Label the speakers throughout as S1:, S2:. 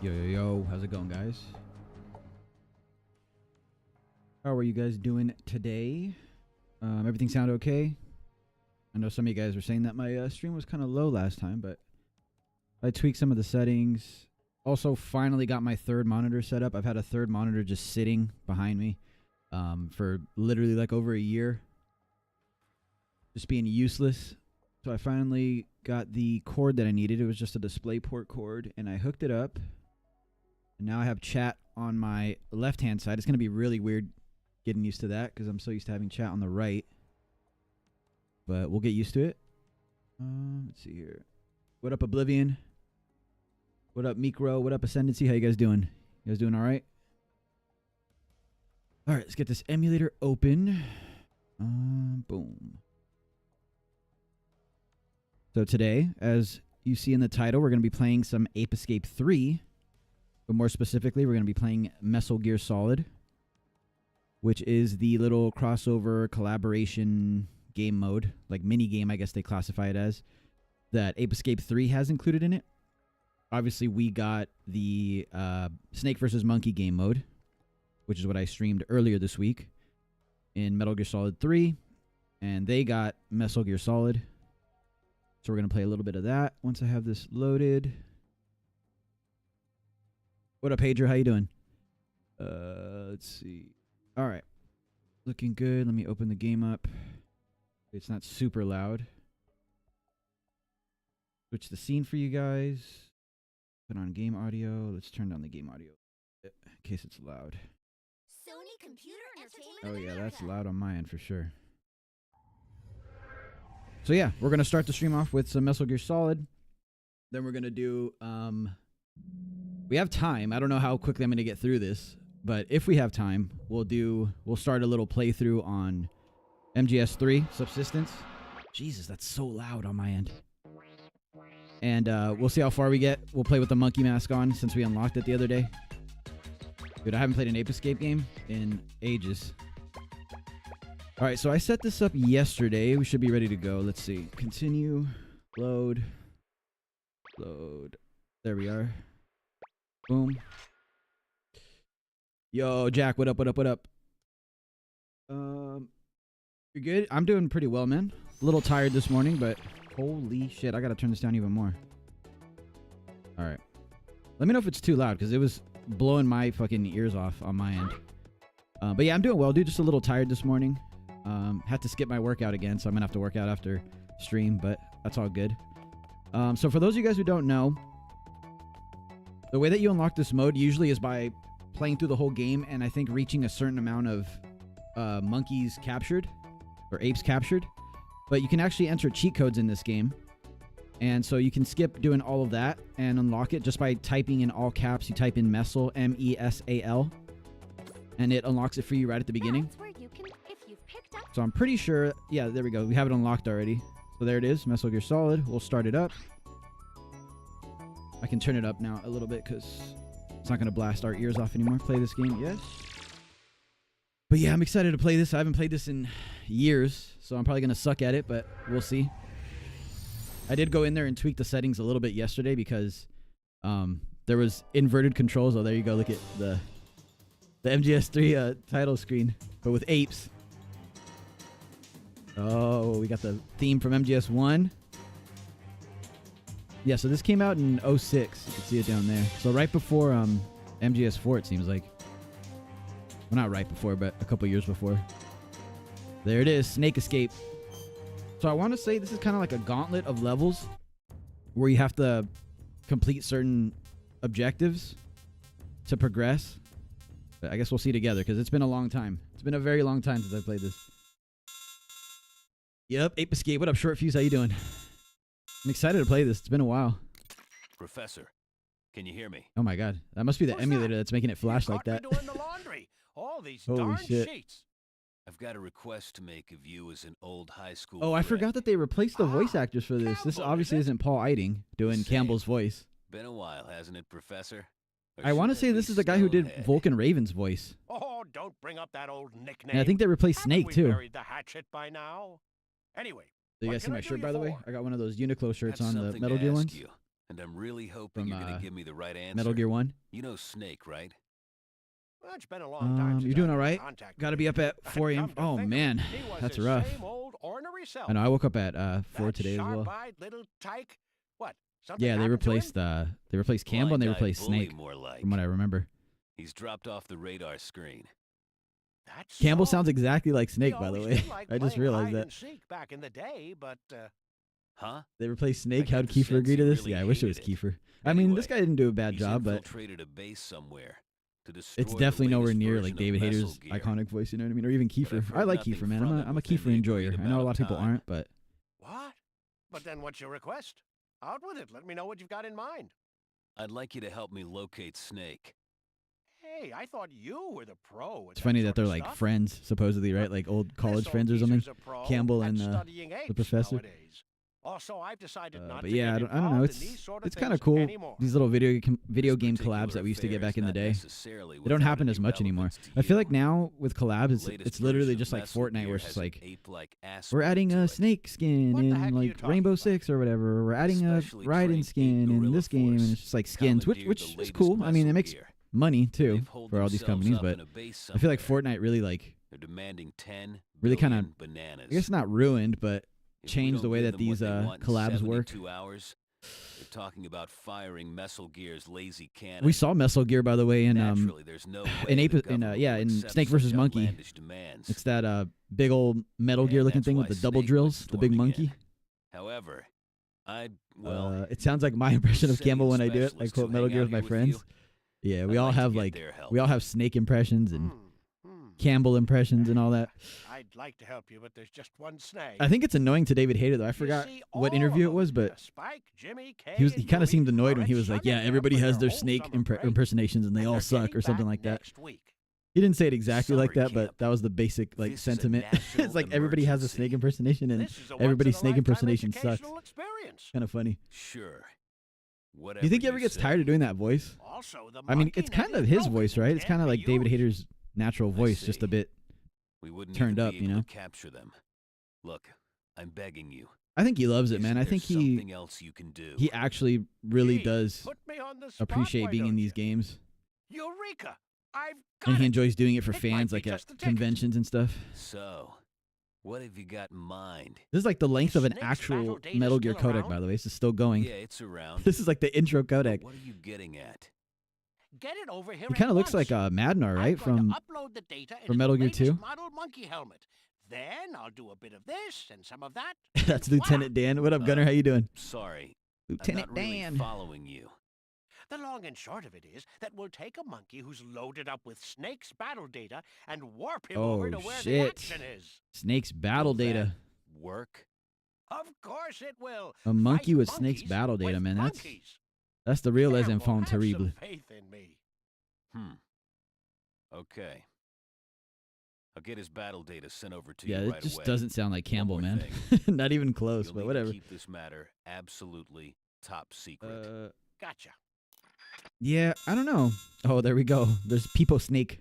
S1: Yo, yo, yo. How's it going, guys? How are you guys doing today? Everything sound okay? I know some of you guys were saying that my stream was kind of low last time, but I tweaked some of the settings. Also, finally got my third monitor set up. I've had a third monitor just sitting behind me for literally like over a year. Just being useless. So I finally got the cord that I needed. It was just a DisplayPort cord, and I hooked it up. And now I have chat on my left-hand side. It's going to be really weird getting used to that because I'm so used to having chat on the right. But we'll get used to it. Let's see here. What up, Oblivion? What up, Micro? What up, Ascendancy? How you guys doing? You guys doing all right? All right, let's get this emulator open. Boom. So today, as you see in the title, we're going to be playing some Ape Escape 3. But more specifically, we're going to be playing MESAL GEAR SOLID, which is the little crossover collaboration game mode, like mini game, I guess they classify it as, that Ape Escape 3 has included in it. Obviously, we got the Snake versus Monkey game mode, which is what I streamed earlier this week in Metal Gear Solid 3, and they got MESAL GEAR SOLID. So we're going to play a little bit of that once I have this loaded. What up, Pedro? How you doing? Let's see. All right. Looking good. Let me open the game up. It's not super loud. Switch the scene for you guys. Put on game audio. Let's turn down the game audio in case it's loud.
S2: Sony Computer Entertainment.
S1: Oh, yeah, that's loud on my end for sure. So, yeah, we're going to start the stream off with some MESAL GEAR Solid. Then we're going to do... we have time. I don't know how quickly I'm going to get through this, but if we have time, we'll start a little playthrough on MGS3 Subsistence. Jesus, that's so loud on my end. And we'll see how far we get. We'll play with the monkey mask on since we unlocked it the other day. Dude, I haven't played an Ape Escape game in ages. All right, so I set this up yesterday. We should be ready to go. Let's see. Continue. Load. Load. There we are. Boom. Yo, Jack, what up, what up, what up? You good? I'm doing pretty well, man. A little tired this morning, but holy shit, I gotta turn this down even more. All right. Let me know if it's too loud, because it was blowing my fucking ears off on my end. But yeah, I'm doing well, dude. Just a little tired this morning. Had to skip my workout again, so I'm gonna have to work out after stream, but that's all good. So for those of you guys who don't know, the way that you unlock this mode usually is by playing through the whole game and I think reaching a certain amount of monkeys captured or apes captured. But you can actually enter cheat codes in this game. And so you can skip doing all of that and unlock it just by typing in all caps. You type in MESAL, M-E-S-A-L, and it unlocks it for you right at the beginning. So I'm pretty sure, yeah, there we go. We have it unlocked already. So there it is, MESAL GEAR Solid. We'll start it up. I can turn it up now a little bit because it's not going to blast our ears off anymore. Play this game, yes. But yeah, I'm excited to play this. I haven't played this in years, so I'm probably going to suck at it, but we'll see. I did go in there and tweak the settings a little bit yesterday because there was inverted controls. Oh, there you go. Look at the MGS3 title screen, but with apes. Oh, we got the theme from MGS1. Yeah, so this came out in 06. You can see it down there. So right before MGS4, it seems like. Well, not right before, but a couple years before. There it is, Snake Escape. So I want to say this is kind of like a gauntlet of levels where you have to complete certain objectives to progress. But I guess we'll see together because it's been a long time. It's been a very long time since I played this. Yep, Ape Escape. What up, Short Fuse? How you doing? I'm excited to play this. It's been a while.
S3: Professor, can you hear me?
S1: Oh my god. That must be the emulator that's making it flash like that.
S3: Doing the laundry. All these
S1: Holy
S3: darn
S1: shit.
S3: sheets. I've got a request to make of you as an old high school
S1: Oh, I
S3: friend.
S1: forgot that they replaced the voice actors for this. This
S3: Campbell,
S1: obviously
S3: is it?
S1: isn't Paul Eiding doing
S3: Same.
S1: Campbell's voice.
S3: Been a while, hasn't it, Professor? Or
S1: I want to
S3: should
S1: say
S3: it
S1: this
S3: be
S1: is the guy who did
S3: Stonehead?
S1: Vulcan Raven's voice.
S3: Oh, don't bring up that old nickname.
S1: And I think they replaced
S3: Haven't
S1: Snake
S3: we
S1: too.
S3: buried the hatchet by now? Anyway,
S1: So you
S3: what
S1: guys see
S3: can
S1: my
S3: I do
S1: shirt,
S3: you
S1: by the way?
S3: for?
S1: I got one of those Uniqlo shirts
S3: Got
S1: on, the
S3: something
S1: Metal
S3: to
S1: Gear
S3: ask
S1: ones.
S3: you. And I'm really hoping
S1: From,
S3: you're gonna give me the right answer.
S1: Metal Gear 1.
S3: You know Snake, right?
S4: Well, it's been a long time since
S1: You're doing
S4: I've
S1: all
S4: been in
S1: right?
S4: contact
S1: Got to
S4: with
S1: be
S4: him.
S1: up at 4 a.m.
S4: Come to
S1: Oh,
S4: think of it,
S1: man.
S4: he was
S1: That's
S4: his
S1: rough.
S4: Same old ornery self.
S1: I know. I woke up at 4
S4: That
S1: today as well.
S4: sharp-eyed little tyke. What? Something
S1: Yeah, they
S4: happened to him?
S1: replaced Campbell and they
S3: Blind-eyed
S1: replaced
S3: bully,
S1: Snake,
S3: more like.
S1: from what I remember.
S3: He's dropped off the radar screen.
S4: That's
S1: Campbell
S4: so.
S1: sounds exactly like
S4: He
S1: Snake, by the
S4: always
S1: way.
S4: did like
S1: I just
S4: playing
S1: realized
S4: hide
S1: that.
S4: and seek back in the day, but
S3: Huh?
S1: They replaced Snake.
S3: I got
S1: How'd
S3: the
S1: Kiefer
S3: sense
S1: agree
S3: he
S1: to this?
S3: really
S1: Yeah, I wish it was
S3: hated it.
S1: Kiefer. I mean, this
S3: Anyway,
S1: guy didn't do a bad
S3: He's
S1: job, but
S3: infiltrated a base somewhere to destroy
S1: it's
S3: the
S1: definitely nowhere
S3: latest
S1: near
S3: version
S1: like
S3: of
S1: David
S3: MESAL
S1: Hayter's
S3: Gear.
S1: iconic voice, you know what I mean? Or even Kiefer.
S3: I've
S1: I
S3: heard
S1: like
S3: nothing
S1: Kiefer, man.
S3: from
S1: I'm
S3: him
S1: a
S3: within
S1: Kiefer
S3: the
S1: enjoyer.
S3: agreed
S1: I know a lot of
S3: amount of
S1: people
S3: time.
S1: aren't, but
S4: what? But then what's your request? Out with it. Let me know what you've got in mind.
S3: I'd like you to help me locate Snake.
S4: Hey, I thought you were the pro.
S1: it's funny that they're like friends, supposedly, right? Like old college friends or something. Campbell and the professor.
S4: Also, I've decided not
S1: But
S4: to
S1: yeah,
S4: get
S1: I don't know.
S4: involved in these sort of
S1: It's kind of
S4: things
S1: cool.
S4: anymore.
S1: These little video
S3: This
S1: game
S3: particular
S1: collabs that we used to get
S3: affair
S1: back
S3: is
S1: in the
S3: not
S1: day.
S3: necessarily
S1: They don't
S3: without
S1: happen
S3: any
S1: as much anymore.
S3: relevance to
S1: I feel
S3: you.
S1: like now with collabs,
S3: The
S1: it's
S3: latest
S1: literally
S3: version
S1: just
S3: of
S1: like
S3: MESAL
S1: Fortnite,
S3: Gear
S1: where it's
S3: has
S1: just like
S3: an ape-like
S1: we're
S3: aspect
S1: adding
S3: to
S1: a
S3: it.
S1: Snake skin
S4: What the heck
S1: in
S4: are you
S1: like
S4: talking
S1: Rainbow
S4: about?
S1: Six or whatever. Or we're adding a
S3: Especially
S1: Raiden
S3: trained
S1: skin in
S3: guerrilla
S1: this game, and
S3: force
S1: it's just like skins, which
S3: commandeered the
S1: is
S3: latest
S1: cool. I mean,
S3: MESAL
S1: it makes
S3: Gear.
S1: money too
S3: They've holed
S1: for all these
S3: themselves
S1: companies,
S3: up
S1: but
S3: in a base
S1: I feel like
S3: somewhere.
S1: Fortnite really like
S3: They're demanding 10
S1: really kinda-
S3: billion bananas.
S1: I guess not ruined, but
S3: If we
S1: changed
S3: don't
S1: the way
S3: give
S1: that
S3: them what
S1: these
S3: they want in
S1: collabs work.
S3: 72 hours, they're talking about firing MESAL Gear's lazy cannon.
S1: We saw MESAL Gear, by the way, in
S3: Naturally, there's no
S1: in
S3: way
S1: Ape
S3: the
S1: in
S3: government
S1: yeah
S3: will
S1: in
S3: accept
S1: Snake
S3: such
S1: versus Monkey.
S3: outlandish demands.
S1: It's that big old Metal Gear
S3: And
S1: looking
S3: that's
S1: thing with
S3: why
S1: the double
S3: Snake
S1: drills,
S3: was
S1: the big
S3: storming
S1: monkey.
S3: in. However, well,
S1: It sounds like my impression of
S3: Sitting
S1: Campbell when I do it. I
S3: specialists
S1: quote
S3: who
S1: Metal
S3: hang
S1: Gear
S3: out
S1: with my
S3: here with you,
S1: friends. Yeah, we
S3: I'd
S1: all
S3: like to
S1: have
S3: get
S1: like
S3: their help.
S1: we all have Snake impressions and
S4: Hmm.
S1: Campbell impressions and all that.
S4: I'd like to help you, but there's just one snag.
S1: I think it's annoying to David Hayter though. I
S4: You
S1: forgot
S4: see,
S1: what
S4: all
S1: interview
S4: of
S1: it was,
S4: them,
S1: but
S4: Spike, Jimmy, Kay,
S1: he
S4: and
S1: kind of
S4: Dewey
S1: seemed annoyed
S4: are
S1: when he was like, "Yeah,
S4: chugging
S1: everybody
S4: up with
S1: has their
S4: whole
S1: Snake
S4: summer break,
S1: impersonations and they
S4: and
S1: all
S4: they're
S1: suck
S4: getting
S1: or something
S4: back
S1: like that."
S4: next week.
S1: He didn't say it exactly like
S4: Summer
S1: that, but
S4: camp.
S1: that was the basic like
S3: This is a
S1: sentiment.
S3: national
S1: It's like everybody has a Snake
S3: emergency.
S1: impersonation and
S4: This is a
S1: everybody's Snake
S4: once-in-a-lifetime
S1: impersonation sucks.
S4: educational experience.
S1: Kind of funny.
S3: sure.
S1: Do
S3: Whatever
S1: you think he ever gets
S3: say.
S1: tired of doing that voice?
S4: Also, the
S1: I mean,
S4: monkey
S1: it's
S4: net
S1: kind of
S4: is
S1: his
S4: broken
S1: voice,
S4: and
S1: right? It's
S4: can't
S1: kind of
S4: be
S1: like David
S4: used.
S1: Hayter's natural voice, just a
S3: see.
S1: bit.
S3: We wouldn't
S1: turned
S3: even
S1: up,
S3: be
S1: you
S3: able
S1: know?
S3: to capture them. Look, I'm begging you.
S1: I think he loves it,
S3: Isn't
S1: man. I
S3: there
S1: think
S3: something else you can do?
S1: he actually really
S4: Gee,
S1: does
S4: put me on the spot,
S1: appreciate
S4: why
S1: being in
S4: don't
S1: these
S4: you?
S1: games,
S4: Eureka! I've got
S1: and he
S4: it.
S1: enjoys doing it for
S4: It might
S1: fans,
S4: be
S1: like at
S4: just a ticket.
S1: conventions and stuff.
S3: So, what have you got in mind?
S1: This is like the length of an
S4: Snake's
S1: actual
S4: battle data
S1: Metal Gear
S4: still
S1: codec,
S4: around?
S1: by the way. This is still going.
S3: Yeah, it's around.
S1: This is like the intro
S3: But
S1: codec.
S3: what are you getting at?
S4: Get it over here.
S1: He kind of
S4: at
S1: looks like
S4: once.
S1: Madnar, right?
S4: I'm going
S1: From
S4: to upload the data
S1: from
S4: into
S1: Metal
S4: the
S1: Gear 2?
S4: latest model monkey helmet. Then I'll do a bit of this and some of that.
S1: that's
S4: and
S1: Lieutenant Dan. What up, Gunner?
S3: Uh,
S1: How you doing?
S3: Sorry,
S1: Lieutenant
S3: I'm not really
S1: Dan.
S3: following you.
S4: The long and short of it is that we'll take a monkey who's loaded up with Snake's battle data and warp him over
S1: Oh,
S4: to where the
S1: shit.
S4: action is.
S1: Snake's battle
S3: Will that
S1: data.
S3: Work?
S4: Of course it will.
S1: A monkey
S4: Fight
S1: with Snake's
S4: monkeys
S1: battle data,
S4: with
S1: man.
S4: monkeys.
S1: That's the real Les
S4: Campbell,
S1: Enfants
S4: have some
S1: terrible.
S4: faith in me.
S3: Okay. I'll get his battle data sent over to
S1: Yeah,
S3: you
S1: it
S3: right
S1: just
S3: away.
S1: doesn't sound like Campbell,
S3: more
S1: man. Not even close,
S3: You'll
S1: but
S3: need
S1: whatever.
S3: to keep this matter absolutely top secret.
S4: Gotcha.
S1: Yeah, I don't know. Oh, there we go. There's Peepo Snake.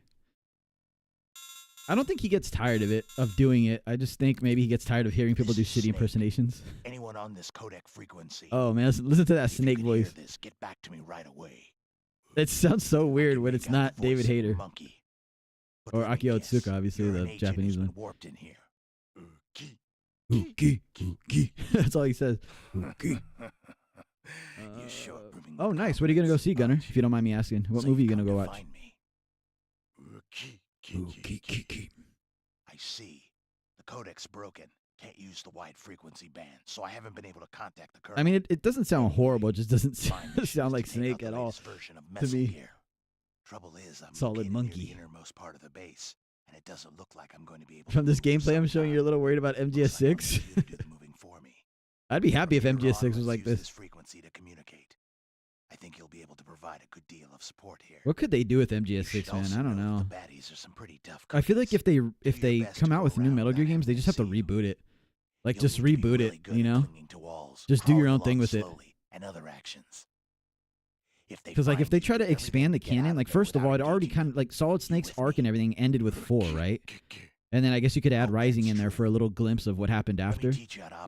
S1: I don't think he gets tired of it, of doing it. I just think maybe he gets tired of hearing people do
S5: This is
S1: shitty
S5: Snake.
S1: impersonations.
S5: Anyone on this codec frequency?
S1: Oh, man, listen to that
S5: If you
S1: Snake
S5: can hear
S1: voice.
S5: This, get back to me right away.
S1: It sounds so
S5: I
S1: weird
S5: can
S1: when
S5: make
S1: it's
S5: out
S1: not
S5: the voice
S1: David
S5: of a
S1: Hayter.
S5: monkey. But
S1: Or
S5: let me
S1: Akio
S5: guess,
S1: Otsuka, obviously,
S5: you're
S1: the
S5: an agent
S1: Japanese
S5: who's
S1: one.
S5: been warped in here. Key.
S1: Ookie, ookie. That's all he says. Ookie.
S5: You short brimming
S1: Oh,
S5: with
S1: nice. What are you going to go see, Gunner?
S5: confidence.
S1: If you don't mind me asking. What
S5: So
S1: movie are you
S5: you've
S1: going to
S5: come
S1: go watch?
S5: find me. Key,
S1: Ookie, key, key.
S5: I see. The codec's broken. Can't use the wide frequency band, so I haven't been able to contact the Colonel.
S1: I mean, it doesn't sound horrible. It just doesn't
S5: My mission
S1: sound
S5: is
S1: like
S5: to take
S1: Snake
S5: out the
S1: at all.
S5: latest version of
S1: to
S5: MESAL
S1: me.
S5: Gear. Trouble is, I'm
S1: Solid
S5: located
S1: monkey.
S5: near the innermost part of the base, and it doesn't look like I'm going to be able
S1: From
S5: to
S1: this
S5: move for
S1: gameplay,
S5: some
S1: I'm showing
S5: time.
S1: you're a little worried about
S5: Looks like I'm
S1: MGS6.
S5: gonna need you to do the moving for me.
S1: I'd be happy if
S5: From here
S1: MGS6
S5: on,
S1: was
S5: let's
S1: like
S5: use
S1: this.
S5: frequency to communicate. I think you'll be able to provide a good deal of support here.
S1: What could they do with
S5: You
S1: MGS6,
S5: should
S1: man?
S5: also
S1: I don't
S5: that
S1: know.
S5: The baddies are some pretty tough
S1: I feel like
S5: cookies.
S1: if
S5: Do your
S1: they
S5: best
S1: come
S5: to
S1: out
S5: go
S1: with new
S5: around
S1: Metal Gear
S5: without
S1: games, they
S5: having
S1: just have to
S5: see you.
S1: reboot it. Like,
S5: You'll
S1: just
S5: need to be
S1: reboot
S5: really
S1: it,
S5: good
S1: you
S5: at
S1: know?
S5: clinging to walls,
S1: Just do your
S5: crawling
S1: own thing
S5: along
S1: with it.
S5: slowly, and other actions.
S1: Because like if they try to expand the canon, like first of all, it already kind of like Solid Snake's arc and everything ended with 4, right? And then I guess you could add Rising in there for a little glimpse of what happened after,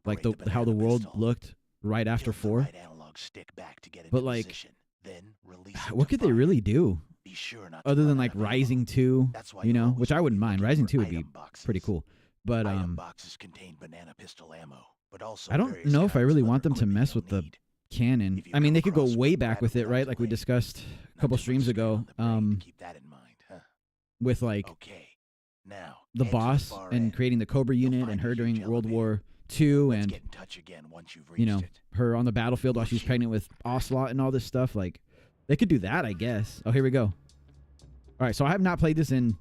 S1: like how the world looked right after 4.
S5: analog stick back to get into
S1: But, like,
S5: position. Then release it
S1: what
S5: to
S1: could they
S5: fire.
S1: really do
S5: Be sure not to
S1: other
S5: run
S1: than
S5: out
S1: like
S5: of ammo.
S1: Rising 2,
S5: That's why
S1: you
S5: you'll
S1: know,
S5: always
S1: which I wouldn't
S5: be
S1: mind.
S5: looking
S1: Rising
S5: for
S1: 2 would be
S5: item boxes.
S1: pretty cool. But
S5: Item boxes contain banana pistol ammo, but also
S1: I don't
S5: various
S1: know if I
S5: kinds
S1: really
S5: of
S1: want
S5: other
S1: them to
S5: equipment
S1: mess
S5: you'll
S1: with the
S5: need.
S1: cannon.
S5: If you
S1: I mean,
S5: come
S1: they could go
S5: across
S1: way
S5: one,
S1: back
S5: grab
S1: with
S5: it
S1: it, right?
S5: right
S1: Like we
S5: away.
S1: discussed a
S5: Not
S1: couple
S5: too much
S1: streams
S5: strain
S1: ago.
S5: on the brain to keep that in mind, huh?
S1: With like
S5: Okay. Now,
S1: the
S5: head to
S1: boss
S5: far
S1: and
S5: end.
S1: creating the Cobra
S5: You'll
S1: unit
S5: find
S1: and
S5: a
S1: her during
S5: huge
S1: World
S5: elevator.
S1: War II
S5: Let's
S1: and
S5: get in touch again once you've reached
S1: you know
S5: it.
S1: her on the battlefield while she's pregnant with Ocelot and all this stuff. Like they could do that, I guess. Oh, here we go. All right, so I have not played this in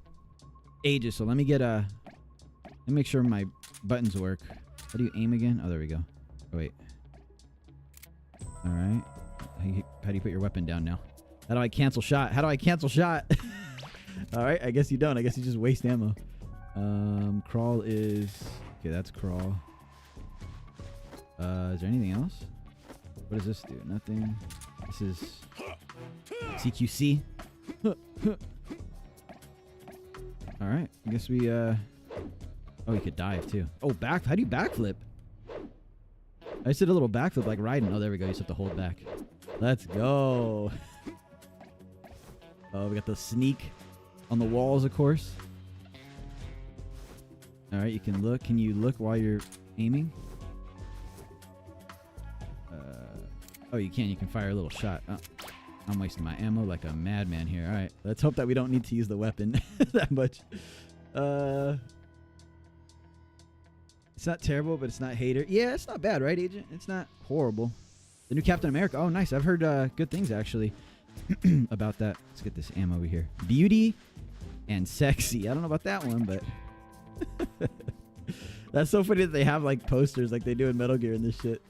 S1: ages. So let me get let me make sure my buttons work. How do you aim again? Oh, there we go. Oh, wait. All right. How do you put your weapon down now? How do I cancel shot? How do I cancel shot? All right. I guess you don't. I guess you just waste ammo. Crawl is... Okay, that's crawl. Is there anything else? What does this do? Nothing. This is CQC. All right. I guess we... Oh, you could dive, too. Oh, back... How do you backflip? I just did a little backflip like riding. Oh, there we go. You just have to hold back. Let's go. Oh, we got the sneak on the walls, of course. All right, you can look. Can you look while you're aiming? Oh, you can. You can fire a little shot. Oh, I'm wasting my ammo like a madman here. All right, let's hope that we don't need to use the weapon that much. It's not terrible, but it's not hater. Yeah, it's not bad, right, Agent? It's not horrible. The new Captain America. Oh, nice. I've heard good things, actually, about that. Let's get this ammo over here. Beauty and sexy. I don't know about that one, but... That's so funny that they have, like, posters like they do in Metal Gear and this shit.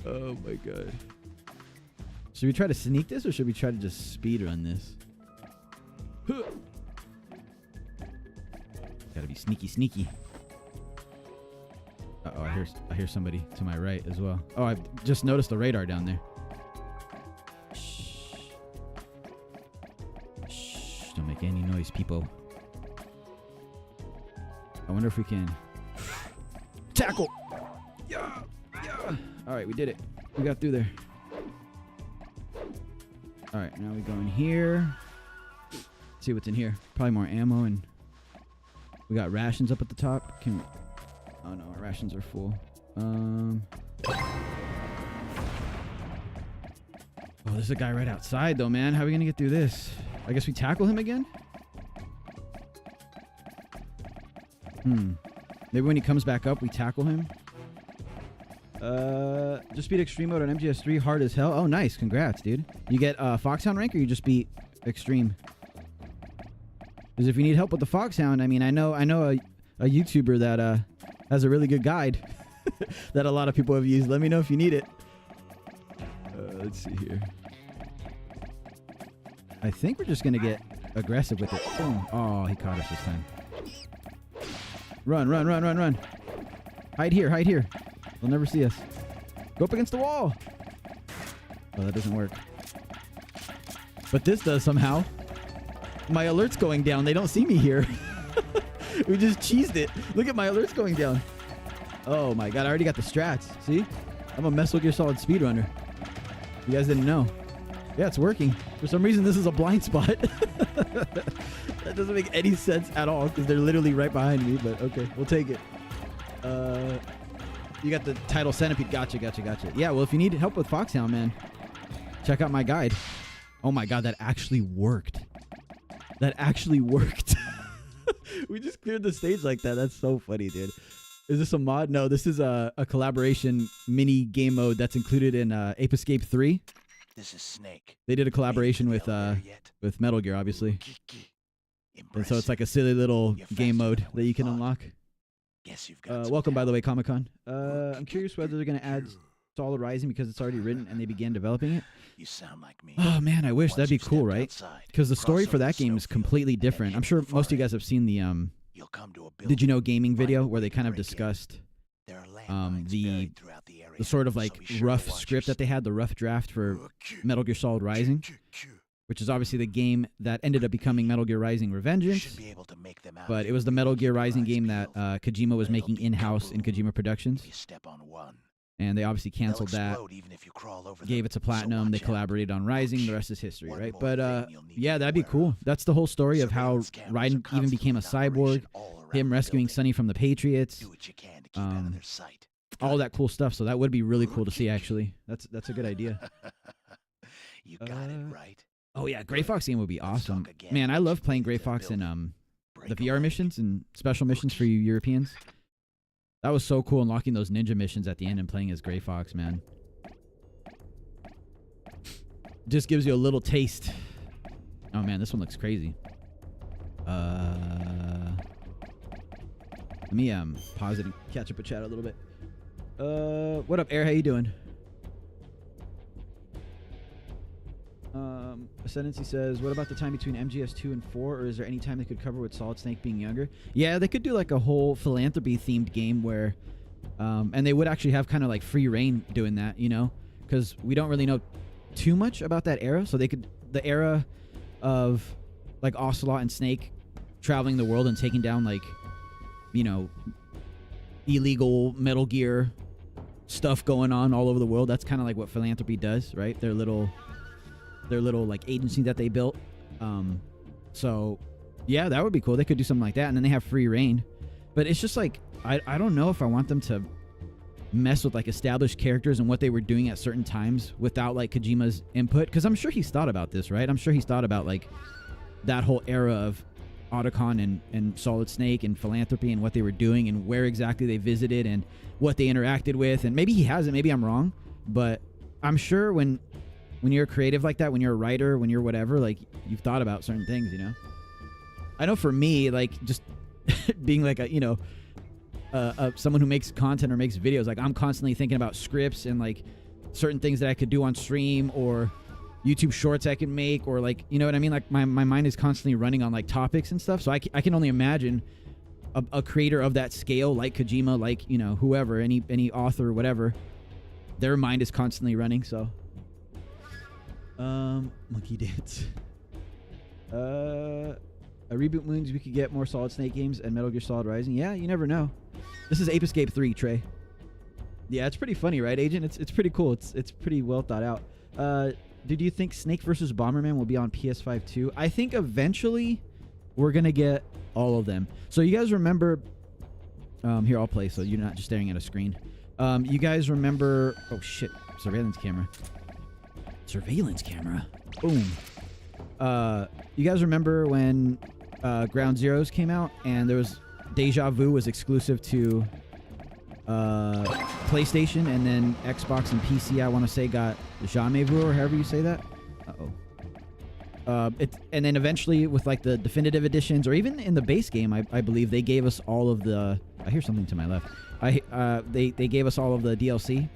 S1: Oh, my God. Should we try to sneak this, or should we try to just speed run this? Gotta be sneaky, sneaky. Uh-oh, I hear somebody to my right as well. Oh, I've just noticed the radar down there. Shh. Shh. Don't make any noise, people. I wonder if we can... Tackle! Yeah! Yeah! Alright, we did it. We got through there. Alright, now we go in here. See what's in here. Probably more ammo, and... We got rations up at the top. Can we... Oh no, our rations are full. Oh, there's a guy right outside though, man. How are we gonna get through this? I guess we tackle him again? Maybe when he comes back up, we tackle him. Just beat Extreme Mode on MGS3, hard as hell. Oh, nice. Congrats, dude. You get Foxhound rank, or you just beat Extreme? Because if you need help with the Foxhound, I mean, I know a YouTuber that has a really good guide that a lot of people have used. Let me know if you need it. Let's see here. I think we're just going to get aggressive with it. Boom. Oh, he caught us this time. Run, run, run, run, run. Hide here, hide here. They'll never see us. Go up against the wall. Oh, that doesn't work. But this does somehow. My alert's going down. They don't see me here. We just cheesed it. Look at my alerts going down. Oh my God, I already got the strats. See? I'm a MESAL GEAR Solid speedrunner. You guys didn't know. Yeah, it's working. For some reason, this is a blind spot. That doesn't make any sense at all because they're literally right behind me, but okay, we'll take it. You got the title Centipede. Gotcha, gotcha, gotcha. Yeah, well, if you need help with Foxhound, man, check out my guide. Oh my God, that actually worked. That actually worked. We just cleared the stage like that. That's so funny, dude. Is this a mod? No, this is a collaboration mini game mode that's included in Ape Escape 3.
S5: This is Snake.
S1: They did a collaboration with Metal Gear, obviously. And so it's like a silly little game mode that you can unlock.
S5: Guess you've got
S1: welcome, by the way, Comic-Con. I'm curious whether they're going to add Solid Rising because it's already written and they began developing it.
S5: You sound like me.
S1: Oh, man, I wish. That'd be cool, right? Because the story for that game is completely different. I'm sure most of you guys have seen the Did You Know Gaming video where they kind of discussed the sort of like rough script that they had, the rough draft for Metal Gear Solid Rising, which is obviously the game that ended up becoming Metal Gear Rising Revengeance. But it was the Metal Gear Rising game that Kojima was making in-house in Kojima Productions. And they obviously
S5: They'll
S1: canceled that.
S5: explode even if you crawl over
S1: Gave
S5: them,
S1: it to
S5: so
S1: Platinum. They
S5: watch out.
S1: collaborated on Rising. The rest is history,
S5: One
S1: right?
S5: more
S1: But
S5: thing you'll need
S1: yeah,
S5: to be
S1: that'd be
S5: aware
S1: cool.
S5: of.
S1: That's the whole story of how
S5: Surveillance cameras are
S1: Raiden even became a
S5: constantly in
S1: cyborg.
S5: operation all around
S1: Him
S5: the
S1: rescuing
S5: building.
S1: Sonny from the Patriots.
S5: Do what you can to keep out of their sight.
S1: All that cool stuff. So that would be really cool to see, actually. That's a good idea.
S5: You got it right.
S1: Oh yeah, Gray Fox game would be
S5: Let's
S1: awesome.
S5: talk again
S1: Man, I
S5: once
S1: love
S5: you
S1: playing
S5: leave
S1: Gray
S5: that
S1: Fox in
S5: building.
S1: the
S5: Break
S1: VR
S5: away.
S1: missions and special missions for you Europeans. That was so cool, unlocking those ninja missions at the end and playing as Gray Fox, man. Just gives you a little taste. Oh man, this one looks crazy. Let me pause it and catch up a chat a little bit. What up, Air? How you doing? Ascendancy says, what about the time between MGS2 and 4, or is there any time they could cover with Solid Snake being younger? Yeah, they could do like a whole philanthropy themed game where and they would actually have kind of like free reign doing that, you know, because we don't really know too much about that era. So they could, the era of like Ocelot and Snake traveling the world and taking down like, you know, illegal Metal Gear stuff going on all over the world. That's kind of like what philanthropy does, right? Their little like agency that they built. So yeah, that would be cool. They could do something like that, and then they have free reign. But it's just like I don't know if I want them to mess with like established characters and what they were doing at certain times without like Kojima's input, because I'm sure he's thought about this, right? I'm sure he's thought about like that whole era of Otacon and Solid Snake and philanthropy and what they were doing and where exactly they visited and what they interacted with. And maybe he hasn't, maybe I'm wrong, but I'm sure when you're creative like that, when you're a writer, when you're whatever, like you've thought about certain things, you know? I know for me, like just being like a, you know, someone who makes content or makes videos, like I'm constantly thinking about scripts and like certain things that I could do on stream or YouTube shorts I can make, or like, you know what I mean? Like my mind is constantly running on like topics and stuff. So I can only imagine a creator of that scale, like Kojima, like, you know, whoever, any author or whatever, their mind is constantly running. So, Monkey Dance. A reboot means we could get more Solid Snake games and Metal Gear Solid Rising. Yeah, you never know. This is Ape Escape 3, Trey. Yeah, it's pretty funny, right, Agent? It's pretty cool. It's pretty well thought out. Did you think Snake vs. Bomberman will be on PS5 too? I think eventually we're going to get all of them. So you guys remember... here, I'll play so you're not just staring at a screen. You guys remember... Oh, shit. Surveillance camera. Surveillance camera. Boom. You guys remember when Ground Zeroes came out and there was... Deja Vu was exclusive to PlayStation, and then Xbox and PC, I want to say, got Jamais Vu, or however you say that. And then eventually with like the definitive editions, or even in the base game, I believe they gave us all of the... I hear something to my left. They gave us all of the DLC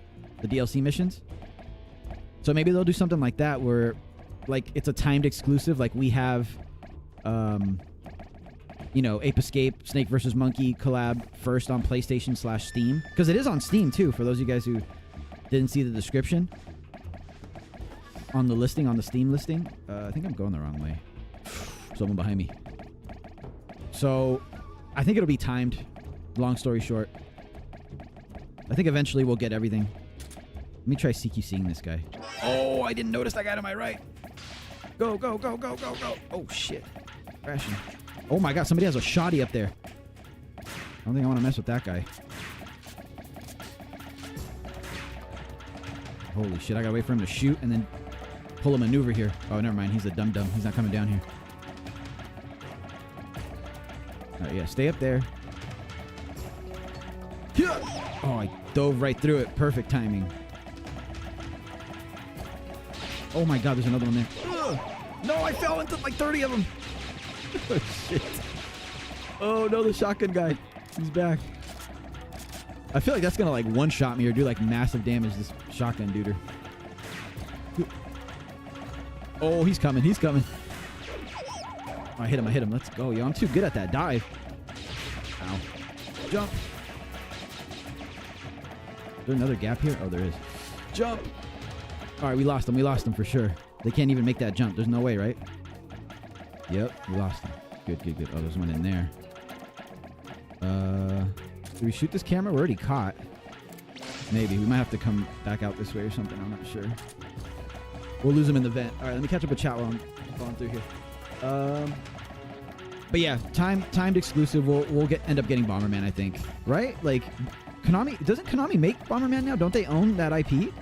S1: missions. So maybe they'll do something like that where like it's a timed exclusive, like we have you know, Ape Escape, Snake vs. Monkey collab first on PlayStation/Steam. Because it is on Steam, too, for those of you guys who didn't see the description. On the listing, on the Steam listing. I think I'm going the wrong way. Someone behind me. So, I think it'll be timed. Long story short. I think eventually we'll get everything. Let me try CQCing this guy. Oh, I didn't notice that guy to my right. Go, go, go, go, go, go. Oh, shit. Crashing. Oh my god, somebody has a shotty up there. I don't think I want to mess with that guy. Holy shit, I gotta wait for him to shoot and then pull a maneuver here. Oh, never mind, he's a dum-dum. He's not coming down here. Alright, yeah, stay up there. Oh, I dove right through it. Perfect timing. Oh my god, there's another one there. Ugh. No, I fell into like 30 of them. Oh, shit. Oh, no, the shotgun guy. He's back. I feel like that's going to, like, one-shot me or do, like, massive damage, this shotgun duder. Oh, he's coming. He's coming. Oh, I hit him. Let's go, yo. I'm too good at that dive. Ow. Jump. Is there another gap here? Oh, there is. Jump. All right, we lost him for sure. They can't even make that jump. There's no way, right? Yep, we lost him. Good. Oh, there's one in there. Do we shoot this camera? We're already caught. Maybe. We might have to come back out this way or something. I'm not sure. We'll lose him in the vent. All right, let me catch up with chat while I'm going through here. But yeah, timed exclusive. We'll end up getting Bomberman, I think. Right? Like, Konami... Doesn't Konami make Bomberman now? Don't they own that IP?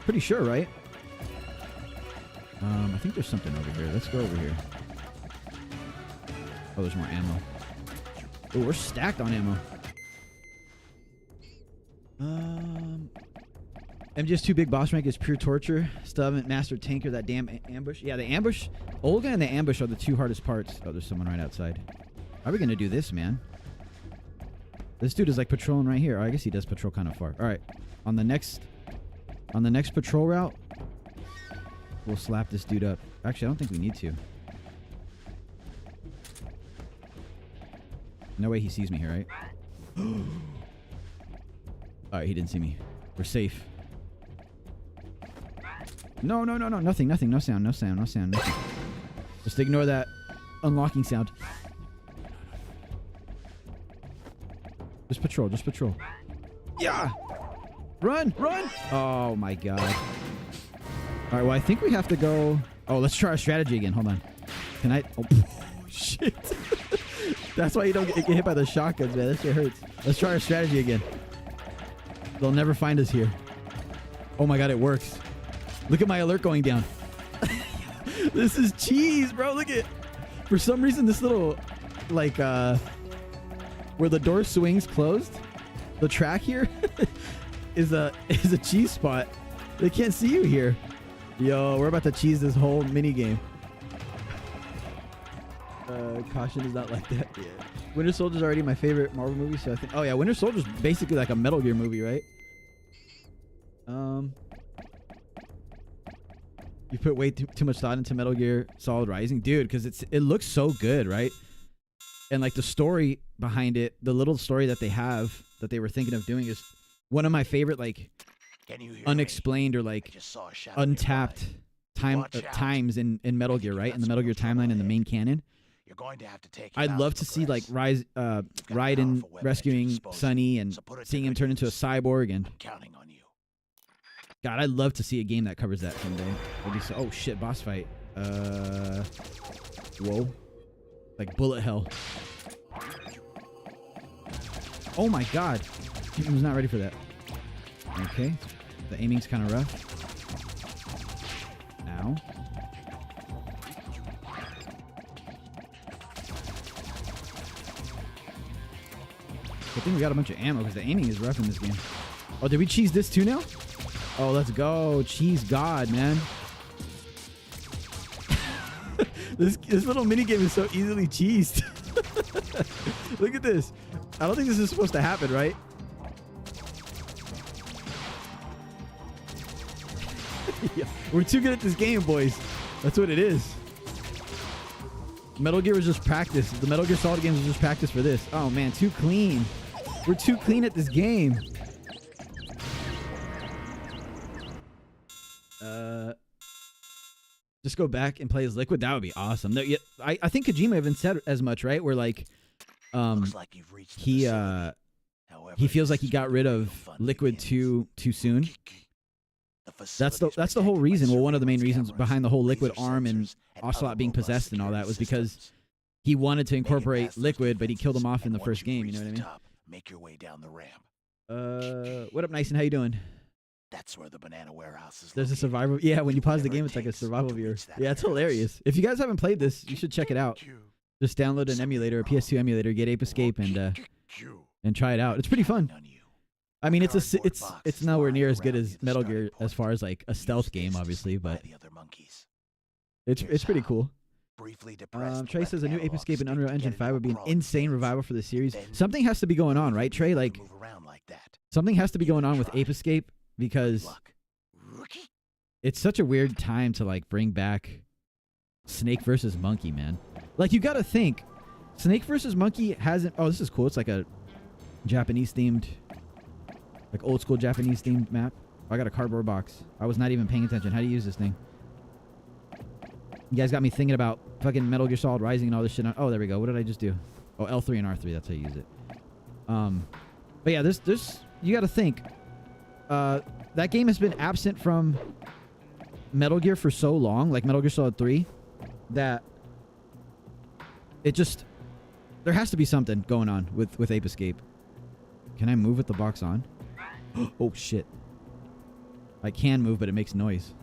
S1: Pretty sure, right? I think there's something over here. Let's go over here. Oh, there's more ammo. Oh, we're stacked on ammo. MGS2 big boss rank is pure torture. Still haven't mastered Tanker, that damn ambush. Yeah, the ambush. Olga and the ambush are the two hardest parts. Oh, there's someone right outside. How are we going to do this, man? This dude is like patrolling right here. Oh, I guess he does patrol kind of far. All right. On the next patrol route, we'll slap this dude up. Actually, I don't think we need to. No way he sees me here, right? All right, he didn't see me. We're safe. No. Nothing. No sound. Nothing. Just ignore that unlocking sound. Just patrol. Yeah! Run! Oh my god. Alright, well, I think we have to go... Oh, let's try our strategy again. Hold on. Can I... Oh, shit. That's why you don't get hit by the shotguns, man. That shit hurts. Let's try our strategy again. They'll never find us here. Oh my god, it works. Look at my alert going down. This is cheese, bro. Look at... For some reason, this little... Like, where the door swings closed, the track here is a cheese spot. They can't see you here. Yo, we're about to cheese this whole mini game. Caution is not like that. Yeah. Winter Soldier's already my favorite Marvel movie, so I think... Oh yeah, Winter Soldier's basically like a Metal Gear movie, right? You put way too much thought into Metal Gear Solid Rising, dude, because it looks so good, right? And like the story behind it, the little story that they have that they were thinking of doing is one of my favorite, like, unexplained or like untapped times in Metal Gear, right? In the Metal Gear timeline in the main canon.
S5: You're going to have to take
S1: I'd love to see like Raiden rescuing Sonny and seeing him turn into a cyborg, and
S5: counting on you.
S1: God, I'd love to see a game that covers that someday. It'd be so... Oh shit, boss fight. Whoa. Like bullet hell. Oh my god. I was not ready for that. Okay. The aiming's kind of rough. Now. Good thing we got a bunch of ammo because the aiming is rough in this game. Oh, did we cheese this too now? Oh, let's go. Cheese God, man. This little mini game is so easily cheesed. Look at this. I don't think this is supposed to happen, right? Yeah, we're too good at this game, boys. That's what it is. Metal Gear was just practice. The Metal Gear Solid games was just practice for this. Oh man, too clean. We're too clean at this game. Just go back and play as Liquid. That would be awesome. No, yeah, I think Kojima even said as much, right? Where like,
S5: Looks like you've reached the
S1: he
S5: However,
S1: he feels like he got rid of Liquid too soon. That's the whole reason. Well, one of the main reasons behind the whole Liquid arm and Ocelot being possessed and all that was because he wanted to incorporate Liquid, but he killed him off in the first game. You know what I mean?
S5: Make your way down the ramp.
S1: What up, Nyson? How you doing?
S5: That's where the banana warehouse is.
S1: There's a
S5: located.
S1: survival. Yeah, when you pause the game, it's like a survival viewer. Yeah, it's hilarious. If you guys haven't played this, you should check it out. Just download an emulator, a PS2 emulator, get Ape Escape, and try it out. It's pretty fun. I mean, it's nowhere near as good as Metal Gear as far as like a stealth game, obviously, but it's pretty cool. Trey says a new Ape Escape in Unreal Engine 5 would be an insane revival for the series. Something has to be going on, right, Trey? Like, something has to be going on with Ape Escape because it's such a weird time to like bring back Snake versus Monkey, man. Like, you gotta think, Snake versus Monkey hasn't... Oh, this is cool. It's like a Japanese-themed, like old-school Japanese-themed map. Oh, I got a cardboard box. I was not even paying attention. How do you use this thing? You guys got me thinking about fucking Metal Gear Solid Rising and all this shit. Oh, there we go. What did I just do? Oh, L3 and R3. That's how you use it. But yeah, there's you got to think. That game has been absent from Metal Gear for so long, like Metal Gear Solid 3, that it just there has to be something going on with Ape Escape. Can I move with the box on? Oh shit! I can move, but it makes noise.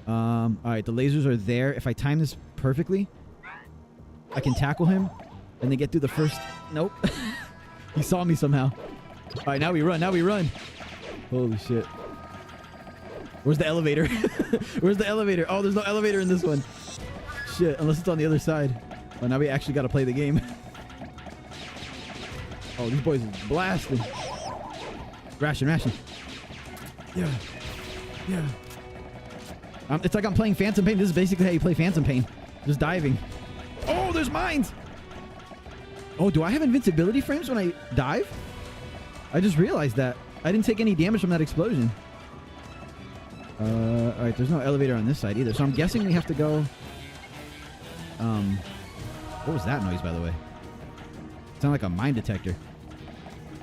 S1: All right, the lasers are there. If I time this perfectly, I can tackle him and then get through the first. Nope. He saw me somehow. All right, now we run. Now we run. Holy shit. Where's the elevator? Where's the elevator? Oh, there's no elevator in this one. Shit, unless it's on the other side. Oh, now we actually got to play the game. Oh, these boys are blasting. Ration. Yeah. It's like I'm playing Phantom Pain. This is basically how you play Phantom Pain. Just diving. Oh, there's mines. Oh, do I have invincibility frames when I dive? I just realized that. I didn't take any damage from that explosion. All right, there's no elevator on this side either. So I'm guessing we have to go... what was that noise, by the way? It sounded like a mine detector.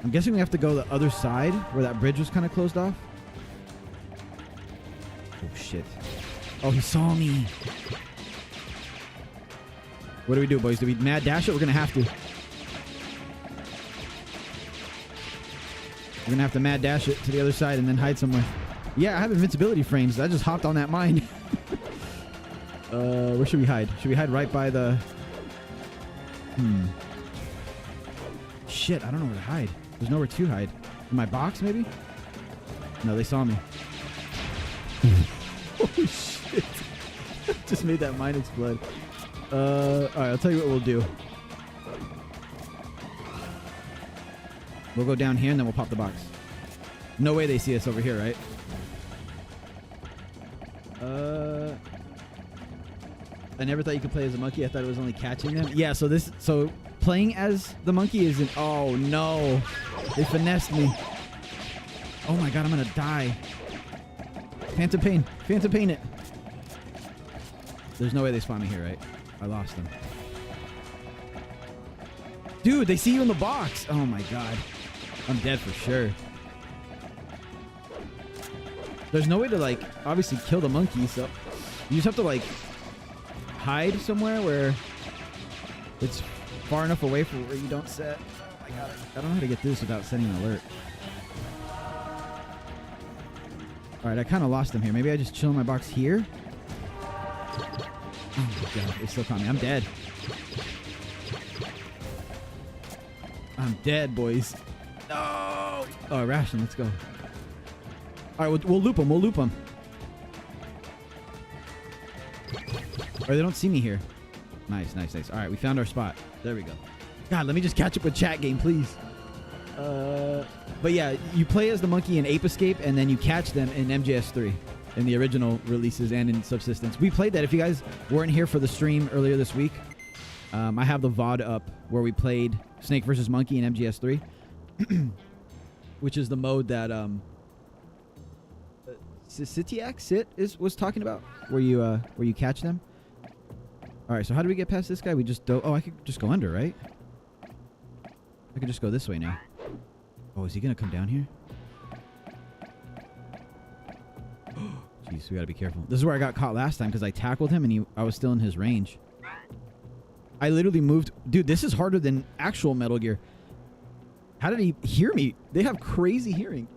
S1: I'm guessing we have to go the other side where that bridge was kind of closed off. Oh, shit. Oh, he saw me. What do we do, boys? Do we mad dash it? We're going to have to. We're going to have to mad dash it to the other side and then hide somewhere. Yeah, I have invincibility frames. I just hopped on that mine. Where should we hide? Should we hide right by the... Shit, I don't know where to hide. There's nowhere to hide. In my box, maybe? No, they saw me. Holy shit. Just made that mine explode. Alright, I'll tell you what we'll do. We'll go down here and then we'll pop the box. No way they see us over here, right? I never thought you could play as a monkey. I thought it was only catching them. Yeah, so playing as the monkey isn't... Oh, no. They finessed me. Oh, my God. I'm going to die. Phantom Pain. Phantom Pain it. There's no way they spawn me here, right? I lost them. Dude, they see you in the box. Oh, my God. I'm dead for sure. There's no way to, like, obviously kill the monkey, so you just have to, like, hide somewhere where it's far enough away from where you don't set. Oh, my God. I don't know how to get through this without setting an alert. All right, I kind of lost them here. Maybe I just chill in my box here. Oh, my God. They still caught me. I'm dead. I'm dead, boys. No! Oh, ration. Let's go. All right, we'll loop them. We'll loop them. Or they don't see me here. Nice. All right, we found our spot. There we go. God, let me just catch up with chat game, please. But yeah, you play as the monkey in Ape Escape, and then you catch them in MGS3 in the original releases and in Subsistence. We played that. If you guys weren't here for the stream earlier this week, I have the VOD up where we played Snake vs. Monkey in MGS3, which is the mode that Sit was talking about, where you catch them. All right, so how do we get past this guy? We just I could just go under, right? I could just go this way now. Oh, is he gonna come down here? Jeez, we gotta be careful. This is where I got caught last time because I tackled him and I was still in his range. I literally moved. Dude, this is harder than actual Metal Gear. How did he hear me? They have crazy hearing.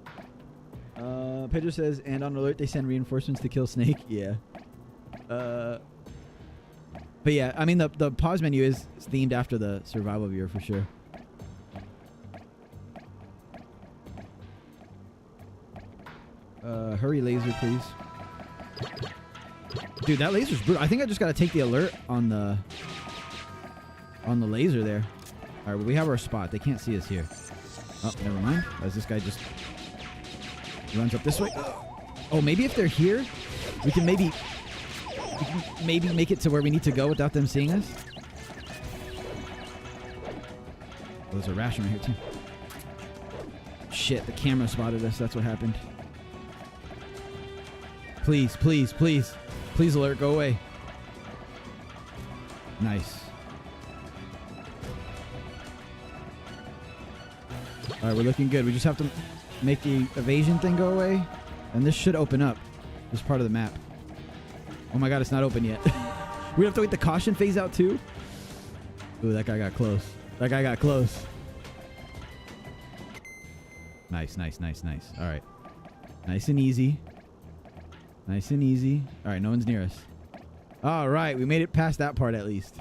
S1: Pedro says, and on alert, they send reinforcements to kill Snake. Yeah. But yeah, I mean, the pause menu is themed after the survival viewer for sure. Hurry, laser, please. Dude, that laser's brutal. I think I just got to take the alert on the laser there. All right, well, we have our spot. They can't see us here. Oh, never mind. As this guy just runs up this way. Oh, maybe if they're here, we can maybe make it to where we need to go without them seeing us. Oh, there's a ration right here, too. Shit, the camera spotted us. That's what happened. Please, please, please. Please, alert, go away. Nice. All right, we're looking good. We just have to make the evasion thing go away. And this should open up. This part of the map. Oh my god, it's not open yet. We have to wait the caution phase out too? Ooh, that guy got close. That guy got close. Nice, nice, nice, nice. All right. Nice and easy. Nice and easy. All right, no one's near us. All right, we made it past that part at least.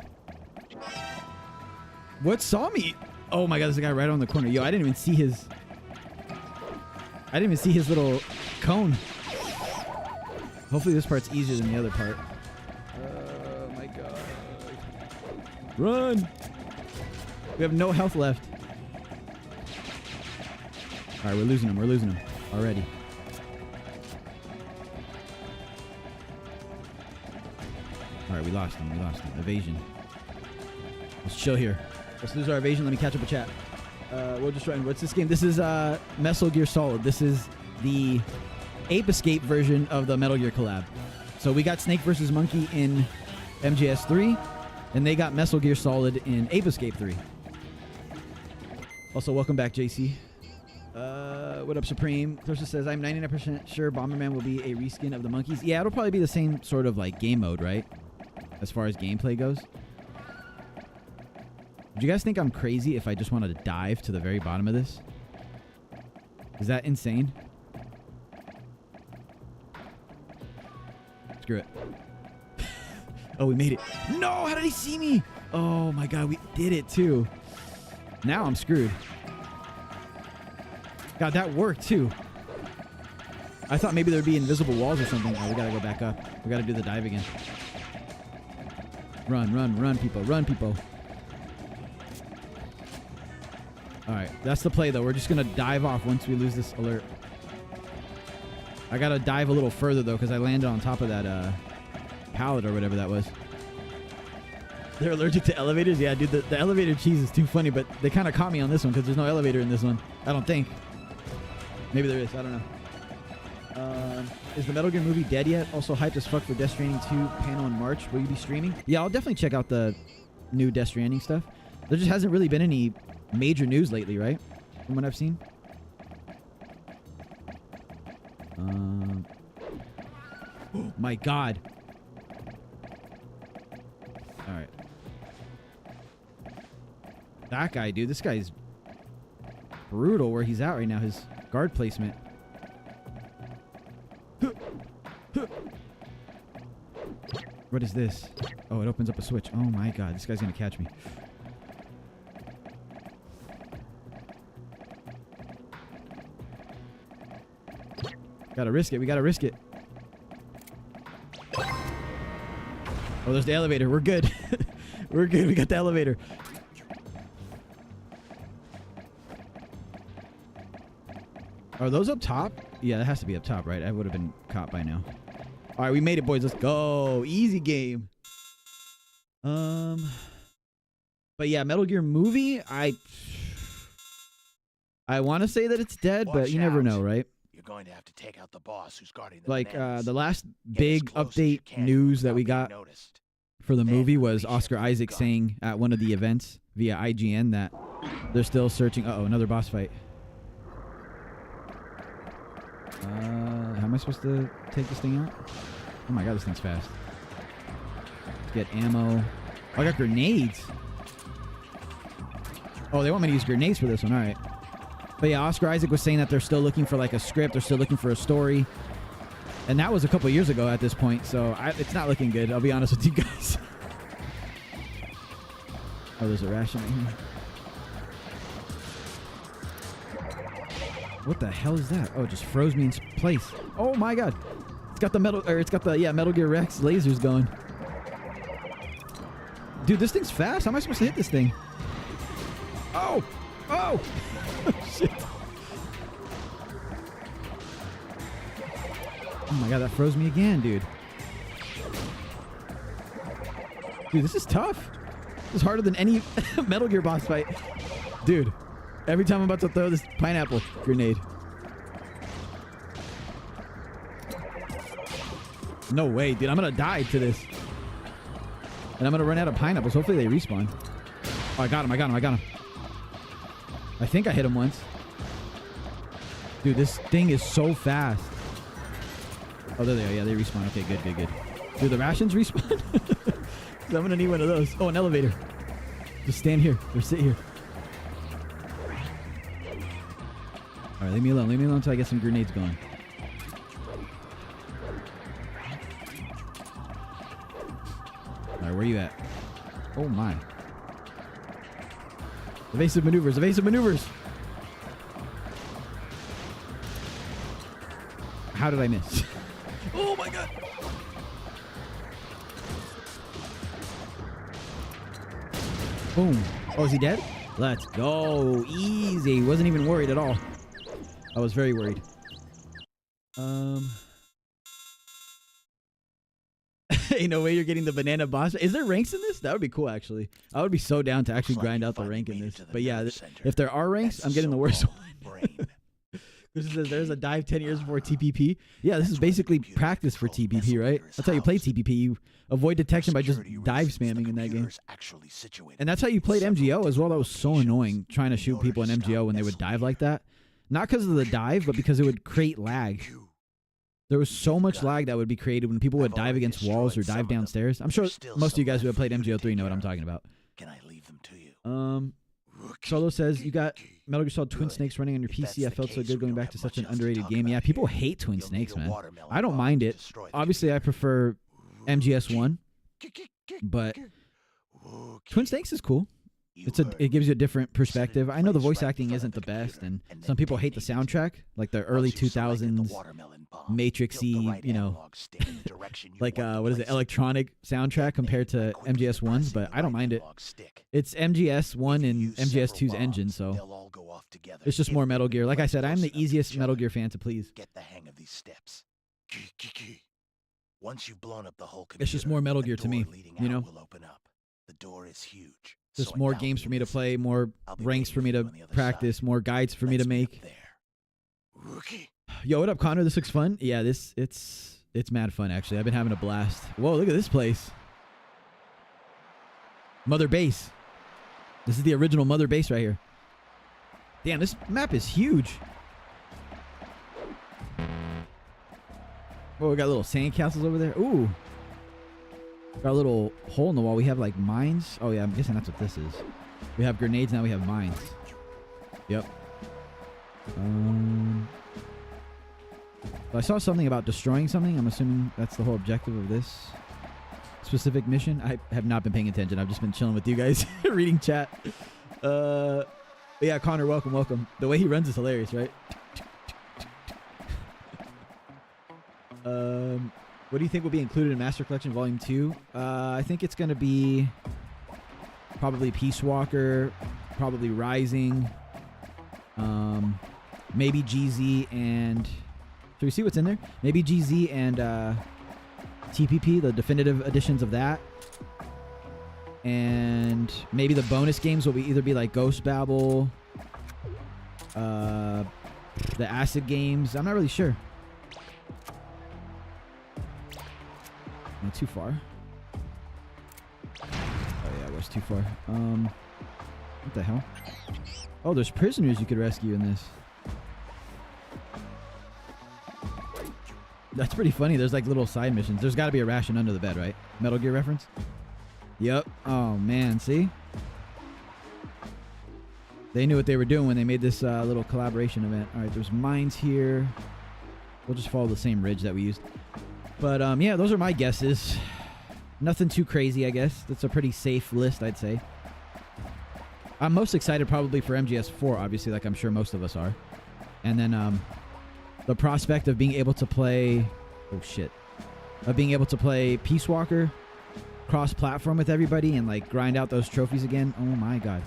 S1: What saw me? Oh my god, there's a guy right on the corner. Yo, I didn't even see his... I didn't even see his little cone. Hopefully this part's easier than the other part. Oh my god. Run! We have no health left. All right, we're losing him. We're losing him already. All right, we lost him. We lost him. Evasion. Let's chill here. Let's lose our evasion. Let me catch up with chat. We'll just run. What's this game? This is MESAL GEAR SOLID. This is the Ape Escape version of the Metal Gear collab. So we got Snake versus Monkey in MGS 3, and they got MESAL GEAR SOLID in Ape Escape 3. Also, welcome back, JC. What up, Supreme? Thursa says, I'm 99% sure Bomberman will be a reskin of the monkeys. Yeah, it'll probably be the same sort of like game mode, right? As far as gameplay goes. Do you guys think I'm crazy if I just wanted to dive to the very bottom of this? Is that insane? Screw it. Oh, we made it. No, how did he see me? Oh my god, we did it too. Now I'm screwed. God, that worked too. I thought maybe there'd be invisible walls or something. Oh, we gotta go back up. We gotta do the dive again. Run, run, run, people. Run, people. All right, that's the play, though. We're just going to dive off once we lose this alert. I got to dive a little further, though, because I landed on top of that pallet or whatever that was. They're allergic to elevators? Yeah, dude, the elevator cheese is too funny, but they kind of caught me on this one because there's no elevator in this one. I don't think. Maybe there is. I don't know. Is the Metal Gear movie dead yet? Also hyped as fuck for Death Stranding 2 panel in March. Will you be streaming? Yeah, I'll definitely check out the new Death Stranding stuff. There just hasn't really been any major news lately, right? From what I've seen. Oh my god. All right. That guy, dude. This guy's brutal where he's at right now. His guard placement. What is this? Oh, it opens up a switch. Oh my god, this guy's gonna catch me. Gotta risk it. We gotta risk it. Oh, there's the elevator. We're good. We're good. We got the elevator. Are those up top? Yeah, that has to be up top, right? I would have been caught by now. All right, we made it, boys. Let's go. Easy game. But yeah, Metal Gear movie. I want to say that it's dead, but you never know, right?
S5: You're going to have to take out the boss who's guarding the
S1: like
S5: bananas.
S1: the last
S5: Get
S1: big
S5: as close as
S1: update
S5: you can
S1: news that
S5: without
S1: we
S5: being
S1: got
S5: noticed.
S1: for the
S5: Then
S1: movie was
S5: unleash
S1: Oscar
S5: your
S1: Isaac
S5: gun.
S1: saying at one of the events via IGN that they're still searching. Uh-oh, another boss fight. How am I supposed to take this thing out? Oh my god, this thing's fast. Let's get ammo. Oh, I got grenades. Oh, they want me to use grenades for this one. All right. But yeah, Oscar Isaac was saying that they're still looking for like a script. They're still looking for a story. And that was a couple years ago at this point. So it's not looking good. I'll be honest with you guys. Oh, there's a ration right here. What the hell is that? Oh, it just froze me in place. Oh my god. It's got the Metal Gear Rex lasers going. Dude, this thing's fast. How am I supposed to hit this thing? Oh! Oh! Shit. Oh my god, that froze me again, dude. Dude, this is tough. This is harder than any Metal Gear boss fight. Dude. Every time I'm about to throw this pineapple grenade. No way, dude. I'm going to die to this. And I'm going to run out of pineapples. Hopefully they respawn. Oh, I got him. I think I hit him once. Dude, this thing is so fast. Oh, there they are. Yeah, they respawn. Okay, good, good, good. Dude, the rations respawn? I'm gonna need one of those. Oh, an elevator. Just stand here or sit here. All right, leave me alone. Leave me alone until I get some grenades going. All right, where are you at? Oh, my. Evasive maneuvers. Evasive maneuvers. How did I miss? Oh, my God. Boom. Oh, is he dead? Let's go. Easy. Wasn't even worried at all. I was very worried. Ain't no way you're getting the banana boss. Is there ranks in this? That would be cool, actually. I would be so down to actually grind out the rank in this. But yeah, if there are ranks, I'm getting the worst one. This says there's a dive 10 years before TPP. Yeah, this is basically practice for TPP, right? That's how you play TPP. You avoid detection by just dive spamming in that game. And that's how you played MGO as well. That was so annoying, trying to shoot people in MGO when they would dive like that. Not because of the dive, but because it would create lag. There was so much lag that would be created when people would dive against walls or dive downstairs. I'm sure most of you guys who have played MGO3 know what I'm talking about.
S5: Can I leave them to you?
S1: Solo says, you got Metal Gear Solid Twin Snakes running on your PC. I felt so good going back to such an underrated game. Yeah, people hate Twin Snakes, man. I don't mind it. Obviously, I prefer MGS1, but Twin Snakes is cool. It gives you a different perspective. I know the voice acting isn't the best, and some people hate the soundtrack, like the early 2000s Matrixy, you know, like what is it, electronic soundtrack compared to MGS1's, but I don't mind it. It's MGS1 and MGS2's engine, so it's just more Metal Gear. Like I said, I'm the easiest Metal Gear fan to please.
S5: Get the hang of these steps. Once you've blown up the whole computer,
S1: it's just more Metal Gear to me, you know?
S5: The door is huge.
S1: Just more games for me to play, more ranks for me to practice, more guides for me to make. Yo, what up, Connor? This looks fun. Yeah, it's mad fun, actually. I've been having a blast. Whoa, look at this place. Mother Base. This is the original Mother Base right here. Damn, this map is huge. Oh, we got little sand castles over there. Ooh. Got a little hole in the wall. We have like mines. Oh yeah, I'm guessing that's what this is. We have grenades, now we have mines. Yep. I saw something about destroying something. I'm assuming that's the whole objective of this specific mission. I have not been paying attention. I've just been chilling with you guys, reading chat. But yeah, Connor, welcome. The way he runs is hilarious, right? What do you think will be included in Master Collection Volume 2? I think it's going to be probably Peace Walker, probably Rising, maybe GZ and... Should we see what's in there? Maybe GZ and TPP, the definitive editions of that. And maybe the bonus games will either be like Ghost Babel, the Acid games. I'm not really sure. Not too far. Oh yeah, it was too far. What the hell? Oh, there's prisoners you could rescue in this. That's pretty funny. There's like little side missions. There's got to be a ration under the bed, right? Metal Gear reference? Yep. Oh man, see? They knew what they were doing when they made this little collaboration event. All right, there's mines here. We'll just follow the same ridge that we used. But yeah, those are my guesses. Nothing too crazy, I guess. That's a pretty safe list, I'd say. I'm most excited probably for MGS4, obviously, like I'm sure most of us are. And then the prospect of being able to play... Oh, shit. Of being able to play Peace Walker cross-platform with everybody and, like, grind out those trophies again. Oh, my God.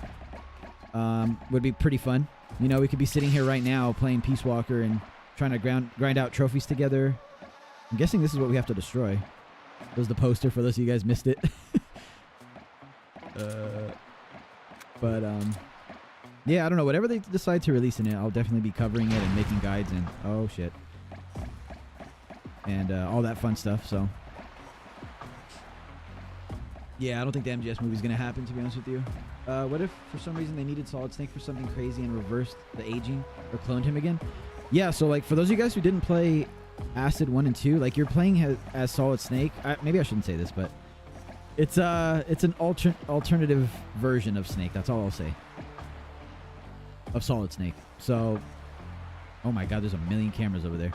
S1: Would be pretty fun. You know, we could be sitting here right now playing Peace Walker and trying to grind out trophies together. I'm guessing this is what we have to destroy. There's the poster for those of you guys missed it. Yeah, I don't know. Whatever they decide to release in it, I'll definitely be covering it and making guides and... Oh, shit. And all that fun stuff, so... Yeah, I don't think the MGS movie is going to happen, to be honest with you. What if, for some reason, they needed Solid Snake for something crazy and reversed the aging or cloned him again? Yeah, so like for those of you guys who didn't play Acid 1 and 2, like you're playing as Solid Snake. Maybe I shouldn't say this, but it's an alternative version of Snake. That's all I'll say. Of Solid Snake. So, oh my god, there's a million cameras over there.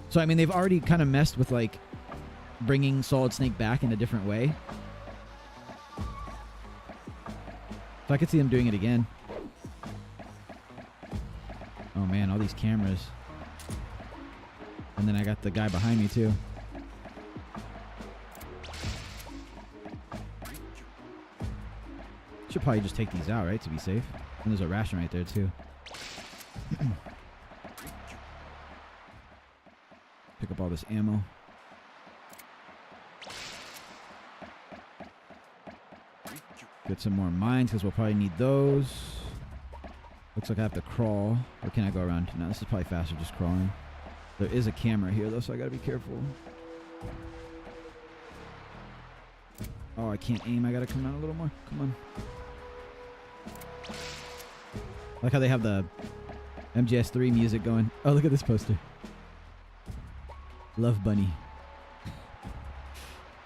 S1: So I mean, they've already kind of messed with like bringing Solid Snake back in a different way. So I could see them doing it again. Oh man, all these cameras. And then I got the guy behind me too. Should probably just take these out, right, to be safe. And there's a ration right there too. Pick up all this ammo. Get some more mines because we'll probably need those. Looks like I have to crawl. Or can I go around? No, this is probably faster just crawling. There is a camera here though, so I gotta be careful. Oh, I can't aim. I gotta come down a little more. Come on. I like how they have the MGS3 music going. Oh, look at this poster. Love Bunny.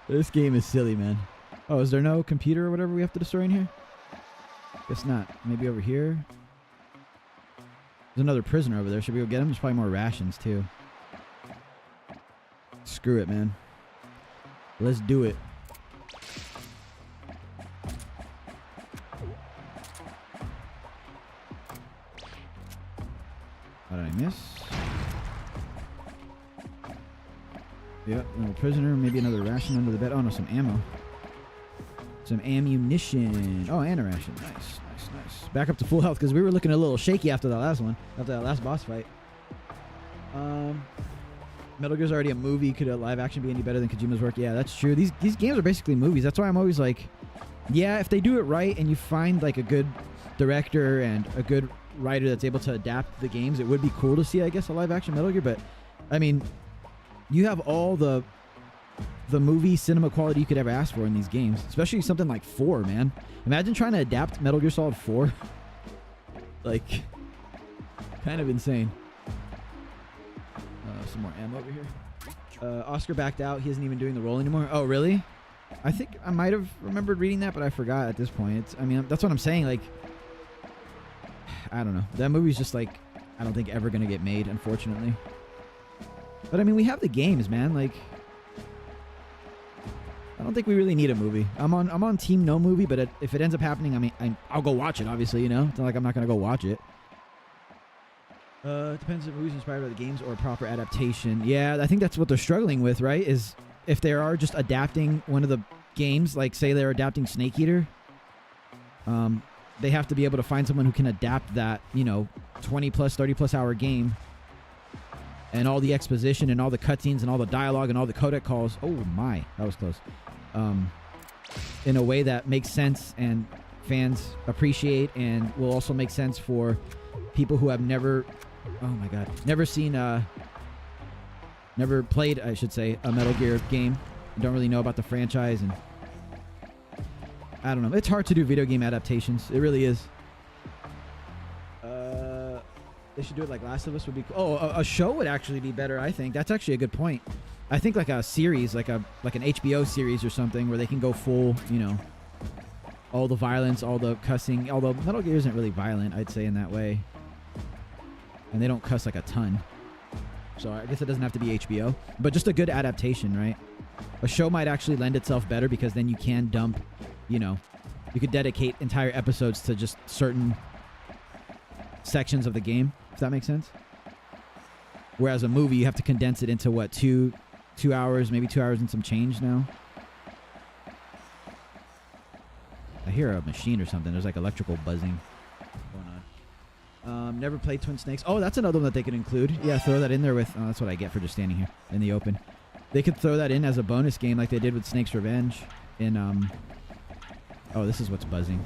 S1: This game is silly, man. Oh, is there no computer or whatever we have to destroy in here? Guess not. Maybe over here. There's another prisoner over there. Should we go get him? There's probably more rations, too. Screw it, man. Let's do it. How did I miss? Yep, little prisoner. Maybe another ration under the bed. Oh, no, some ammo. Some ammunition. Oh, and a ration. Nice, nice, nice. Back up to full health because we were looking a little shaky after that last one. After that last boss fight. Metal Gear's already a movie. Could a live action be any better than Kojima's work? Yeah, that's true. These games are basically movies. That's why I'm always like, yeah, if they do it right and you find like a good director and a good writer that's able to adapt the games, it would be cool to see, I guess, a live action Metal Gear. But I mean, you have all the movie cinema quality you could ever ask for in these games, especially something like 4, man. Imagine trying to adapt Metal Gear Solid 4. Like, kind of insane. Some more ammo over here. Oscar backed out. He isn't even doing the role anymore. Oh, really? I think I might have remembered reading that, but I forgot at this point. I mean, that's what I'm saying. Like, I don't know. That movie's just like, I don't think ever going to get made, unfortunately. But I mean, we have the games, man. Like, I don't think we really need a movie. I'm on team no movie, but if it ends up happening, I mean, I'll go watch it, obviously, you know? It's not like I'm not going to go watch it. It depends if the movie's inspired by the games or a proper adaptation. Yeah, I think that's what they're struggling with, right? Is if they are just adapting one of the games, like say they're adapting Snake Eater, they have to be able to find someone who can adapt that, you know, 20 plus, 30 plus hour game and all the exposition and all the cutscenes and all the dialogue and all the codec calls. Oh my, that was close. In a way that makes sense and fans appreciate and will also make sense for people who have never, oh my god, never played, I should say, a Metal Gear game. Don't really know about the franchise, and I don't know. It's hard to do video game adaptations. It really is. They should do it like Last of Us would be cool. Oh, a show would actually be better, I think. That's actually a good point. I think like a series, like an HBO series or something where they can go full, you know, all the violence, all the cussing. Although Metal Gear isn't really violent, I'd say, in that way. And they don't cuss like a ton. So I guess it doesn't have to be HBO. But just a good adaptation, right? A show might actually lend itself better because then you can dump, you know, you could dedicate entire episodes to just certain sections of the game, if that makes sense. Whereas a movie, you have to condense it into what, two hours, maybe 2 hours and some change now. I hear a machine or something. There's like electrical buzzing going on. Never played Twin Snakes. Oh, that's another one that they could include. Yeah, throw that in there with... Oh, that's what I get for just standing here in the open. They could throw that in as a bonus game like they did with Snake's Revenge in... Oh, this is what's buzzing.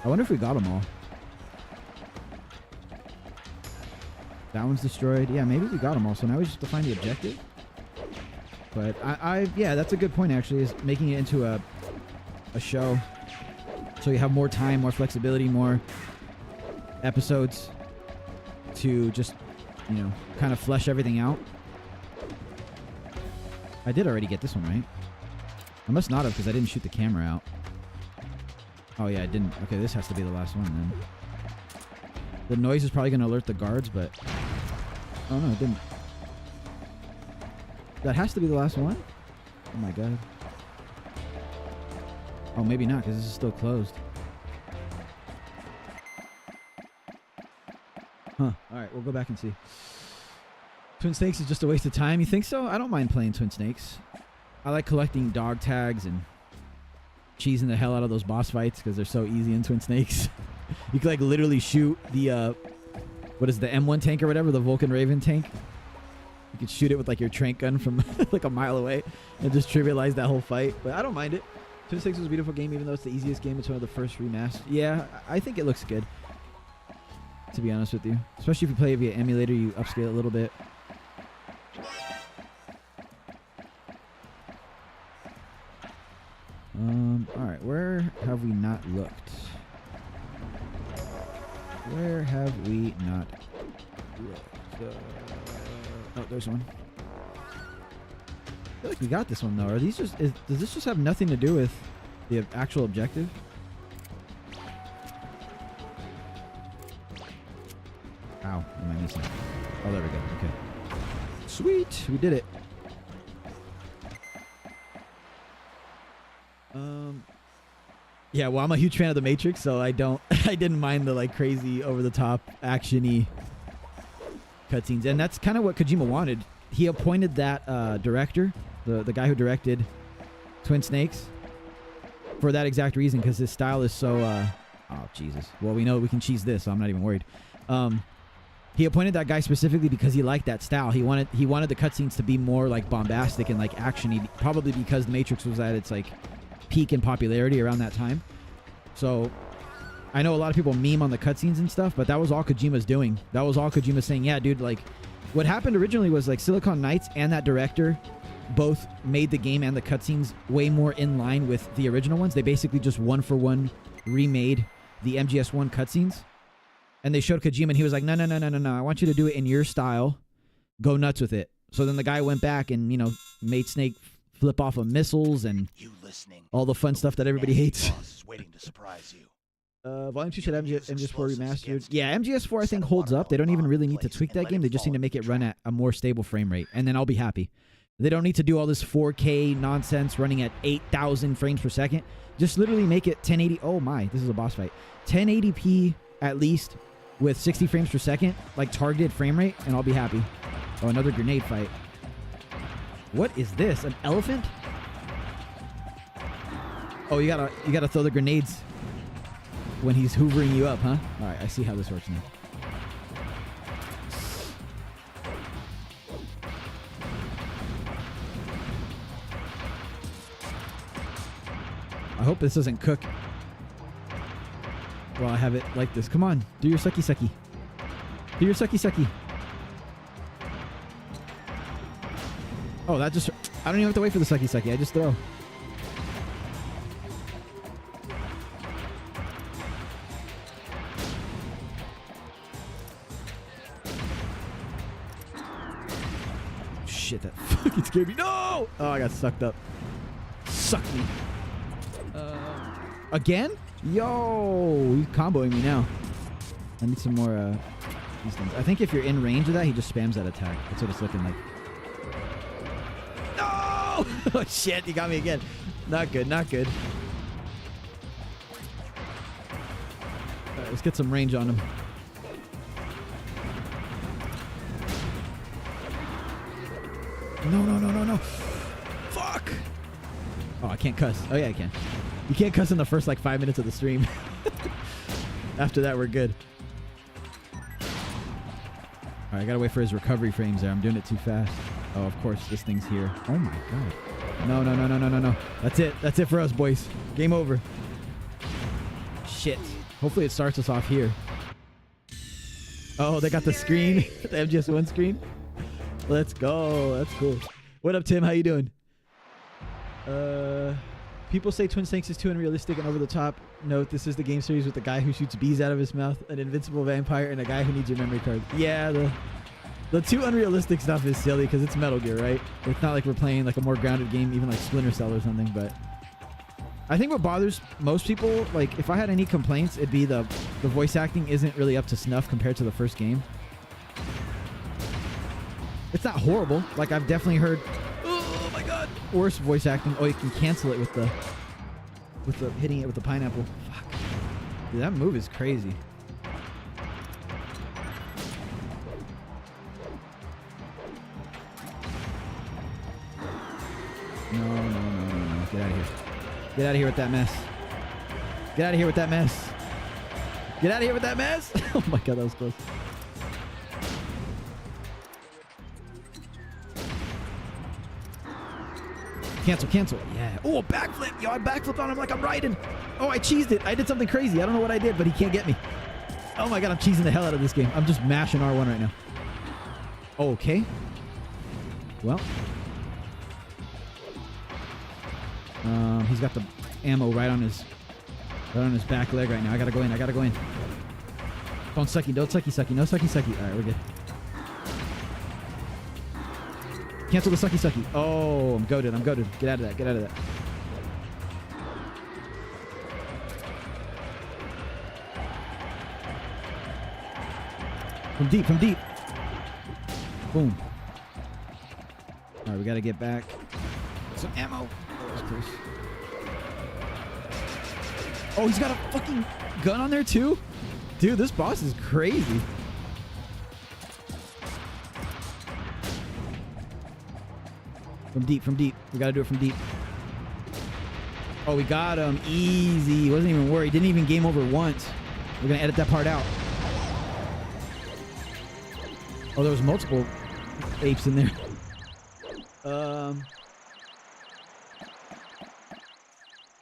S1: I wonder if we got them all. That one's destroyed. Yeah, maybe we got them all. So now we just have to find the objective. But yeah, that's a good point, actually, is making it into a show. So you have more time, more flexibility, more episodes to just, you know, kind of flesh everything out. I did already get this one, right? I must not have because I didn't shoot the camera out. Oh, yeah, I didn't. Okay, this has to be the last one then. The noise is probably going to alert the guards, but... Oh, no, it didn't. That has to be the last one? Oh, my God. Oh, maybe not because this is still closed. Huh. All right, we'll go back and see. Twin Snakes is just a waste of time. You think so? I don't mind playing Twin Snakes. I like collecting dog tags and cheesing the hell out of those boss fights because they're so easy in Twin Snakes. You could like literally shoot the what is the M1 tank or whatever, the Vulcan Raven tank. You could shoot it with like your trank gun from like a mile away and just trivialize that whole fight. But I don't mind it. Twin Snakes was a beautiful game, even though it's the easiest game. It's one of the first remastered. Yeah, I think it looks good, to be honest with you. Especially if you play it via emulator, you upscale it a little bit. Alright, where have we not looked? Where have we not looked? Oh, there's one. I feel like we got this one, though. Are these just... does this just have nothing to do with the actual objective? Ow, am I missing? Oh, there we go. Okay. Sweet! We did it. Yeah, well, I'm a huge fan of The Matrix, so I didn't mind the like crazy over-the-top action-y cutscenes, and that's kind of what Kojima wanted. He appointed that director, the guy who directed Twin Snakes, for that exact reason, because his style is so oh Jesus. Well, we know we can cheese this, so I'm not even worried. He appointed that guy specifically because he liked that style. He wanted the cutscenes to be more like bombastic and like action-y, probably because The Matrix was at its like peak in popularity around that time. So I know a lot of people meme on the cutscenes and stuff, but that was all Kojima's doing. That was all Kojima saying, yeah, dude, like what happened originally was like Silicon Knights and that director both made the game and the cutscenes way more in line with the original ones. They basically just one-for-one remade the MGS1 cutscenes. And they showed Kojima and he was like, no, I want you to do it in your style. Go nuts with it. So then the guy went back and, you know, made Snake flip off of missiles and all the fun stuff that everybody hates.
S5: Waiting to surprise you.
S1: Volume 2 should have MGS4 remastered. Yeah, MGS4 I think holds up. They don't even really need to tweak that game. They just need to make it run at a more stable frame rate. And then I'll be happy. They don't need to do all this 4K nonsense running at 8,000 frames per second. Just literally make it 1080. Oh my, this is a boss fight. 1080p at least with 60 frames per second, like targeted frame rate, and I'll be happy. Oh, another grenade fight. What is this? An elephant? Oh, you gotta throw the grenades when he's hoovering you up, huh? All right, I see how this works now. I hope this doesn't cook while I have it like this. Come on, do your sucky sucky. Do your sucky sucky. Oh, that just... I don't even have to wait for the sucky sucky. I just throw. Shit, that fucking scared me. No! Oh, I got sucked up. Suck me. Again? Yo! He's comboing me now. I need some more, these things. I think if you're in range of that, he just spams that attack. That's what it's looking like. No! Oh, shit, he got me again. Not good, not good. All right, let's get some range on him. No. Fuck! Oh, I can't cuss. Oh, yeah, I can. You can't cuss in the first, like, 5 minutes of the stream. After that, we're good. All right, I gotta wait for his recovery frames there. I'm doing it too fast. Oh, of course, this thing's here. Oh, my God. No. That's it. That's it for us, boys. Game over. Shit. Hopefully it starts us off here. Oh, they got the screen. The MGS1 screen. Let's go. That's cool. What up, Tim? How you doing? People say Twin Snakes is too unrealistic and over the top. Note, this is the game series with the guy who shoots bees out of his mouth, an invincible vampire, and a guy who needs your memory card. Yeah, The too unrealistic stuff is silly because it's Metal Gear, right? It's not like we're playing like a more grounded game, even like Splinter Cell or something. But I think what bothers most people, like if I had any complaints, it'd be the voice acting isn't really up to snuff compared to the first game. It's not horrible. Like I've definitely heard, oh my god, worse voice acting. Oh, you can cancel it with the hitting it with the pineapple. Fuck. Dude, that move is crazy. No. Get out of here. Get out of here with that mess. Get out of here with that mess. Get out of here with that mess. Oh my god, that was close. Cancel. Yeah. Oh, a backflip. Yo, I backflipped on him like I'm riding. Oh, I cheesed it. I did something crazy. I don't know what I did, but he can't get me. Oh my god, I'm cheesing the hell out of this game. I'm just mashing R1 right now. Okay. Well. He's got the ammo right on his back leg right now. I gotta go in. Don't sucky. No sucky. All right, we're good. Cancel the sucky. Oh, I'm goated. Get out of that. From deep. Boom. All right, we gotta get back. Some ammo. That was close. Oh, he's got a fucking gun on there too? Dude, this boss is crazy. From deep. We gotta do it from deep. Oh, we got him. Easy. Wasn't even worried. Didn't even game over once. We're gonna edit that part out. Oh, there was multiple apes in there.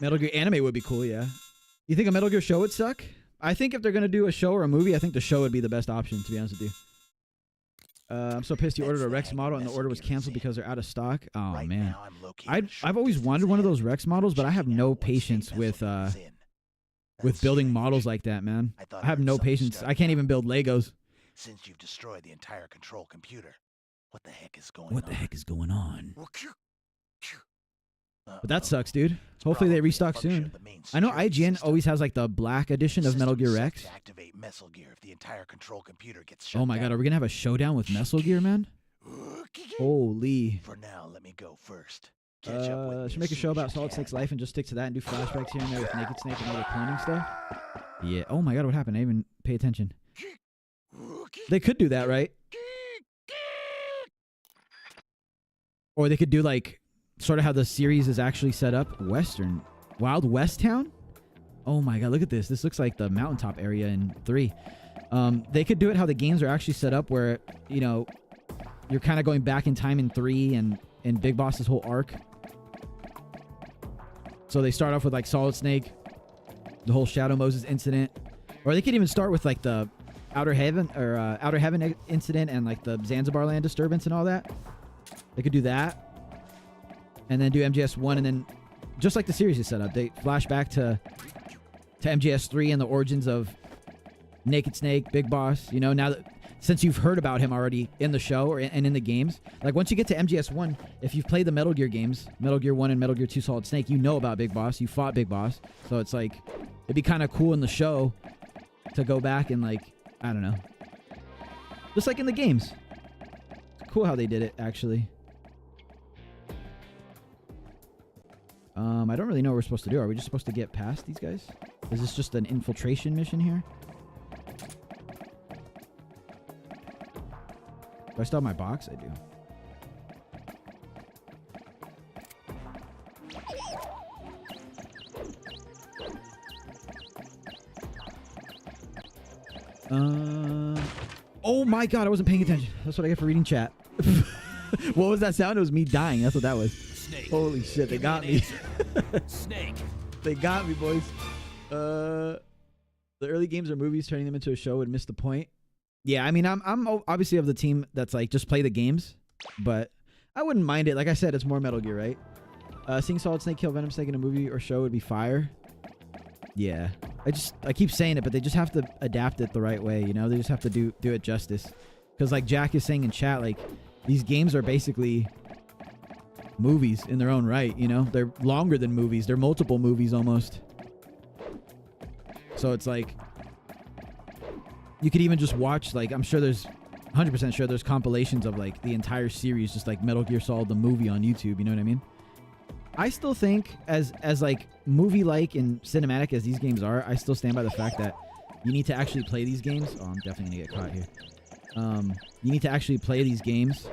S1: Metal Gear anime would be cool, yeah. You think a Metal Gear show would suck? I think if they're going to do a show or a movie, I think the show would be the best option, to be honest with you. I'm so pissed you ordered a Rex model and the order was canceled because they're out of stock. Oh, man. I've always wanted one of those Rex models, but I have no patience with building models like that, man. I have no patience. I can't even build Legos.
S5: Since you've destroyed the entire control computer, what the heck is going on?
S1: What the heck is going on? But that sucks, dude. Hopefully they restock soon. I know IGN always has like the black edition of Metal Gear Rex.
S5: Activate MESAL GEAR if the entire control computer gets
S1: Oh my god, are we gonna have a showdown with MESAL GEAR, man? Holy.
S5: For now, let me go first.
S1: Should make a show about Solid Snake's life and just stick to that and do flashbacks here and there with Naked Snake and other cloning stuff. Yeah. Oh my god, what happened? I didn't even pay attention. They could do that, right? Or they could do like sort of how the series is actually set up. Wild West Town? Oh my god, look at this. This looks like the mountaintop area in 3. They could do it how the games are actually set up where, you know, you're kind of going back in time in 3 and Big Boss's whole arc. So they start off with like Solid Snake, the whole Shadow Moses incident. Or they could even start with like the Outer Heaven incident and like the Zanzibar land disturbance and all that. They could do that. And then do MGS1, and then just like the series is set up, they flash back to MGS3 and the origins of Naked Snake, Big Boss. You know, now that since you've heard about him already in the show and in the games, like once you get to MGS1, if you've played the Metal Gear games, Metal Gear 1 and Metal Gear 2 Solid Snake, you know about Big Boss. You fought Big Boss, so it's like it'd be kind of cool in the show to go back and like I don't know, just like in the games. It's cool how they did it actually. I don't really know what we're supposed to do. Are we just supposed to get past these guys? Is this just an infiltration mission here? Do I still have my box? I do. Oh my god, I wasn't paying attention. That's what I get for reading chat. What was that sound? It was me dying. That's what that was.
S3: Snake.
S1: Holy shit, they got me.
S3: Snake.
S1: They got me, boys. The early games or movies, turning them into a show would miss the point. Yeah, I mean, I'm obviously of the team that's like, just play the games. But I wouldn't mind it. Like I said, it's more Metal Gear, right? Seeing Solid Snake kill Venom Snake in a movie or show would be fire. Yeah. I keep saying it, but they just have to adapt it the right way, you know? They just have to do it justice. Because like Jack is saying in chat, like these games are basically movies in their own right, you know? They're longer than movies. They're multiple movies almost. So it's like you could even just watch, like, I'm sure there's 100% sure there's compilations of like the entire series, just like Metal Gear Solid the movie on YouTube, you know what I mean? I still think as like movie-like and cinematic as these games are, I still stand by the fact that you need to actually play these games. Oh, I'm definitely gonna get caught here. You need to actually play these games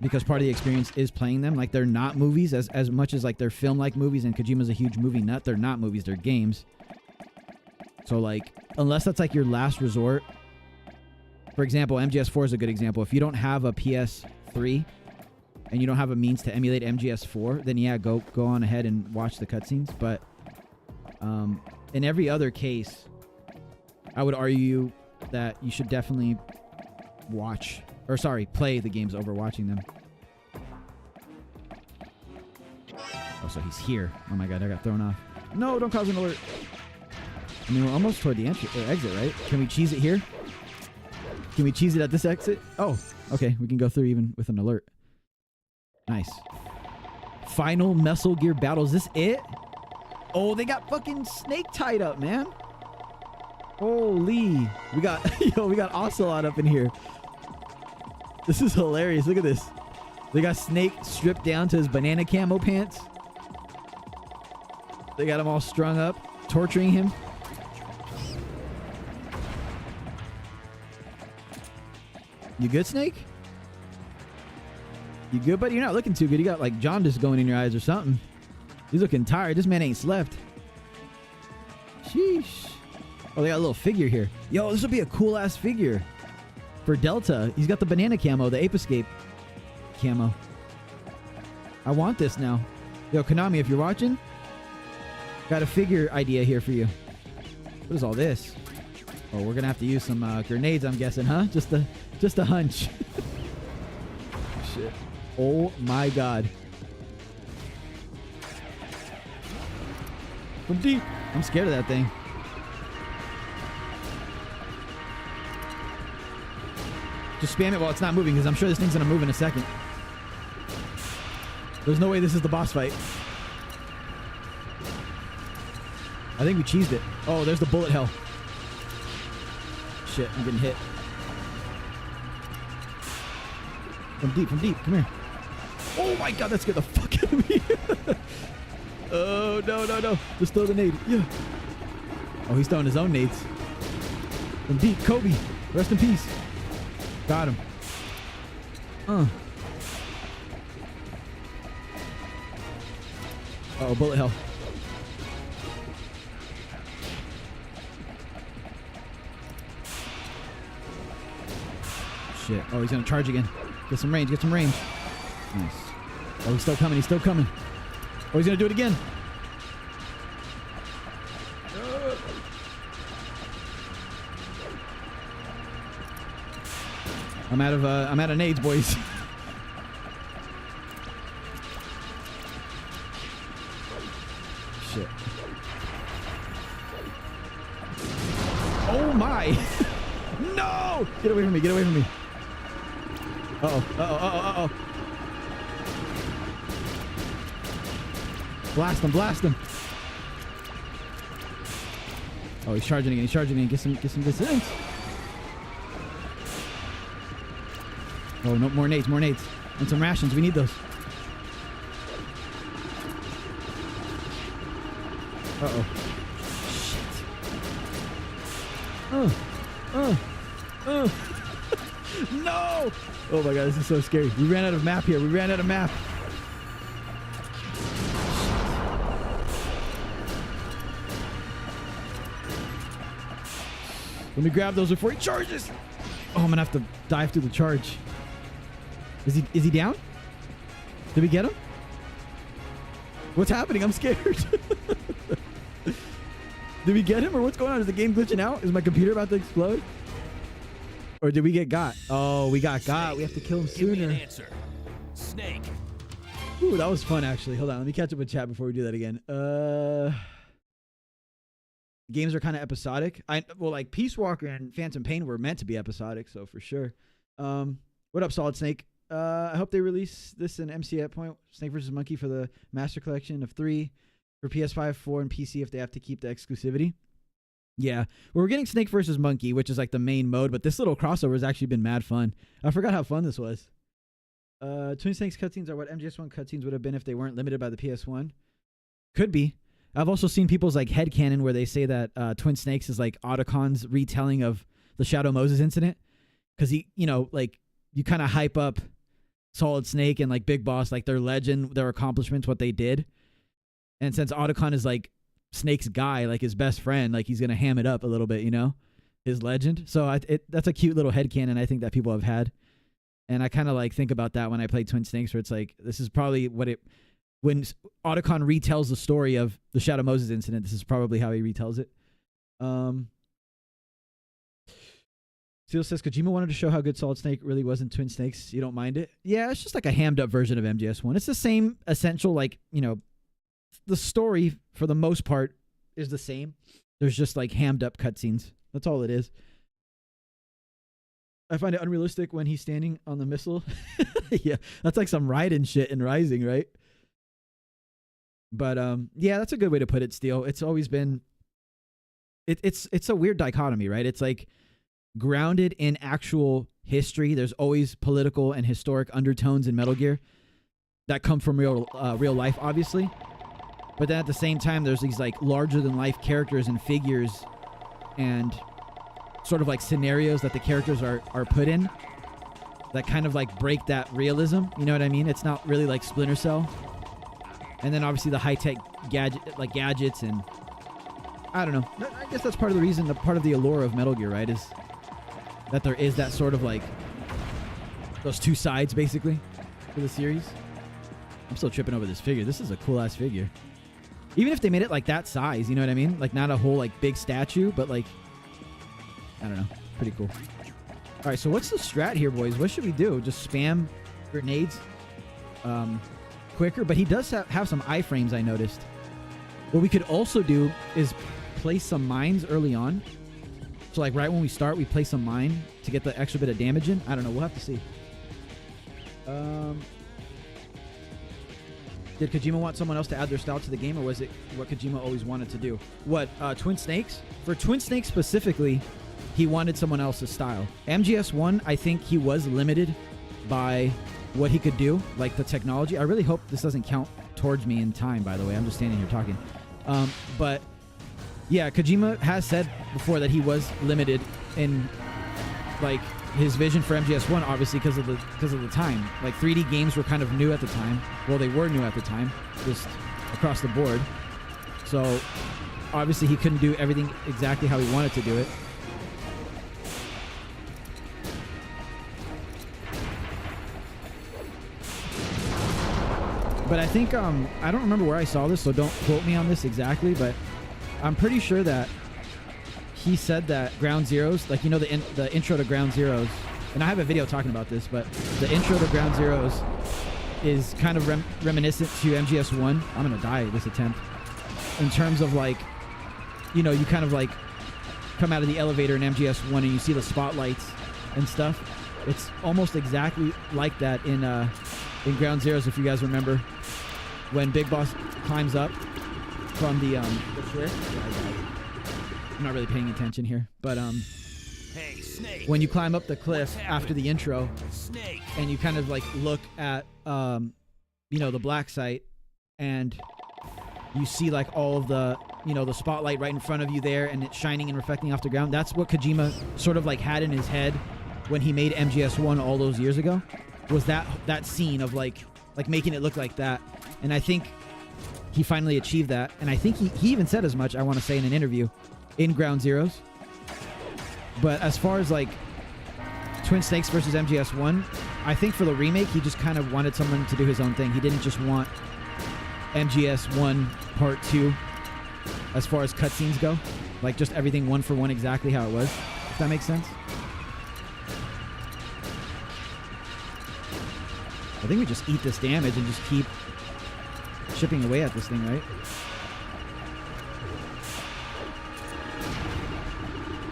S1: because part of the experience is playing them. Like, they're not movies as much as like they're film-like movies, and Kojima's a huge movie nut. They're not movies, they're games. So like, unless that's like your last resort. For example, MGS4 is a good example. If you don't have a PS3 and you don't have a means to emulate MGS4, then yeah, go on ahead and watch the cutscenes. But in every other case, I would argue that you should definitely play the games over watching them. Oh, so he's here. Oh my god, I got thrown off. No, don't cause an alert. I mean, we're almost toward the exit, right? Can we cheese it here? Can we cheese it at this exit? Oh, okay. We can go through even with an alert. Nice. Final MESAL Gear battle. Is this it? Oh, they got fucking Snake tied up, man. Holy. We got Ocelot up in here. This is hilarious. Look at this. They got Snake stripped down to his banana camo pants. They got him all strung up, torturing him. You good, Snake? You good, buddy? You're not looking too good. You got like jaundice going in your eyes or something. He's looking tired. This man ain't slept. Sheesh. Oh, they got a little figure here. Yo, this would be a cool-ass figure for Delta. He's got the banana camo, the Ape Escape camo. I want this now. Yo, Konami, if you're watching, got a figure idea here for you. What is all this? Oh, we're gonna have to use some grenades, I'm guessing, huh? Just a hunch. Shit. Oh my god. From deep. I'm scared of that thing. Just spam it while it's not moving, because I'm sure this thing's gonna move in a second. There's no way this is the boss fight. I think we cheesed it. Oh, there's the bullet hell. Shit, I'm getting hit. From deep, come here. Oh my god, that scared the fuck out of me. Oh, no. Just throw the nade. Yeah. Oh, he's throwing his own nades. From deep, Kobe. Rest in peace. Got him. Uh-oh, bullet hell. Shit. Oh, he's gonna charge again. Get some range, Nice. Oh, he's still coming. Oh, he's gonna do it again. I'm out of nades, boys. Shit. Oh my! No! Get away from me. Uh-oh. Blast him. Oh, he's charging again. Get some distance. Oh, no, more nades. And some rations. We need those. Uh-oh. Shit. No! Oh my god, this is so scary. We ran out of map here. Let me grab those before he charges. Oh, I'm gonna have to dive through the charge. Is he down? Did we get him? What's happening? I'm scared. Did we get him or what's going on? Is the game glitching out? Is my computer about to explode? Or did we get got? Oh, we got got. We have to kill him sooner.
S3: Give me an answer. Snake.
S1: Ooh, that was fun actually. Hold on, let me catch up with chat before we do that again. games are kind of episodic. Well, like Peace Walker and Phantom Pain were meant to be episodic, so for sure. What up, Solid Snake? I hope they release this in MC at point. Snake vs. Monkey for the Master Collection of 3 for PS5, 4, and PC if they have to keep the exclusivity. Yeah, well, we're getting Snake vs. Monkey, which is like the main mode, but this little crossover has actually been mad fun. I forgot how fun this was. Twin Snakes cutscenes are what MGS1 cutscenes would have been if they weren't limited by the PS1. Could be. I've also seen people's like headcanon where they say that Twin Snakes is like Otacon's retelling of the Shadow Moses incident. Because he, you know, like you kind of hype up Solid Snake and like Big Boss, like their legend, their accomplishments, what they did. And since Otacon is like Snake's guy, like his best friend, like he's going to ham it up a little bit, you know, his legend. So that's a cute little headcanon I think that people have had. And I kind of like think about that when I play Twin Snakes, where it's like, this is probably when Otacon retells the story of the Shadow Moses incident, this is probably how he retells it. Seal says, Kojima wanted to show how good Solid Snake really was in Twin Snakes. You don't mind it? Yeah, it's just like a hammed up version of MGS1. It's the same essential, like, you know, the story for the most part is the same. There's just like hammed up cutscenes. That's all it is. I find it unrealistic when he's standing on the missile. Yeah, that's like some Raiden shit in Rising, right? But yeah, that's a good way to put it, Steel. It's always been it's a weird dichotomy, right? It's like grounded in actual history. There's always political and historic undertones in Metal Gear that come from real life, obviously. But then at the same time, there's these like larger than life characters and figures and sort of like scenarios that the characters are put in that kind of like break that realism. You know what I mean? It's not really like Splinter Cell. And then obviously the high-tech gadgets and I don't know. I guess that's part of the reason, part of the allure of Metal Gear, right? Is that there is that sort of like those two sides basically for the series. I'm still tripping over this figure. This is a cool ass figure. Even if they made it like that size, you know what I mean? Like not a whole like big statue, but like, I don't know. Pretty cool. All right, so what's the strat here, boys? What should we do? Just spam grenades quicker? But he does have some iframes, I noticed. What we could also do is place some mines early on. So like right when we start, we place some mine to get the extra bit of damage in. I don't know. We'll have to see. Did Kojima want someone else to add their style to the game, or was it what Kojima always wanted to do? What, Twin Snakes? For Twin Snakes specifically, he wanted someone else's style. MGS1, I think he was limited by what he could do, like the technology. I really hope this doesn't count towards me in time, by the way. I'm just standing here talking. But yeah, Kojima has said before that he was limited in like his vision for MGS1, obviously because of the time. Like 3D games were kind of new at the time. Well, they were new at the time, just across the board. So obviously he couldn't do everything exactly how he wanted to do it. But I think, I don't remember where I saw this, so don't quote me on this exactly, but I'm pretty sure that he said that Ground Zeroes, like, you know, the intro to Ground Zeroes, and I have a video talking about this, but the intro to Ground Zeroes is kind of reminiscent to MGS1. I'm going to die this attempt. In terms of, like, you know, you kind of, like, come out of the elevator in MGS1 and you see the spotlights and stuff. It's almost exactly like that in Ground Zeroes, if you guys remember, when Big Boss climbs up from the cliff. I'm not really paying attention here, but
S3: Hey, Snake.
S1: when you climb up the cliff after the intro,
S3: Snake.
S1: and you kind of like look at you know, the black site, and you see like all of the, you know, the spotlight right in front of you there, and it's shining and reflecting off the ground. That's what Kojima sort of like had in his head when he made MGS1 all those years ago, was that scene of like making it look like that. And I think he finally achieved that. And I think he even said as much, I want to say, in an interview in Ground Zeroes. But as far as like Twin Snakes versus MGS1, I think for the remake, he just kind of wanted someone to do his own thing. He didn't just want MGS1 Part 2 as far as cutscenes go. Like just everything one for one exactly how it was. If that makes sense. I think we just eat this damage and just keep chipping away at this thing, right?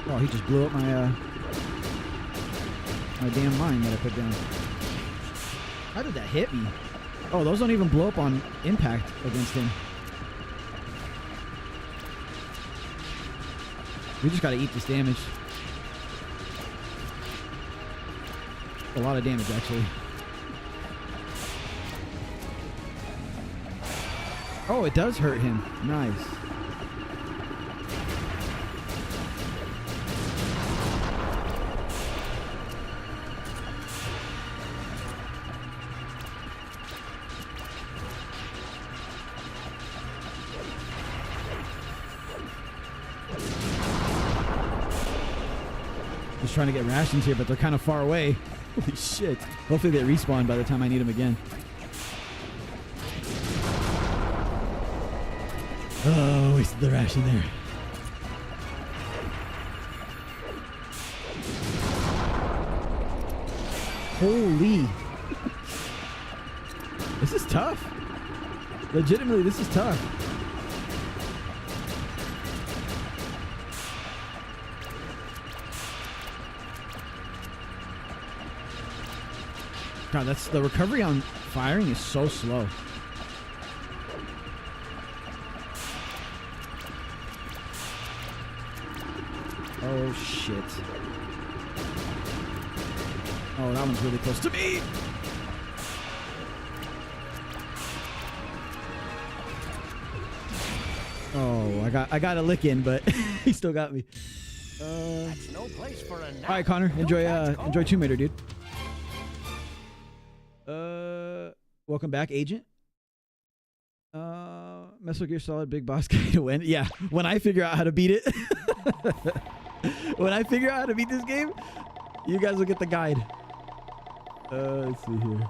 S1: Oh, he just blew up my my damn mine that I put down. How did that hit me? Oh, those don't even blow up on impact against him. We just gotta eat this damage. A lot of damage, actually. Oh, it does hurt him. Nice. Just trying to get rations here, but they're kind of far away. Holy shit. Hopefully they respawn by the time I need them again. Oh, wasted the ration there. Holy. This is tough. Legitimately, this is tough. God, that's the recovery on firing is so slow. Oh shit. Oh, that one's really close to me. Oh, I got a lick in, but he still got me.
S4: That's no place for a nap.
S1: All right, Connor, enjoy Tomb Raider, dude. Welcome back, Agent. Metal Gear Solid, big boss guy to win. Yeah, when I figure out how to beat it, when I figure out how to beat this game, you guys will get the guide. Let's see here.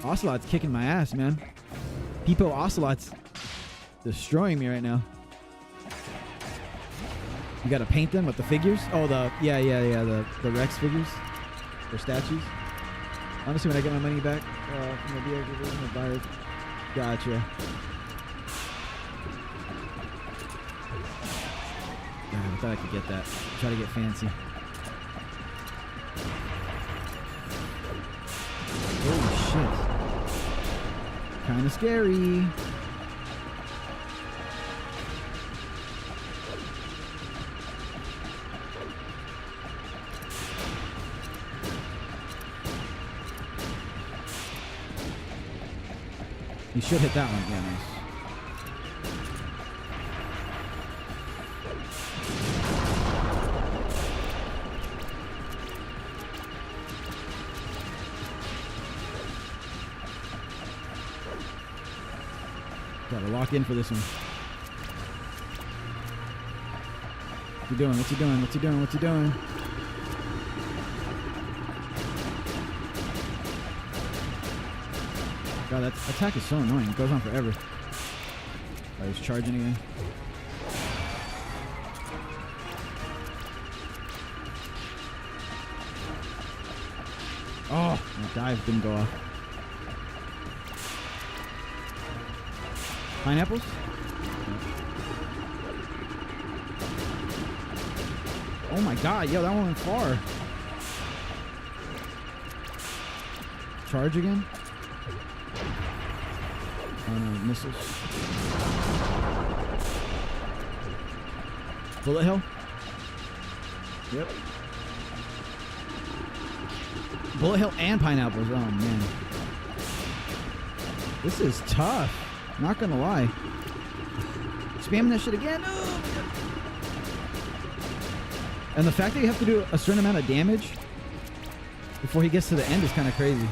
S1: Ocelot's kicking my ass, man. Peepo Ocelot's destroying me right now. You gotta paint them with the figures. Oh, the Rex figures or statues. Honestly, when I get my money back from the dealer, I'll buy it. Gotcha. I thought I could get that. Try to get fancy. Holy shit. Kind of scary. You should hit that one. Yeah, nice. Gotta lock in for this one. What's he doing? What's he doing? What's he doing? What's he doing? God, that attack is so annoying. It goes on forever. Oh, he's charging again. Oh, my dive didn't go off. Pineapples? Oh my god, yo, that one went far. Charge again? Oh no, missiles. Bullet hell? Yep. Bullet hell and pineapples. Oh man. This is tough. Not gonna lie. Spamming that shit again. Oh, and the fact that you have to do a certain amount of damage before he gets to the end is kind of crazy.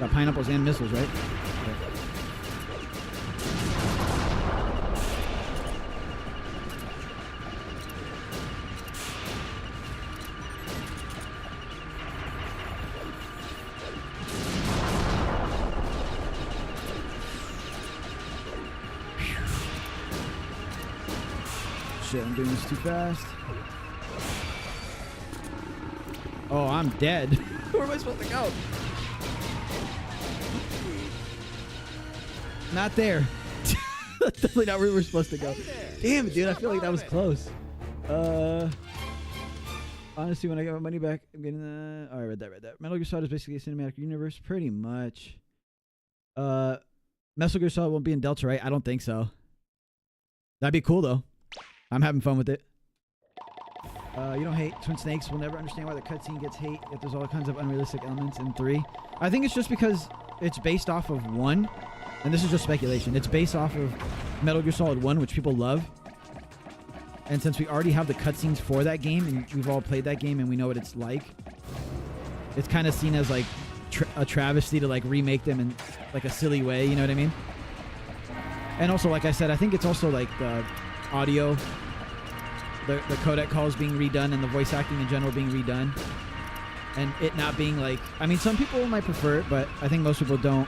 S1: Got pineapples and missiles, right? Okay. Shit, I'm doing this too fast. Oh, I'm dead. Where am I supposed to go? Not there. That's definitely not where we were supposed to go. Damn it, dude. I feel like that was close. Honestly, when I get my money back, I'm getting the... Oh, I read that. Metal Gear Solid is basically a cinematic universe. Pretty much. Metal Gear Solid won't be in Delta, right? I don't think so. That'd be cool, though. I'm having fun with it. You don't hate Twin Snakes. We'll never understand why the cutscene gets hate if there's all kinds of unrealistic elements in 3. I think it's just because it's based off of 1. And this is just speculation. It's based off of Metal Gear Solid 1, which people love. And since we already have the cutscenes for that game, and we've all played that game and we know what it's like, it's kind of seen as like a travesty to like remake them in like a silly way, you know what I mean? And also, like I said, I think it's also like the audio, the codec calls being redone and the voice acting in general being redone. And it not being like, I mean, some people might prefer it, but I think most people don't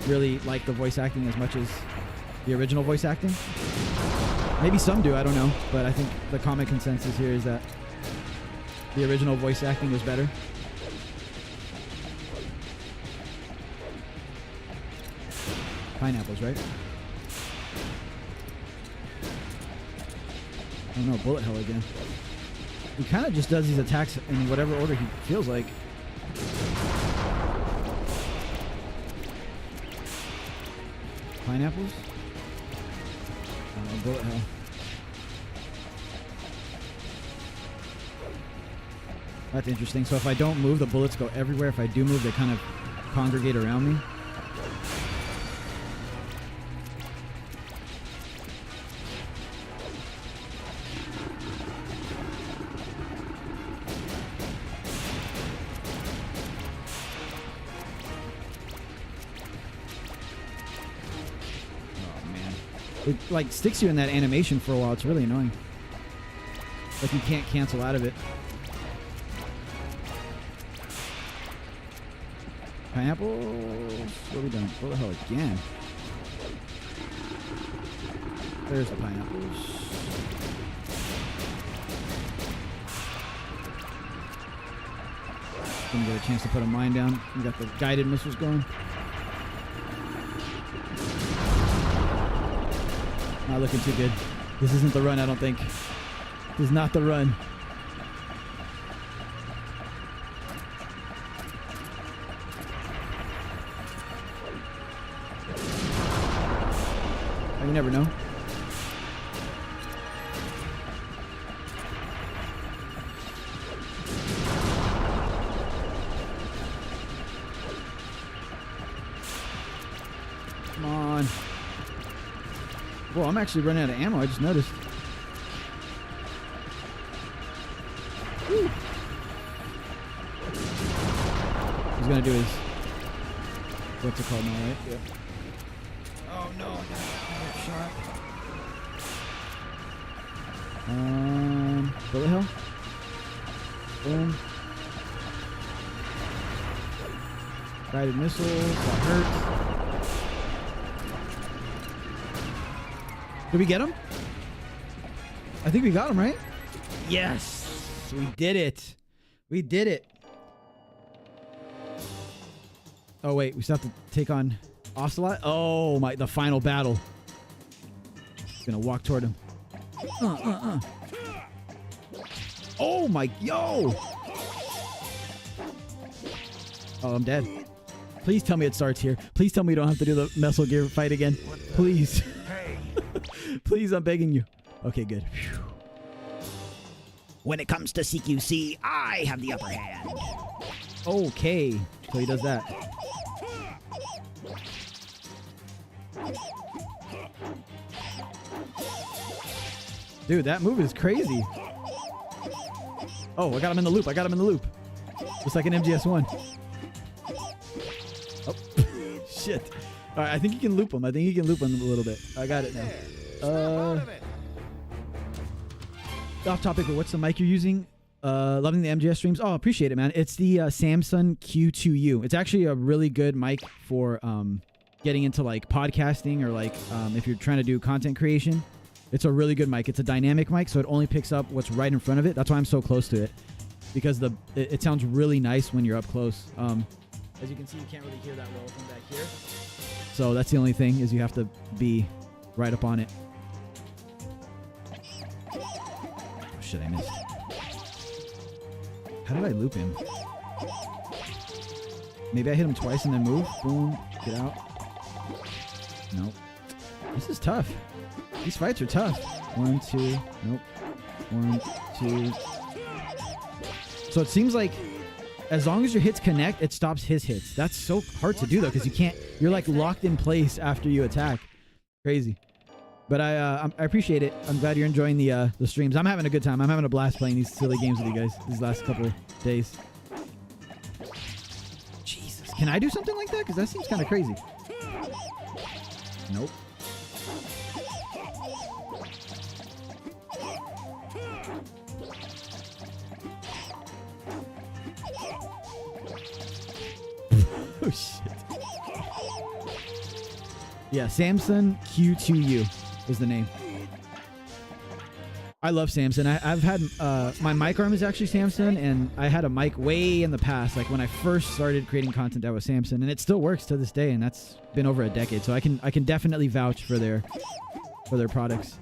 S1: really like the voice acting as much as the original voice acting. Maybe some do, I don't know. But I think the common consensus here is that the original voice acting was better. Pineapples, right? Oh no, bullet hell again. He kind of just does these attacks in whatever order he feels like. Pineapples? Bullet hell. That's interesting. So if I don't move, the bullets go everywhere. If I do move, they kind of congregate around me. It like sticks you in that animation for a while. It's really annoying. Like you can't cancel out of it. Pineapples. What are we doing? What the hell again? There's the pineapples. Didn't get a chance to put a mine down. We got the guided missiles going. Not looking too good. This isn't the run, I don't think. This is not the run. You never know. Come on. Whoa, I'm actually running out of ammo. I just noticed. Woo. He's gonna do his... What's it called now, right? Yeah. Oh no, I got shot. Bullet hell. Boom. Guided missiles. That hurts. Did we get him? I think we got him, right? Yes! We did it. We did it. Oh, wait. We still have to take on Ocelot? Oh, my. The final battle. Gonna walk toward him. Oh, my. Yo! Oh, I'm dead. Please tell me it starts here. Please tell me you don't have to do the Metal Gear fight again. Please. Please, I'm begging you. Okay, good. Whew.
S6: When it comes to CQC, I have the upper hand.
S1: Okay. So he does that. Dude, that move is crazy. Oh, I got him in the loop. I got him in the loop. Just like an MGS1. Oh, shit. All right, I think you can loop him. I think you can loop him a little bit. I got it now. Off topic, but what's the mic you're using? Loving the MGS streams. Oh, appreciate it, man. It's the Samsung Q2U. It's actually a really good mic for getting into like podcasting or like if you're trying to do content creation. It's a really good mic. It's a dynamic mic, so it only picks up what's right in front of it. That's why I'm so close to it, because it sounds really nice when you're up close. As you can see, you can't really hear that well from back here. So that's the only thing, is you have to be right up on it. Oh, shit, I missed. How did I loop him? Maybe I hit him twice and then move. Boom. Get out. Nope. This is tough. These fights are tough. 1, 2. Nope. 1, 2. So it seems like as long as your hits connect, it stops his hits. That's so hard to do though, because you can't. You're like locked in place after you attack. Crazy. But I appreciate it. I'm glad you're enjoying the streams. I'm having a good time. I'm having a blast playing these silly games with you guys these last couple of days. Jesus. Can I do something like that? Because that seems kind of crazy. Nope. Oh, shit. Yeah, Samson Q2U is the name. I love Samson. I've had my mic arm is actually Samson, and I had a mic way in the past, like when I first started creating content. That was Samson, and it still works to this day, and that's been over a decade. So I can definitely vouch for their products.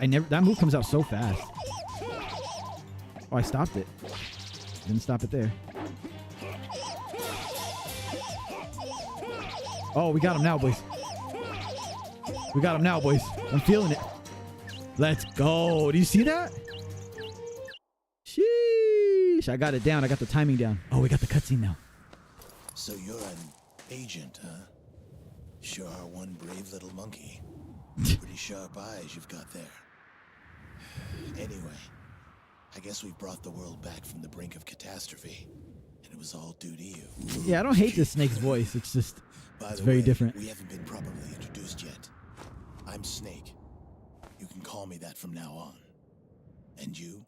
S1: God, that move comes out so fast. Oh, I stopped it. Didn't stop it there. Oh, we got him now, boys. We got him now, boys. I'm feeling it. Let's go. Do you see that? Sheesh. I got it down. I got the timing down. Oh, we got the cutscene now.
S5: So you're an agent, huh? Sure are one brave little monkey. Pretty sharp eyes you've got there. Anyway, I guess we've brought the world back from the brink of catastrophe. And it was all due to you.
S1: Yeah, I don't hate this Snake's voice. It's just... It's very different.
S5: We haven't been properly introduced yet. I'm Snake. You can call me that from now on. And you?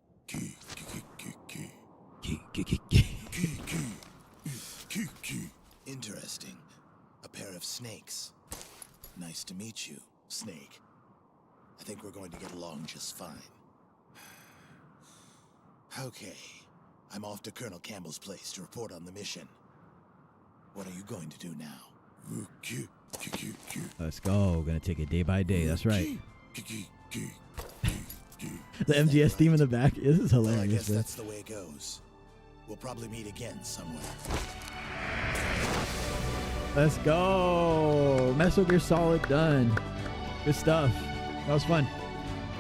S5: Interesting. A pair of snakes. Nice to meet you, Snake. I think we're going to get along just fine. Okay. I'm off to Colonel Campbell's place to report on the mission. What are you going to do now?
S1: Let's go. Gonna take it day by day. That's right. The MGS theme in the back. This is hilarious.
S5: Well, I guess that's the way it goes. We'll probably meet again somewhere.
S1: Let's go. MESAL GEAR Solid done. Good stuff. That was fun.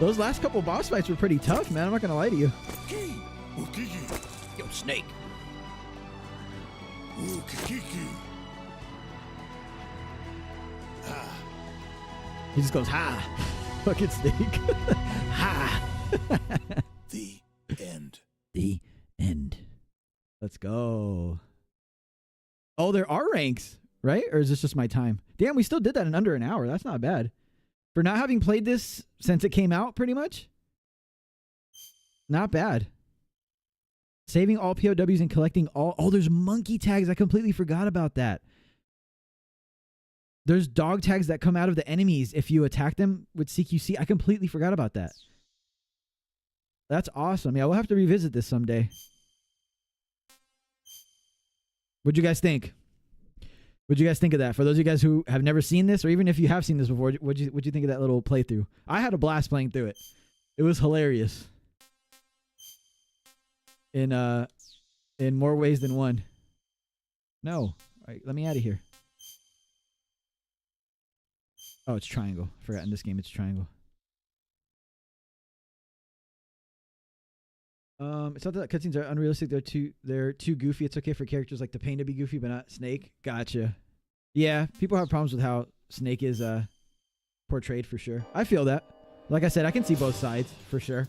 S1: Those last couple boss fights were pretty tough, man. I'm not gonna lie to you.
S6: Yo, Snake.
S1: He just goes, ha. Fucking Snake. Ha.
S5: The end.
S1: The end. Let's go. Oh, there are ranks, right? Or is this just my time? Damn, we still did that in under an hour. That's not bad. For not having played this since it came out, pretty much. Not bad. Saving all POWs and collecting all... Oh, there's monkey tags. I completely forgot about that. There's dog tags that come out of the enemies if you attack them with CQC. I completely forgot about that. That's awesome. Yeah, we'll have to revisit this someday. What'd you guys think? What'd you guys think of that? For those of you guys who have never seen this, or even if you have seen this before, what'd you think of that little playthrough? I had a blast playing through it. It was hilarious. In more ways than one. No. All right, let me out of here. Oh, it's triangle. I forgot in this game it's triangle. It's not that cutscenes are unrealistic. They're too goofy. It's okay for characters like the Pain to be goofy, but not Snake. Gotcha. Yeah, people have problems with how Snake is portrayed for sure. I feel that. Like I said, I can see both sides for sure.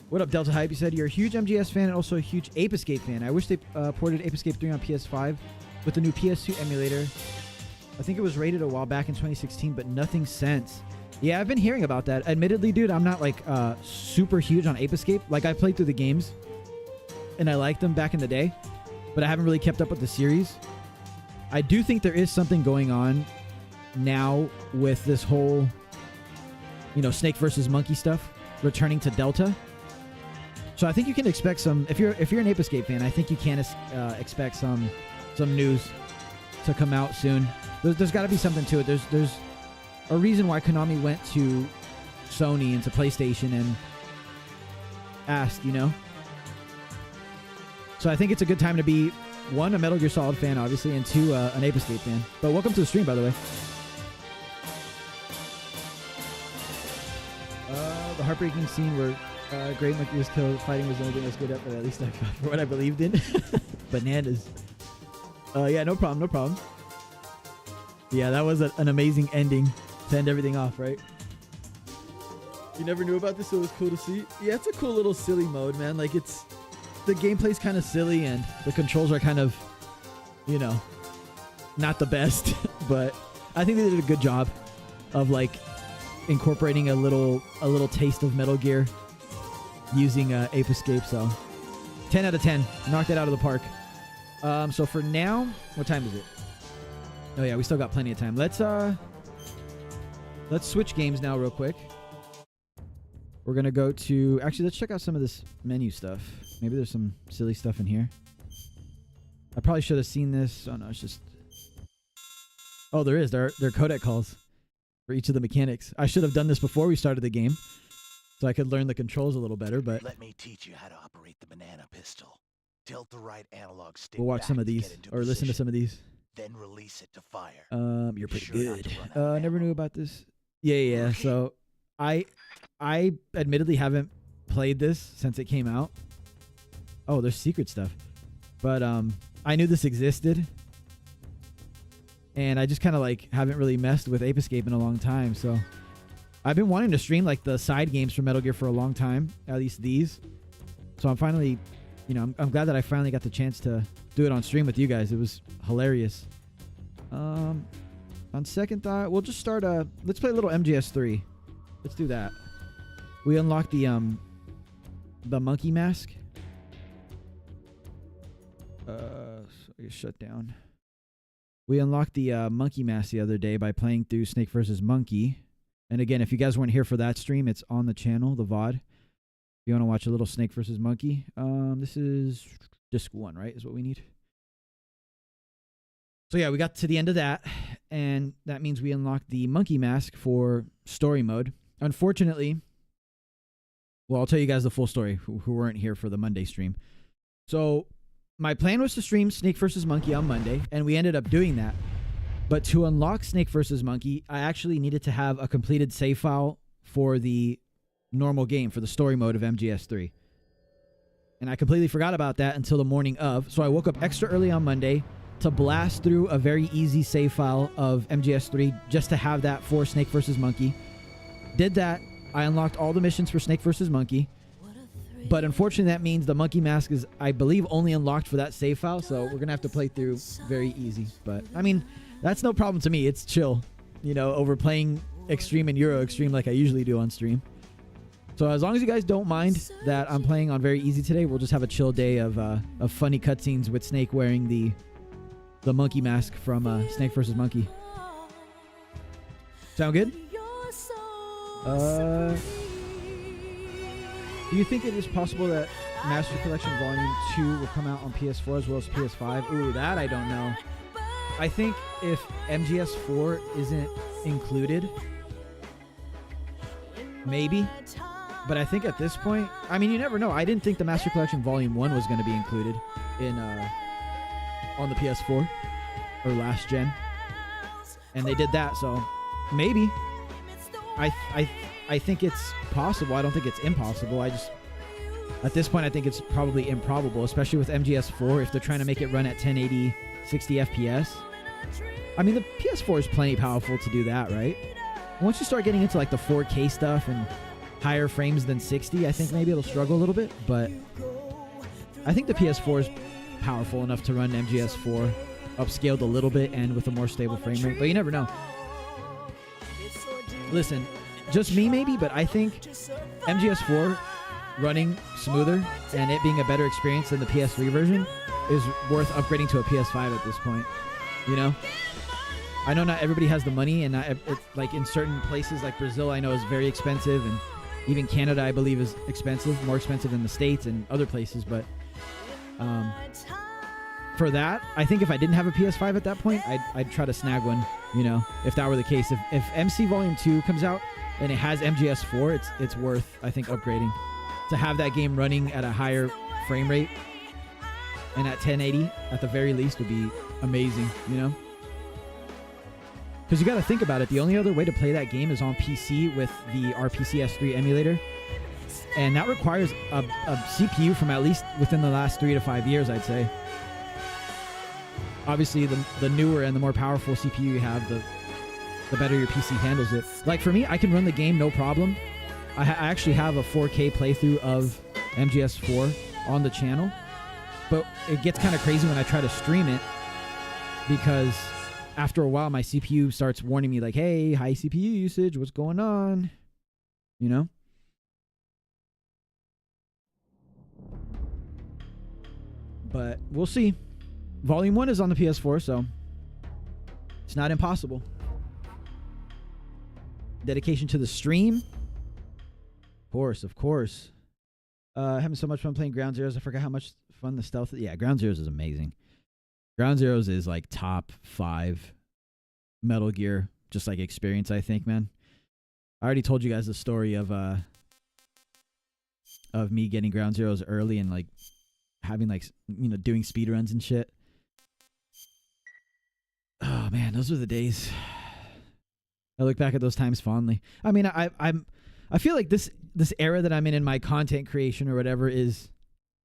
S1: What up, Delta Hype? You said you're a huge MGS fan and also a huge Ape Escape fan. I wish they ported Ape Escape 3 on PS5 with the new PS2 emulator. I think it was rated a while back in 2016, but nothing since. Yeah, I've been hearing about that. Admittedly, dude, I'm not like super huge on Ape Escape. Like, I played through the games and I liked them back in the day, but I haven't really kept up with the series. I do think there is something going on now with this whole, you know, Snake versus Monkey stuff returning to Delta. So I think you can expect some. If you're an Ape Escape fan, I think you can expect some news to come out soon. There's got to be something to it. There's a reason why Konami went to Sony and to PlayStation and asked, you know. So I think it's a good time to be, one, a Metal Gear Solid fan, obviously, and two, an Ape Escape fan. But welcome to the stream, by the way. The heartbreaking scene where Great Monkey was killed, fighting was the only thing that was good up, but at least I fought for what I believed in. Bananas. Yeah, no problem. Yeah, that was an amazing ending to end everything off, right? You never knew about this, so it was cool to see. Yeah, it's a cool little silly mode, man. Like, the gameplay's kind of silly, and the controls are kind of, you know, not the best. But I think they did a good job of, like, incorporating a little taste of Metal Gear using Ape Escape. So 10 out of 10, knocked it out of the park. So for now, what time is it? Oh yeah, we still got plenty of time. Let's switch games now real quick. We're gonna go to, actually, let's check out some of this menu stuff. Maybe there's some silly stuff in here. I probably should have seen this. Oh no, it's just, oh, there is. There are codec calls for each of the mechanics. I should have done this before we started the game, so I could learn the controls a little better. But
S5: let me teach you how to operate the banana pistol. Tilt the right analog stick.
S1: We'll watch some of these, or listen to some of these.
S5: Then release it to fire.
S1: You're pretty good. Never knew about this. Yeah. So I admittedly haven't played this since it came out. Oh, there's secret stuff. But I knew this existed. And I just kind of like haven't really messed with Ape Escape in a long time. So I've been wanting to stream like the side games for Metal Gear for a long time. At least these. So I'm finally, you know, I'm glad that I finally got the chance to do it on stream with you guys. It was hilarious. On second thought, we'll just start let's play a little MGS3. Let's do that. We unlocked the monkey mask. So I shut down. We unlocked the monkey mask the other day by playing through Snake vs. Monkey. And again, if you guys weren't here for that stream, it's on the channel, the VOD. If you want to watch a little Snake vs. Monkey. This is disc 1, right? Is what we need. So yeah, we got to the end of that, and that means we unlocked the monkey mask for story mode. Unfortunately, well, I'll tell you guys the full story who weren't here for the Monday stream. So my plan was to stream Snake vs. Monkey on Monday, and we ended up doing that. But to unlock Snake vs. Monkey, I actually needed to have a completed save file for the normal game, for the story mode of MGS3. And I completely forgot about that until the morning of. So I woke up extra early on Monday to blast through a very easy save file of MGS3 just to have that for Snake vs. Monkey. Did that. I unlocked all the missions for Snake vs. Monkey. But unfortunately, that means the monkey mask is, I believe, only unlocked for that save file. So we're going to have to play through very easy. But, I mean, that's no problem to me. It's chill, you know, over playing Extreme and Euro Extreme like I usually do on stream. So as long as you guys don't mind that I'm playing on very easy today, we'll just have a chill day of funny cutscenes with Snake wearing the monkey mask from Snake vs. Monkey. Sound good? Do you think it is possible that Master Collection Volume 2 will come out on PS4 as well as PS5? Ooh, that I don't know. I think if MGS4 isn't included, maybe. But I think at this point, I mean, you never know. I didn't think the Master Collection Volume 1 was going to be included in on the PS4 or last gen. And they did that, so maybe. I think it's possible. I don't think it's impossible. I just, at this point, I think it's probably improbable, especially with MGS4 if they're trying to make it run at 1080, 60 FPS. I mean, the PS4 is plenty powerful to do that, right? Once you start getting into like the 4K stuff and higher frames than 60, I think maybe it'll struggle a little bit, but I think the PS4 is powerful enough to run MGS4 upscaled a little bit and with a more stable frame rate, but you never know. Listen, just me maybe, but I think MGS4 running smoother and it being a better experience than the PS3 version is worth upgrading to a PS5 at this point, you know? I know not everybody has the money, and like in certain places like Brazil, I know is very expensive, and Even Canada, I believe, is expensive, more expensive than the States and other places. But for that, I think if I didn't have a PS5 at that point, I'd try to snag one, you know, if that were the case. If MC Volume 2 comes out and it has MGS4, it's worth, I think, upgrading. To have that game running at a higher frame rate and at 1080 at the very least would be amazing, you know? Because you got to think about it. The only other way to play that game is on PC with the RPCS3 emulator. And that requires a CPU from at least within the last 3 to 5 years, I'd say. Obviously, the newer and the more powerful CPU you have, the better your PC handles it. Like for me, I can run the game no problem. I actually have a 4K playthrough of MGS4 on the channel. But it gets kind of crazy when I try to stream it because after a while, my CPU starts warning me like, hey, high CPU usage, what's going on? You know? But we'll see. Volume 1 is on the PS4, so it's not impossible. Dedication to the stream? Of course. Having so much fun playing Ground Zeroes. I forgot how much fun the stealth is. Yeah, Ground Zeroes is amazing. Ground Zeroes is like top 5 Metal Gear, just like experience, I think, man. I already told you guys the story of me getting Ground Zeroes early and like having like, you know, doing speedruns and shit. Oh man, those were the days. I look back at those times fondly. I mean, I feel like this era that I'm in my content creation or whatever is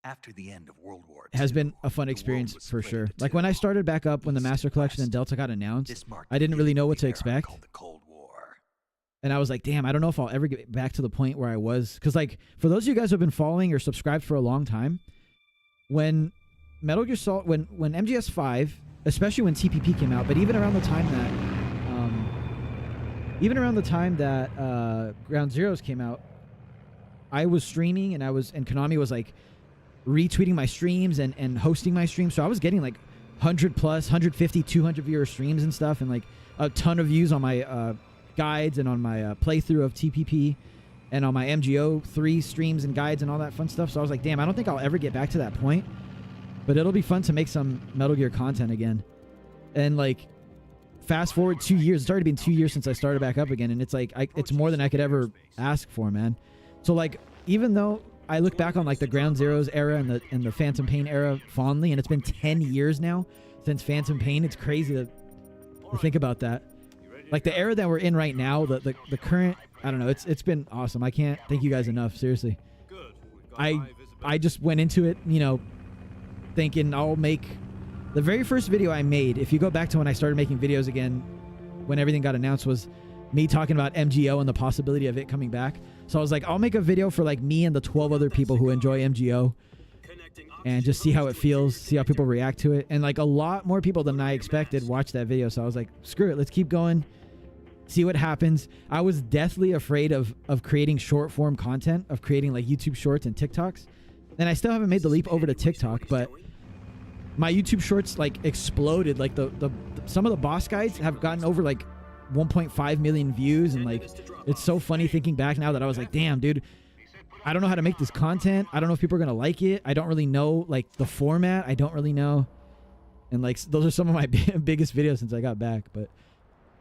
S7: after the end of World War II,
S1: has been a fun experience for sure. Like when I started back up when the Master Collection and Delta got announced, I didn't really know what to expect. And I was like, damn, I don't know if I'll ever get back to the point where I was. Because like for those of you guys who have been following or subscribed for a long time, when Metal Gear Solid, when MGS5, especially when TPP came out, but even around the time that Ground Zeroes came out, I was streaming and Konami was like retweeting my streams and hosting my streams. So I was getting like 100 plus, 150, 200 viewer streams and stuff, and like a ton of views on my guides and on my playthrough of TPP and on my MGO3 streams and guides and all that fun stuff. So I was like, damn, I don't think I'll ever get back to that point, but it'll be fun to make some Metal Gear content again. And like fast forward 2 years, it's already been 2 years since I started back up again, and it's like it's more than I could ever ask for, man. So like even though I look back on like the Ground Zeroes era and the Phantom Pain era fondly, and it's been 10 years now since Phantom Pain, it's crazy to think about that. Like the era that we're in right now, the current, I don't know, it's been awesome. I can't thank you guys enough, seriously. I just went into it, you know, thinking I'll make the very first video I made. If you go back to when I started making videos again, when everything got announced, was me talking about MGO and the possibility of it coming back. So I was like, I'll make a video for like me and the 12 other people who enjoy MGO and just see how it feels, see how people react to it. And like a lot more people than I expected watched that video. So I was like, screw it, let's keep going, see what happens. I was deathly afraid of creating short form content, of creating like YouTube shorts and TikToks. And I still haven't made the leap over to TikTok, but my YouTube shorts like exploded. Like the some of the boss guides have gotten over like 1.5 million views, and like it's so funny thinking back now that I was like, damn, dude, I don't know how to make this content. I don't know if people are gonna like it. I don't really know like the format. I don't really know. And like those are some of my biggest videos since I got back. But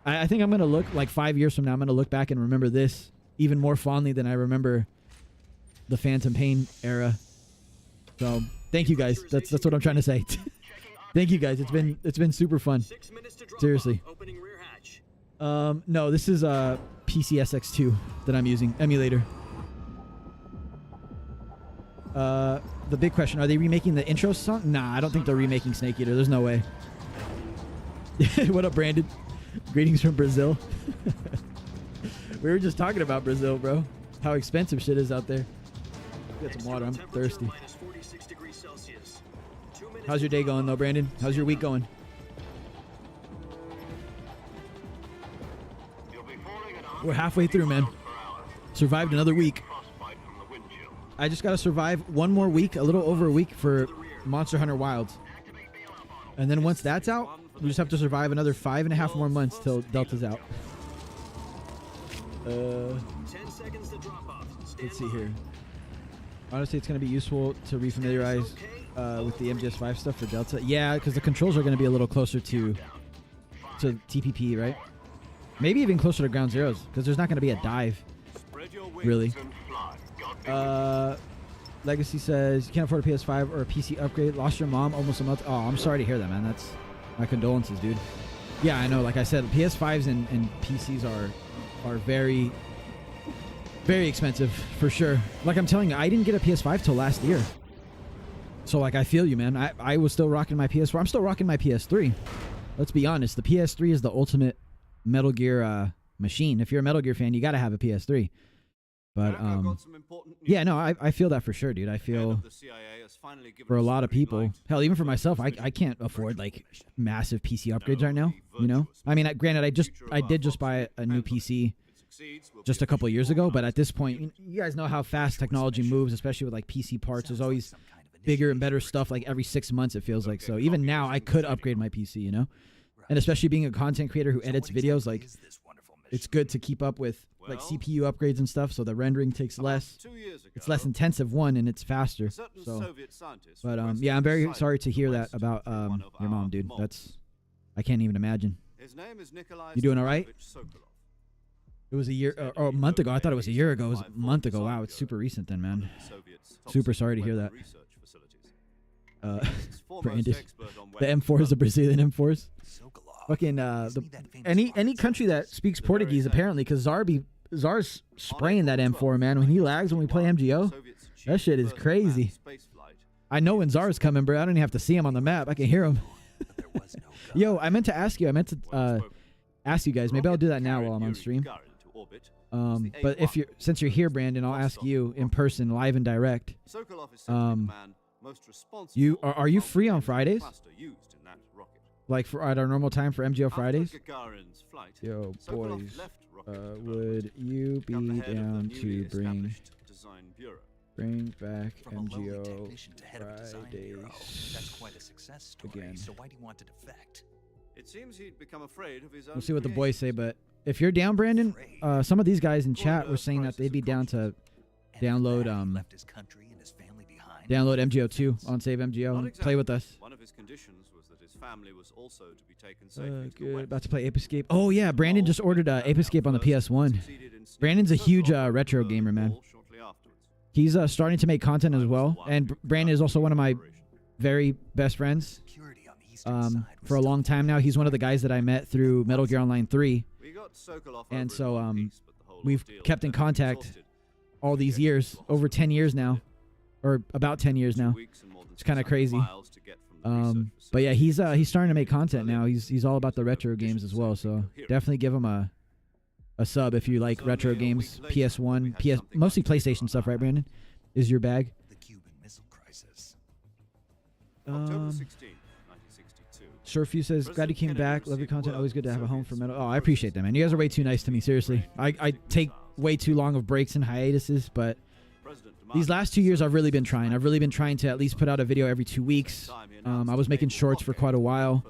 S1: I think I'm gonna look like 5 years from now, I'm gonna look back and remember this even more fondly than I remember the Phantom Pain era. So thank you guys. That's what I'm trying to say. Thank you guys. It's been super fun. Seriously. No, this is PCSX2 that I'm using, emulator. The big question, are they remaking the intro song? Nah, I don't think they're remaking Snake Eater. There's no way. What up, Brandon? Greetings from Brazil. We were just talking about Brazil, bro. How expensive shit is out there. Get some water. I'm thirsty. How's your day going, though, Brandon? How's your week going? We're halfway through, man. Survived another week. I just got to survive one more week, a little over a week for Monster Hunter Wilds. And then once that's out, we just have to survive another 5.5 more months till Delta's out.
S8: 10 seconds to drop off.
S1: Let's see here. Honestly, it's going to be useful to refamiliarize with the MGS5 stuff for Delta. Yeah, because the controls are going to be a little closer to TPP, right? Maybe even closer to Ground Zeroes, because there's not going to be a dive, really. Legacy says, you can't afford a PS5 or a PC upgrade. Lost your mom almost a month. Oh, I'm sorry to hear that, man. That's my condolences, dude. Yeah, I know. Like I said, PS5s and PCs are very, very expensive, for sure. Like I'm telling you, I didn't get a PS5 till last year. So, like, I feel you, man. I was still rocking my PS4. I'm still rocking my PS3. Let's be honest. The PS3 is the ultimate Metal Gear machine. If you're a Metal Gear fan, you got to have a PS3. But, yeah, no, I feel that for sure, dude. I feel for a lot of people, hell, even for myself, I can't afford, like, massive PC upgrades right now, you know? I mean, granted, I did just buy a new PC just a couple of years ago, but at this point, you guys know how fast technology moves, especially with, like, PC parts. There's always bigger and better stuff, like, every 6 months, it feels like. So even now, I could upgrade my PC, you know? And especially being a content creator who edits videos, like, it's good to keep up with, like, CPU upgrades and stuff, so the rendering takes less. It's less intensive, one, and it's faster. So, but yeah, I'm very sorry to hear that about your mom, dude. I can't even imagine. You doing all right? It was a year or a month ago. I thought it was a year ago. It was a month ago. Wow, it's super recent then, man. Super sorry to hear that. Brandon, the M4 is the Brazilian M4s. Fucking any country that speaks Portuguese apparently, because Czar's spraying that M4, man. When he lags when we play MGO, that shit is crazy. I know when Czar's coming, bro. I don't even have to see him on the map. I can hear him. Yo, I meant to ask you. I meant to ask you guys. Maybe I'll do that now while I'm on stream. But since you're here, Brandon, I'll ask you in person, live and direct. Are you free on Fridays? Like at our normal time for MGO Fridays? Yo, boys, would you be down to bring back MGO Fridays
S7: That's quite a success story.
S1: again?
S7: So why do you want to defect?
S8: It seems he'd become afraid of his own.
S1: We'll see what the boys say, but if you're down, Brandon, some of these guys in chat were saying that they'd be down to download download MGO2 on Save MGO and play with us.
S8: One of his conditions was that his family was also to be taken safely to the West.
S1: About to play Ape Escape. Oh yeah, Brandon just ordered Ape Escape on the PS1. Brandon's a huge retro gamer, man. He's starting to make content as well, and Brandon is also one of my very best friends. For a long time now, he's one of the guys that I met through Metal Gear Online 3, and so we've kept in contact all these years, over 10 years now, or about 10 years now. It's kind of crazy. But yeah, he's starting to make content now. He's all about the retro games as well. So definitely give him a sub if you like retro games. PS1, mostly PlayStation stuff, right, Brandon? Is your bag?
S7: The Cuban Missile Crisis.
S8: October 16, 1962.
S1: Surfew says, glad you came back. Love your content. Always good to have a home for metal. Oh, I appreciate that, man. You guys are way too nice to me. Seriously, I take way too long of breaks and hiatuses, but these last 2 years I've really been trying. I've really been trying to at least put out a video every 2 weeks. I was making shorts for quite a while.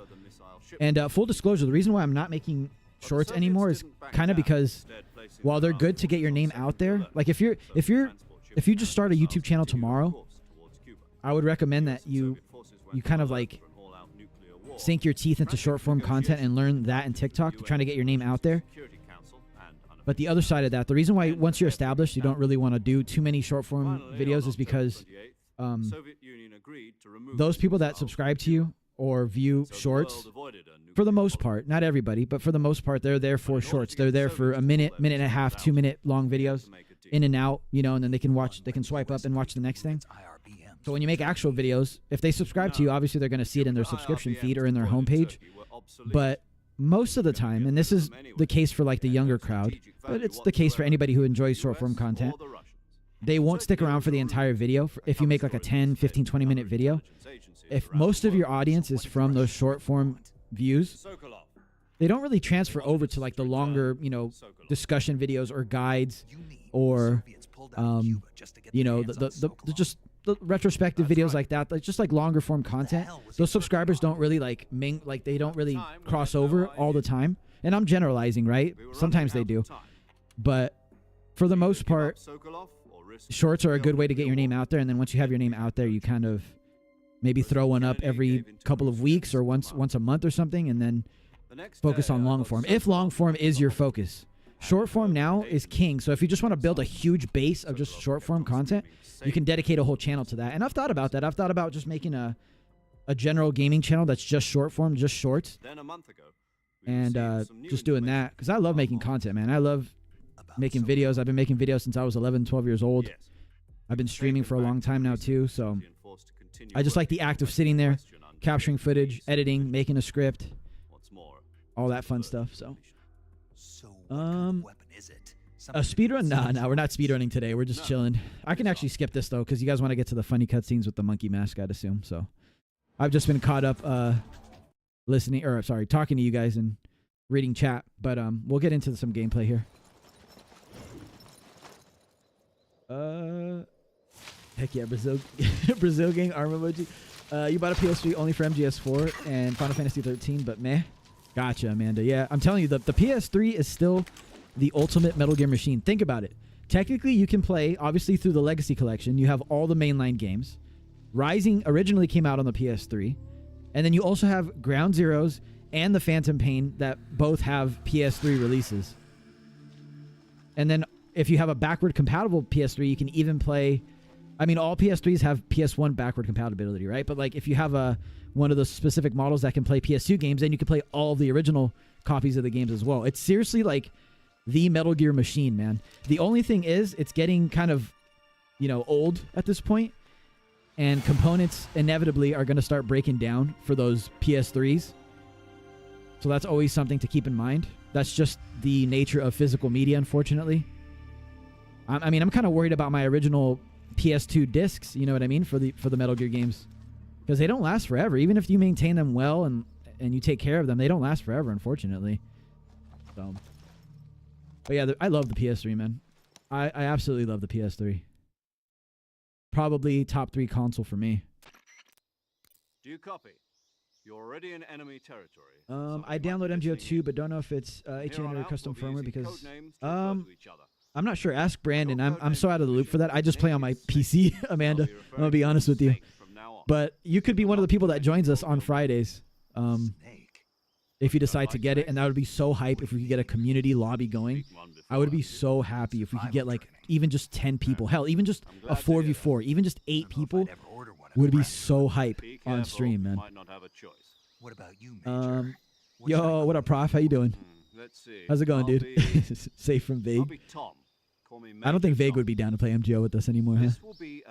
S1: And full disclosure, the reason why I'm not making shorts anymore is kind of because while they're good to get your name out there, like if you just start a YouTube channel tomorrow, I would recommend that you kind of like sink your teeth into short form content and learn that in TikTok to try to get your name out there. But the other side of that, the reason why once you're established, you don't really want to do too many short form videos is because those people that subscribe to you or view shorts, for the most part, not everybody, but for the most part, they're there for shorts. They're there for a minute, minute and a half, 2 minute long videos, in and out, you know, and then they can swipe up and watch the next thing. So when you make actual videos, if they subscribe to you, obviously they're going to see it in their subscription feed or in their homepage. But most of the time, and this is the case for like the younger crowd, but it's the case for anybody who enjoys short form content, they won't stick around for the entire video. If you make like a 10, 15, 20 minute video, if most of your audience is from those short form views, they don't really transfer over to like the longer, you know, discussion videos or guides or, you know, just the retrospective videos like that, like just like longer form content. Those subscribers don't really like they don't really cross over all the time. And I'm generalizing, right? Sometimes they do, but for the most part, shorts are a good way to get your name out there, and then once you have your name out there, you kind of maybe throw one up every couple of weeks or once a month or something, and then focus on long form. If long form is your focus. Short form now is king, so if you just want to build a huge base of just short form content, you can dedicate a whole channel to that. And I've thought about that. I've thought about just making a general gaming channel that's just short form, just shorts, and just doing that, because I love making content, man. I love making videos. I've been making videos since I was 11, 12 years old. I've been streaming for a long time now too, so I just like the act of sitting there, capturing footage, editing, making a script, all that fun stuff. So a speedrun? Nah, we're not speedrunning today. We're just chilling. I can actually skip this though, because you guys want to get to the funny cutscenes with the monkey mask, I'd assume. So I've just been caught up talking to you guys and reading chat, but we'll get into some gameplay here. Heck yeah, Brazil gang arm emoji. You bought a PS3 only for MGS4 and Final Fantasy 13, but meh. Gotcha, Amanda. Yeah, I'm telling you, the PS3 is still the ultimate Metal Gear machine. Think about it. Technically, you can play, obviously, through the Legacy Collection. You have all the mainline games. Rising originally came out on the PS3. And then you also have Ground Zeroes and the Phantom Pain that both have PS3 releases. And then if you have a backward compatible PS3, you can even play... I mean, all PS3s have PS1 backward compatibility, right? But like if you have one of those specific models that can play PS2 games, then you can play all of the original copies of the games as well. It's seriously like the Metal Gear machine, man. The only thing is it's getting kind of, old at this point, and components inevitably are going to start breaking down for those PS3s. So that's always something to keep in mind. That's just the nature of physical media, unfortunately. I mean, I'm kind of worried about my original PS2 discs, you know what I mean, for the Metal Gear games, because they don't last forever. Even if you maintain them well and you take care of them, they don't last forever, unfortunately. So, but yeah, I love the PS3, man. I absolutely love the PS3. Probably top 3 console for me.
S8: Do you copy? You're already in enemy territory.
S1: I download MGO2, but don't know if it's H800 custom firmware because I'm not sure. Ask Brandon. I'm so out of the loop for that. I just play on my PC, Amanda. I'm gonna be honest with you. But you could be one of the people that joins us on Fridays, if you decide to get it, and that would be so hype if we could get a community lobby going. I would be so happy if we could get like even just 10 people. Hell, even just a 4v4, even just 8 people would be so hype on stream, man.
S7: What about you, Major?
S1: Yo, what up, Prof? How you doing?
S8: Let's see.
S1: How's it going, dude? Safe from Vague. I don't think Vague would be down to play MGO with us anymore, huh? He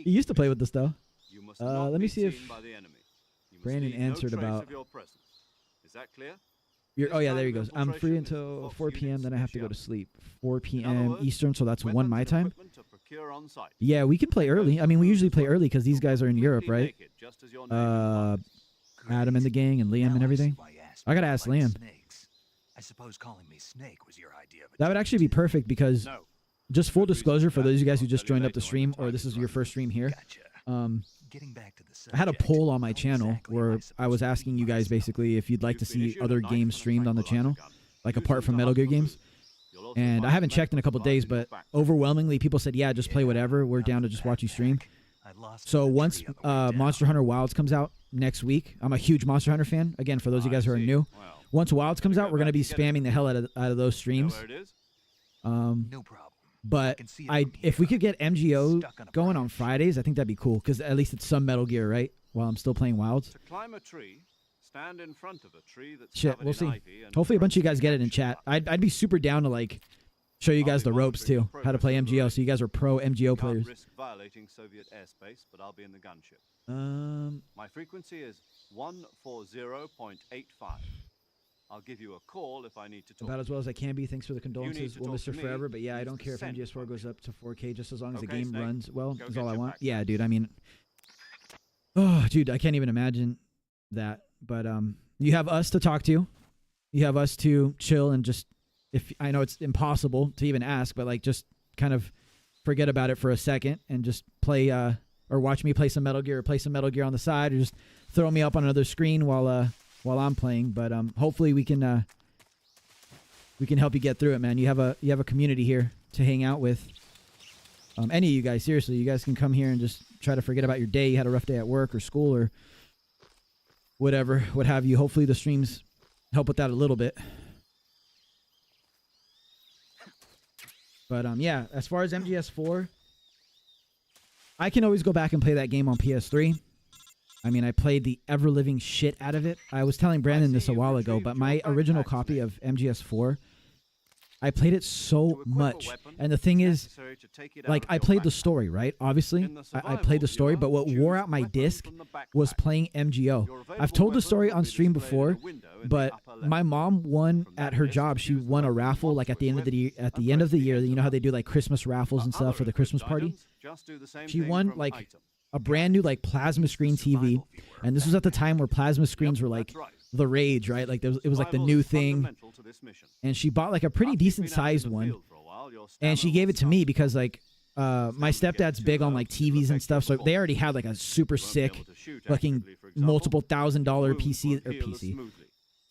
S1: used to play with us, though. Let me see if Brandon answered about...
S8: Is that clear?
S1: Oh, yeah, there he goes. I'm free until 4 p.m., then I have to go to sleep. 4 p.m. Eastern, so that's 1 my time. Yeah, we can play early. I mean, we usually play early because these guys are in Europe, right? Adam and the gang and Liam and everything. I gotta ask Liam.
S7: I suppose calling me Snake was your idea.
S1: That would actually be perfect because, just full disclosure for those of you guys who just joined up the stream, or this is your first stream here, I had a poll on my channel where I was asking you guys basically if you'd like to see other games streamed on the channel, like apart from Metal Gear games. And I haven't checked in a couple days, but overwhelmingly people said, yeah, just play whatever. We're down to just watch you stream. So once Monster Hunter Wilds comes out next week, I'm a huge Monster Hunter fan. Again, for those of you guys who are new, once Wilds comes out, we're going to be spamming the hell out of those streams.
S7: No problem.
S1: But if we could get MGO going on Fridays, I think that'd be cool, because at least it's some Metal Gear, right? While I'm still playing Wilds.
S8: To climb a tree, stand in front of a tree that's
S1: shit, we'll see. Hopefully a bunch of you guys get it in chat. I'd be super down to like show you guys the ropes too, how to play MGO, so you guys are pro MGO players.
S8: Risk violating Soviet airspace, but I'll be in the gunship. My frequency is 140.85. I'll give you a call if I need to talk.
S1: About as well as I can be. Thanks for the condolences. We'll miss her forever, but yeah, I don't care if MGS4 goes up to 4K just as long as the game runs well. Is all I want. Yeah, dude. I mean, oh, dude, I can't even imagine that. But you have us to talk to. You have us to chill and just, if I know it's impossible to even ask, but like just kind of forget about it for a second and just play or watch me play some Metal Gear, or play some Metal Gear on the side, or just throw me up on another screen while I'm playing. But hopefully we can help you get through it, man. You have a community here to hang out with. Any of you guys, seriously, you guys can come here and just try to forget about your day. You had a rough day at work or school or whatever, what have you. Hopefully the streams help with that a little bit. But yeah, as far as MGS4, I can always go back and play that game on PS3. I mean, I played the ever-living shit out of it. I was telling Brandon this a while ago, but my original copy of MGS4, I played it so much. And the thing is, like, I played the story, right? Obviously, I played the story, but what wore out my disc was playing MGO. I've told the story on stream before, but my mom won at her job. She won a raffle, like, at the end of the year. At the end of the year, you know how they do, like, Christmas raffles and stuff for the Christmas party? She won, like, a brand new, like, plasma screen TV. And this was at the time where plasma screens were, like, the rage, right? Like, it was like the new thing. And she bought like a pretty decent sized one, and she gave it to me because like my stepdad's big on like TVs and stuff, so they already had like a super sick fucking multiple $1,000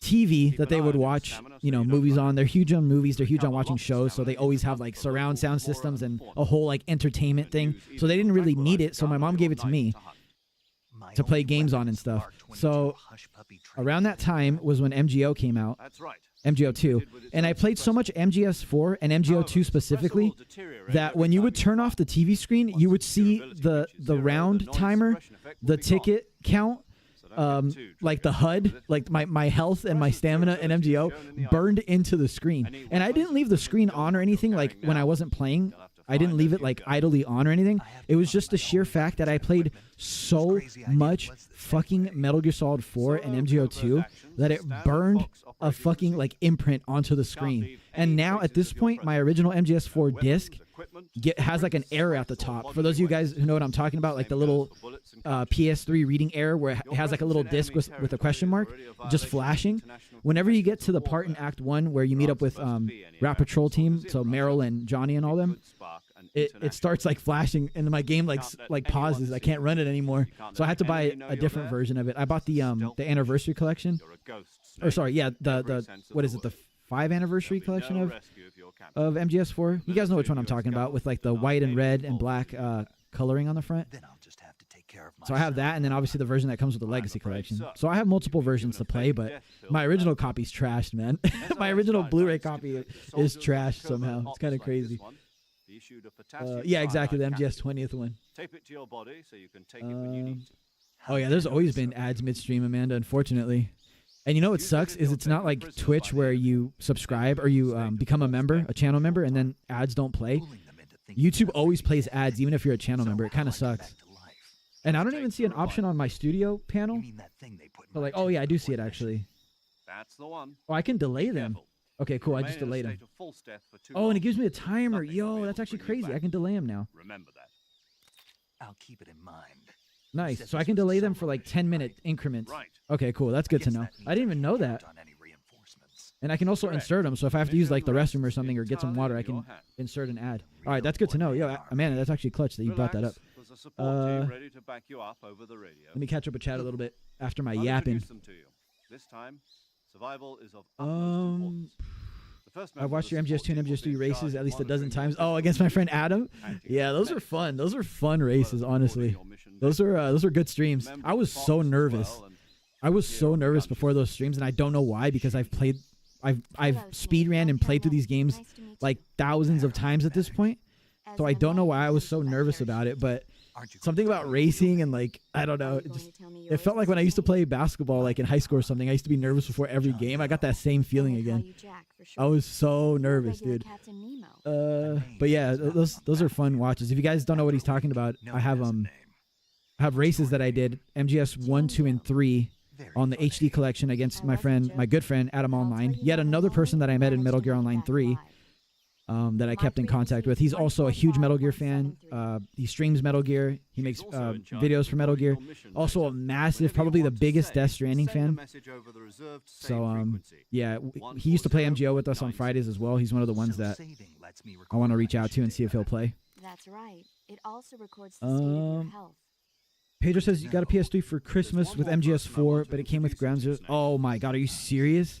S1: TV that they would watch, you know, movies on. They're huge on movies, they're huge on watching shows, so they always have like surround sound systems and a whole like entertainment thing. So they didn't really need it, so my mom gave it to me to play games on and stuff. So around that time was when MGO came out. MGO 2, and I played so much MGS4 and MGO 2 specifically that when you would turn off the TV screen, you would see the round timer, the ticket count, like the HUD, like my health and my stamina and MGO burned into the screen. And I didn't leave the screen on or anything, like when I wasn't playing. I didn't leave it like idly on or anything. It was just the sheer fact that I played so much fucking Metal Gear Solid 4 and MGO 2 that it burned a fucking like imprint onto the screen. And now at this point, my original MGS4 disc has like an error at the top. For those of you guys who know what I'm talking about, like the little PS3 reading error where it has like a little disc with a question mark just flashing. Whenever you get to the part in Act 1 where you meet up with Rat Patrol team, so Meryl and Johnny and all them, it starts like flashing and my game like pauses. I can't run it anymore. So I had to buy a different version of it. I bought the anniversary collection. Or sorry, yeah, the what is it, the 5 anniversary collection of MGS4? You guys know which one I'm talking about, with like the white and red and black coloring on the front. So I have that, and then obviously the version that comes with the Legacy collection. So I have multiple versions to play, but my original copy's trashed, man. My original Blu-ray copy is trashed somehow. It's kind of crazy. Yeah, exactly, the MGS 20th one.
S8: Tape it to your body so you can take it when you need to.
S1: Oh yeah, there's always been ads midstream, Amanda, unfortunately. And you know what sucks is it's not like Twitch where you subscribe or you become a member, a channel member, and then ads don't play. YouTube always plays ads even if you're a channel member. It kind of sucks. And I don't even see an option on my studio panel. But like, oh yeah, I do see it actually.
S8: That's the one.
S1: Oh, I can delay them. Okay, cool. I just delayed them. Oh, and it gives me a timer. Yo, that's actually crazy. I can delay them now.
S7: Remember that. I'll keep it in mind.
S1: Nice. So I can delay them for like 10-minute increments. Okay, cool. That's good to know. I didn't even know that. And I can also insert them. So if I have to use like the restroom or something or get some water, I can insert an ad. All right, that's good to know. Yo, Amanda, that's actually clutch that you brought that up. Let me catch up with chat a little bit after my yapping.
S8: This time, survival is of utmost importance.
S1: I've watched your MGS2 and MGS3 races at least a dozen times. Oh, against my friend Adam? Yeah, those are fun. Those are fun races, honestly. Those are good streams. I was so nervous. I was so nervous before those streams, and I don't know why, because I've speed ran and played through these games like thousands of times at this point. So I don't know why I was so nervous about it, but something about racing and like, I don't know, it felt like when I used to play basketball like in high school or something. I used to be nervous before every game. I got that same feeling again. I was so nervous, dude. But yeah, those are fun watches. If you guys don't know what he's talking about, I have races that I did, MGS 1, 2, and 3 on the HD collection against my good friend Adam Online. Yet another person that I met in Metal Gear Online 3 that I kept in contact with. He's also a huge Metal Gear fan. He streams Metal Gear. He makes videos for Metal Gear. Also a massive, probably the biggest Death Stranding fan. So yeah, he used to play MGO with us on Fridays as well. He's one of the ones that I want to reach out to and see if he'll play.
S2: That's right. It also records the state of your health.
S1: Pedro says you got a PS3 for Christmas with MGS4, but it came with Ground Zero. Oh my god, are you serious?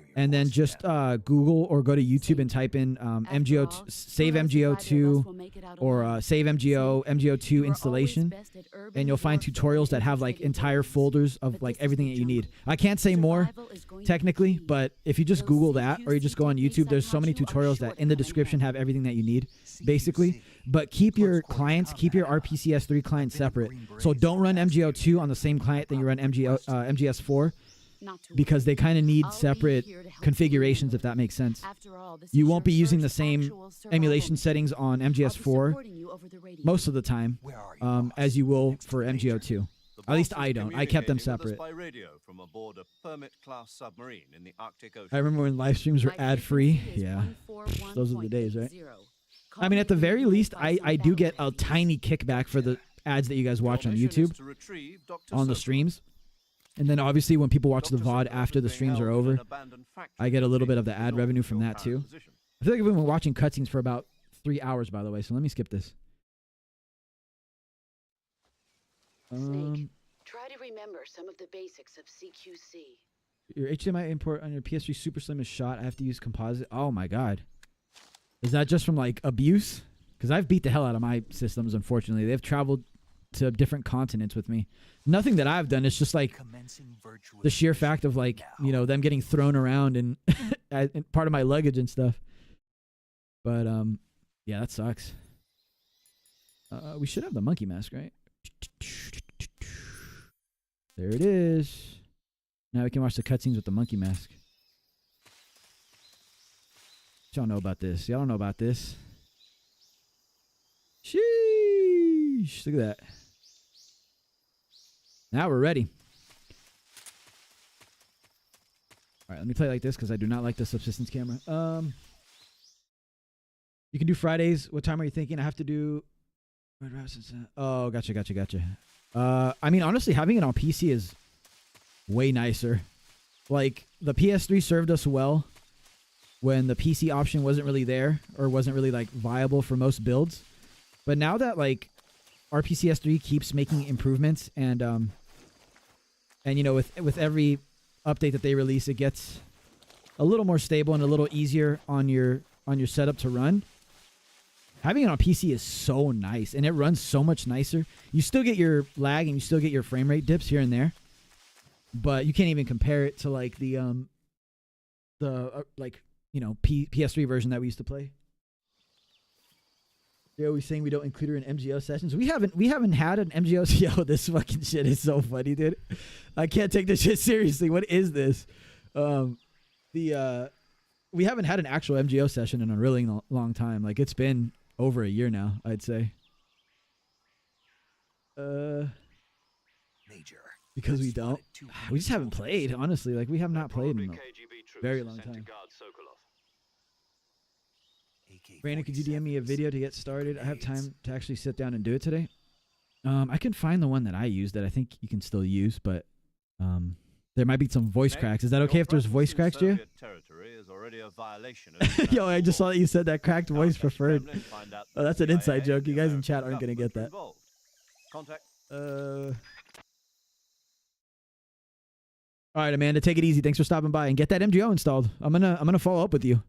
S1: and then just Google or go to YouTube and type in MGO save MGO2 or save MGO2 installation, and you'll find tutorials that have like entire folders of like everything that you need. I can't say more technically, but if you just Google that or you just go on YouTube, there's so many tutorials that in the description have everything that you need, basically. But keep your clients, keep your RPCS3 client separate. So don't run MGO2 on the same client that you run MGS4, because they kind of need separate configurations, if that makes sense. You won't be using the same emulation settings on MGS4 most of the time as you will for MGO2. At least I don't. I kept them separate.
S8: By radio from aboard a Permit-class submarine in the Arctic Ocean.
S1: I remember when live streams were ad-free. Yeah, those are the days, right? I mean, at the very least, I do get a tiny kickback for the ads that you guys watch on YouTube on the streams. And then obviously when people watch the VOD after the streams are over, I get a little bit of the ad revenue from that too. I feel like we've been watching cutscenes for about 3 hours, by the way, so let me skip this.
S2: Snake, try to remember some of the basics of CQC.
S1: Your HDMI import on your PS3 Super Slim is shot. I have to use composite. Oh my god. Is that just from like abuse? Because I've beat the hell out of my systems, unfortunately. They've traveled to different continents with me. Nothing that I've done. It's just like the sheer fact of like, you know, them getting thrown around and part of my luggage and stuff. But yeah, that sucks. We should have the monkey mask, right? There it is. Now we can watch the cutscenes with the monkey mask. Y'all know about this. Y'all don't know about this. Sheesh. Look at that. Now we're ready. All right, let me play like this because I do not like the subsistence camera. You can do Fridays. What time are you thinking? I have to do... Oh, gotcha. I mean, honestly, having it on PC is way nicer. Like, the PS3 served us well when the PC option wasn't really there or wasn't really, like, viable for most builds. But now that, like, RPCS3 keeps making improvements and you know, with every update that they release, it gets a little more stable and a little easier on your setup to run. Having it on PC is so nice, and it runs so much nicer. You still get your lag and you still get your frame rate dips here and there, but you can't even compare it to like the like, you know, PS3 version that we used to play. They're always saying we don't include her in MGO sessions. We haven't had an MGO. Yo, this fucking shit is so funny, dude. I can't take this shit seriously. What is this? We haven't had an actual MGO session in a really long time. Like, it's been over a year now, I'd say.
S7: Major.
S1: Because we don't. We just haven't played, honestly. Like, we have not played in a very long time. Brandon, could you DM me a video to get started? I have time to actually sit down and do it today. I can find the one that I use that I think you can still use, but there might be some voice cracks. Is that okay if there's voice cracks, Jay? Yo, I just saw that you said that cracked voice preferred. Oh, that's an inside joke. You guys in chat aren't going to get that. All right, Amanda, take it easy. Thanks for stopping by and get that MGO installed. I'm gonna follow up with you.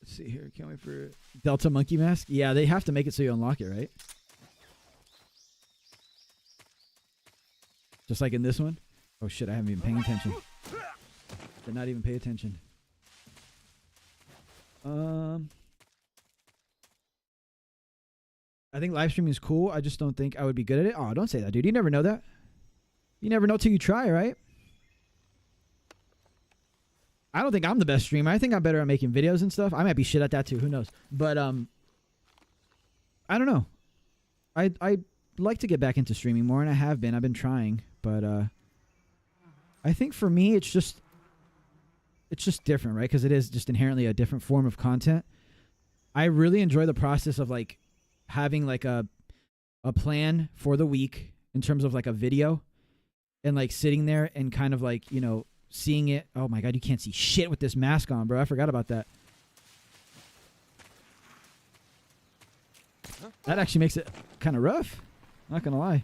S1: Let's see here. Can't wait for Delta Monkey Mask. Yeah, they have to make it so you unlock it, right? Just like in this one. Oh shit, I haven't even paying attention. Did not even pay attention. I think live streaming is cool. I just don't think I would be good at it. Oh, don't say that, dude. You never know that. You never know till you try, right? I don't think I'm the best streamer. I think I'm better at making videos and stuff. I might be shit at that too. Who knows? But I don't know. I like to get back into streaming more, and I have been. I've been trying, but I think for me it's just different, right? Because it is just inherently a different form of content. I really enjoy the process of like having like a plan for the week in terms of like a video, and like sitting there and kind of like, you know, seeing it. Oh my god, you can't see shit with this mask on, bro. I forgot about that. That actually makes it kind of rough. Not gonna lie.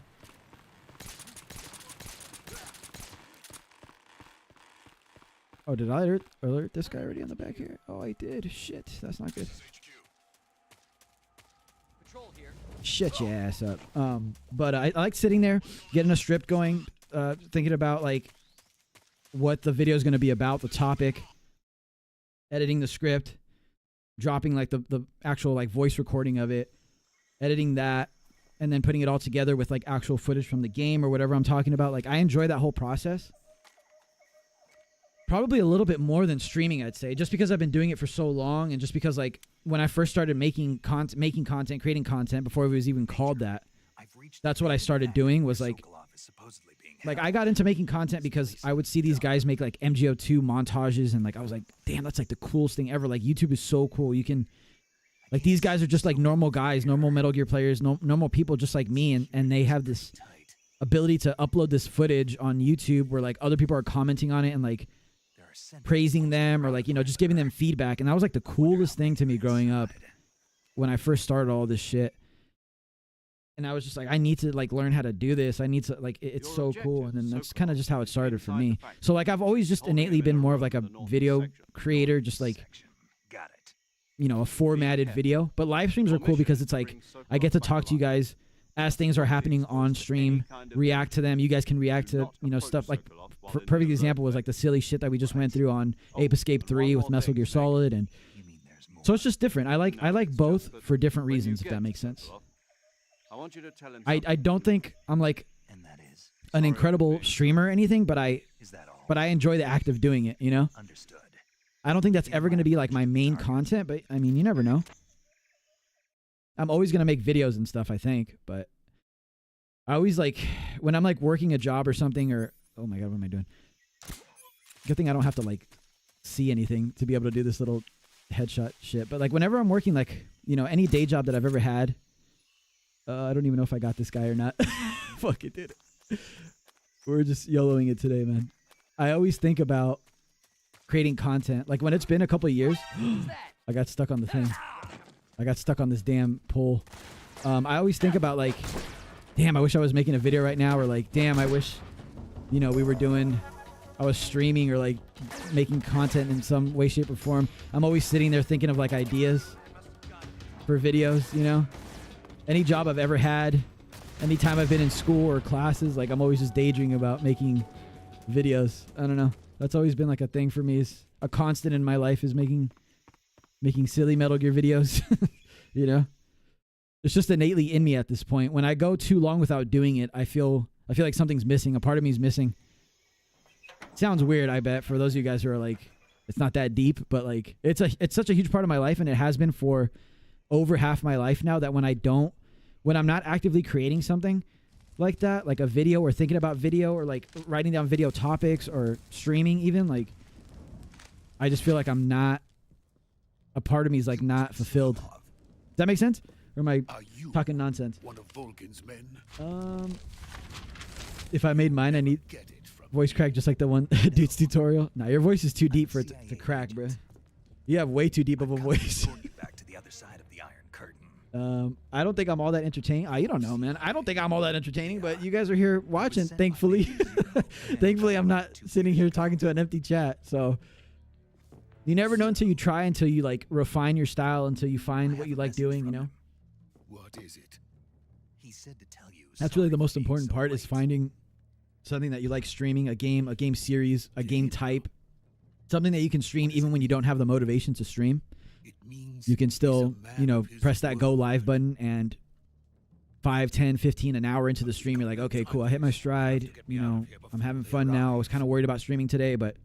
S1: Oh, did I alert this guy already on the back here? Oh, I did. Shit, that's not good. Shut your ass up. But I like sitting there, getting a script going, thinking about like what the video is going to be about, the topic, editing the script, dropping like the actual like voice recording of it, editing that, and then putting it all together with like actual footage from the game or whatever I'm talking about. Like I enjoy that whole process. Probably a little bit more than streaming, I'd say, just because I've been doing it for so long, and just because like when I first started making content, creating content before it was even called that, that's what I started doing was like I got into making content because I would see these guys make like MGO2 montages, and like I was like, damn, that's like the coolest thing ever. Like YouTube is so cool. You can like these guys are just like normal guys, normal Metal Gear players, normal people just like me, and they have this ability to upload this footage on YouTube where like other people are commenting on it and like praising them or like, you know, just giving them feedback. And that was like the coolest thing to me growing up when I first started all this shit. And I was just like, I need to like learn how to do this. I need to like, it's so cool. And then that's kind of just how it started for me. So like I've always just innately been more of like a video creator, just like, you know, a formatted video. But live streams are cool because it's like I get to talk to you guys as things are happening on stream, react to them. You guys can react to, you know, stuff like, perfect example was like the silly shit that we just went through on Ape Escape 3 with MESAL GEAR Solid, and so it's just different. I like both for different reasons, if that makes sense. I don't think I'm like an incredible streamer or anything, but I enjoy the act of doing it, you know? I don't think that's ever going to be like my main content, but I mean, you never know. I'm always going to make videos and stuff, I think, but I always like when I'm like working a job or something, or oh my God, what am I doing? Good thing I don't have to like see anything to be able to do this little headshot shit. But like whenever I'm working, like, you know, any day job that I've ever had, I don't even know if I got this guy or not. Fuck it, did it. We're just YOLOing it today, man. I always think about creating content. Like when it's been a couple of years, I got stuck on the thing. I got stuck on this damn pole. I always think about like, damn, I wish I was making a video right now, or like, damn, I wish, you know, I was streaming or like making content in some way, shape, or form. I'm always sitting there thinking of like ideas for videos, you know? Any job I've ever had, anytime I've been in school or classes, like I'm always just daydreaming about making videos. I don't know. That's always been like a thing for me. Is a constant in my life is making silly Metal Gear videos, you know? It's just innately in me at this point. When I go too long without doing it, I feel like something's missing. A part of me is missing. It sounds weird, I bet, for those of you guys who are like, it's not that deep, but like it's such a huge part of my life, and it has been for over half my life now, that when I'm not actively creating something like that, like a video or thinking about video or like writing down video topics or streaming even, like I just feel like I'm not, a part of me is like not fulfilled. Does that make sense? Or am I talking nonsense?
S5: One of Vulcan's men.
S1: If I made mine, I need voice crack just like the one dude's tutorial. Nah, your voice is too deep for it to crack, bro. You have way too deep of a voice.
S7: Back to the other side of the Iron Curtain.
S1: I don't think I'm all that entertaining. You don't know, man. I don't think I'm all that entertaining, but you guys are here watching, thankfully. Thankfully, I'm not sitting here talking to an empty chat. So you never know until you try, until you like refine your style, until you find what you like doing, you know?
S5: What is it?
S7: He said to tell you.
S1: That's really the most important part, is finding something that you like streaming, a game series, a game type, something that you can stream even when you don't have the motivation to stream. You can still, you know, press that go live button, and 5, 10, 15, an hour into the stream, you're like, okay, cool, I hit my stride, you know, I'm having fun now. I was kind of worried about streaming today, but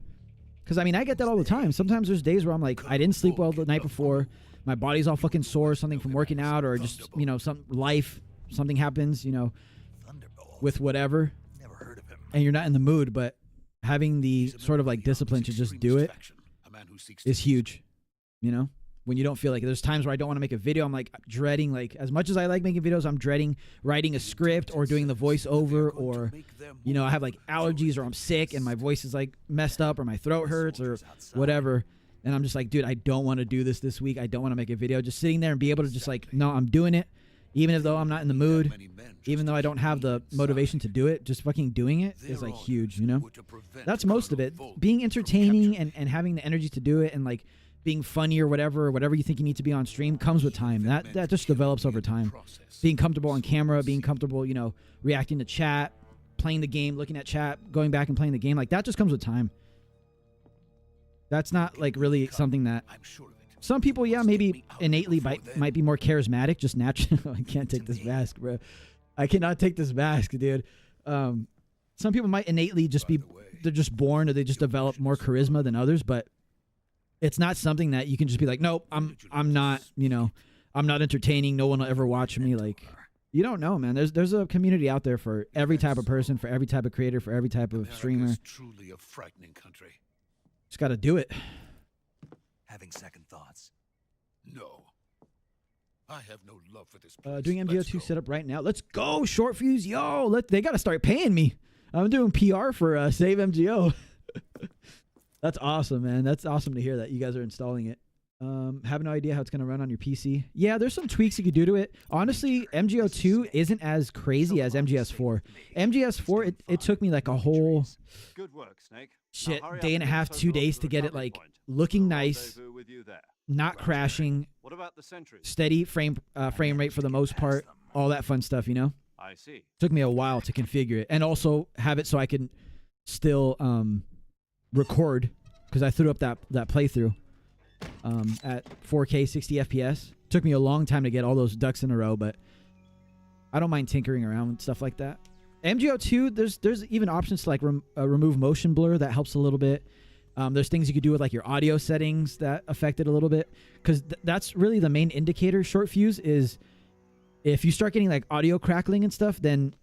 S1: because I mean, I get that all the time. Sometimes there's days where I'm like, I didn't sleep well the night before, my body's all fucking sore, something from working out, or just, you know, something happens, you know, with whatever, and you're not in the mood, but having the sort of like discipline to just do it is huge, you know? When you don't feel like, there's times where I don't want to make a video, I'm like dreading, like as much as I like making videos, I'm dreading writing a script or doing the voiceover, or, you know, I have like allergies, or I'm sick and my voice is like messed up, or my throat hurts or whatever. And I'm just like, dude, I don't want to do this week. I don't want to make a video. Just sitting there and be able to just like, no, I'm doing it. Even though I'm not in the mood, even though I don't have the motivation to do it, just fucking doing it is like huge, you know? That's most of it. Being entertaining and having the energy to do it and like being funny or whatever you think you need to be on stream comes with time. That just develops over time. Being comfortable on camera, being comfortable, you know, reacting to chat, playing the game, looking at chat, going back and playing the game, like that just comes with time. That's not like really something that some people, yeah, maybe innately might be more charismatic, just naturally. I can't take this mask, bro. I cannot take this mask, dude. Some people might innately just be, they're just born or they just develop more charisma than others, but it's not something that you can just be like, nope, I'm not, you know, I'm not entertaining. No one will ever watch me. Like, you don't know, man. There's a community out there for every type of person, for every type of creator, for every type of streamer.
S3: Truly a frightening country.
S1: Just got to do it.
S7: Having second thoughts.
S3: No. I have no love for this place.
S1: Doing MGO2 setup right now. Let's go, Short Fuse. Yo, they got to start paying me. I'm doing PR for Save MGO. That's awesome, man. That's awesome to hear that you guys are installing it. Have no idea how it's going to run on your PC. Yeah, there's some tweaks you could do to it. Honestly, MGO2 isn't as crazy as MGS4. MGS4, it took me like a whole
S8: Good work, Snake.
S1: shit day and a half, 2 days to get it like looking nice, not crashing,
S8: What about the sentries?
S1: steady frame rate for the most part, all that fun stuff, you know?
S8: I see.
S1: Took me a while to configure it and also have it so I can still record, because I threw up that playthrough at 4K 60 FPS. Took me a long time to get all those ducks in a row, but I don't mind tinkering around with stuff like that. MGO2, there's even options to like remove motion blur. That helps a little bit. There's things you could do with like your audio settings that affect it a little bit, because that's really the main indicator. Short Fuse is if you start getting like audio crackling and stuff, then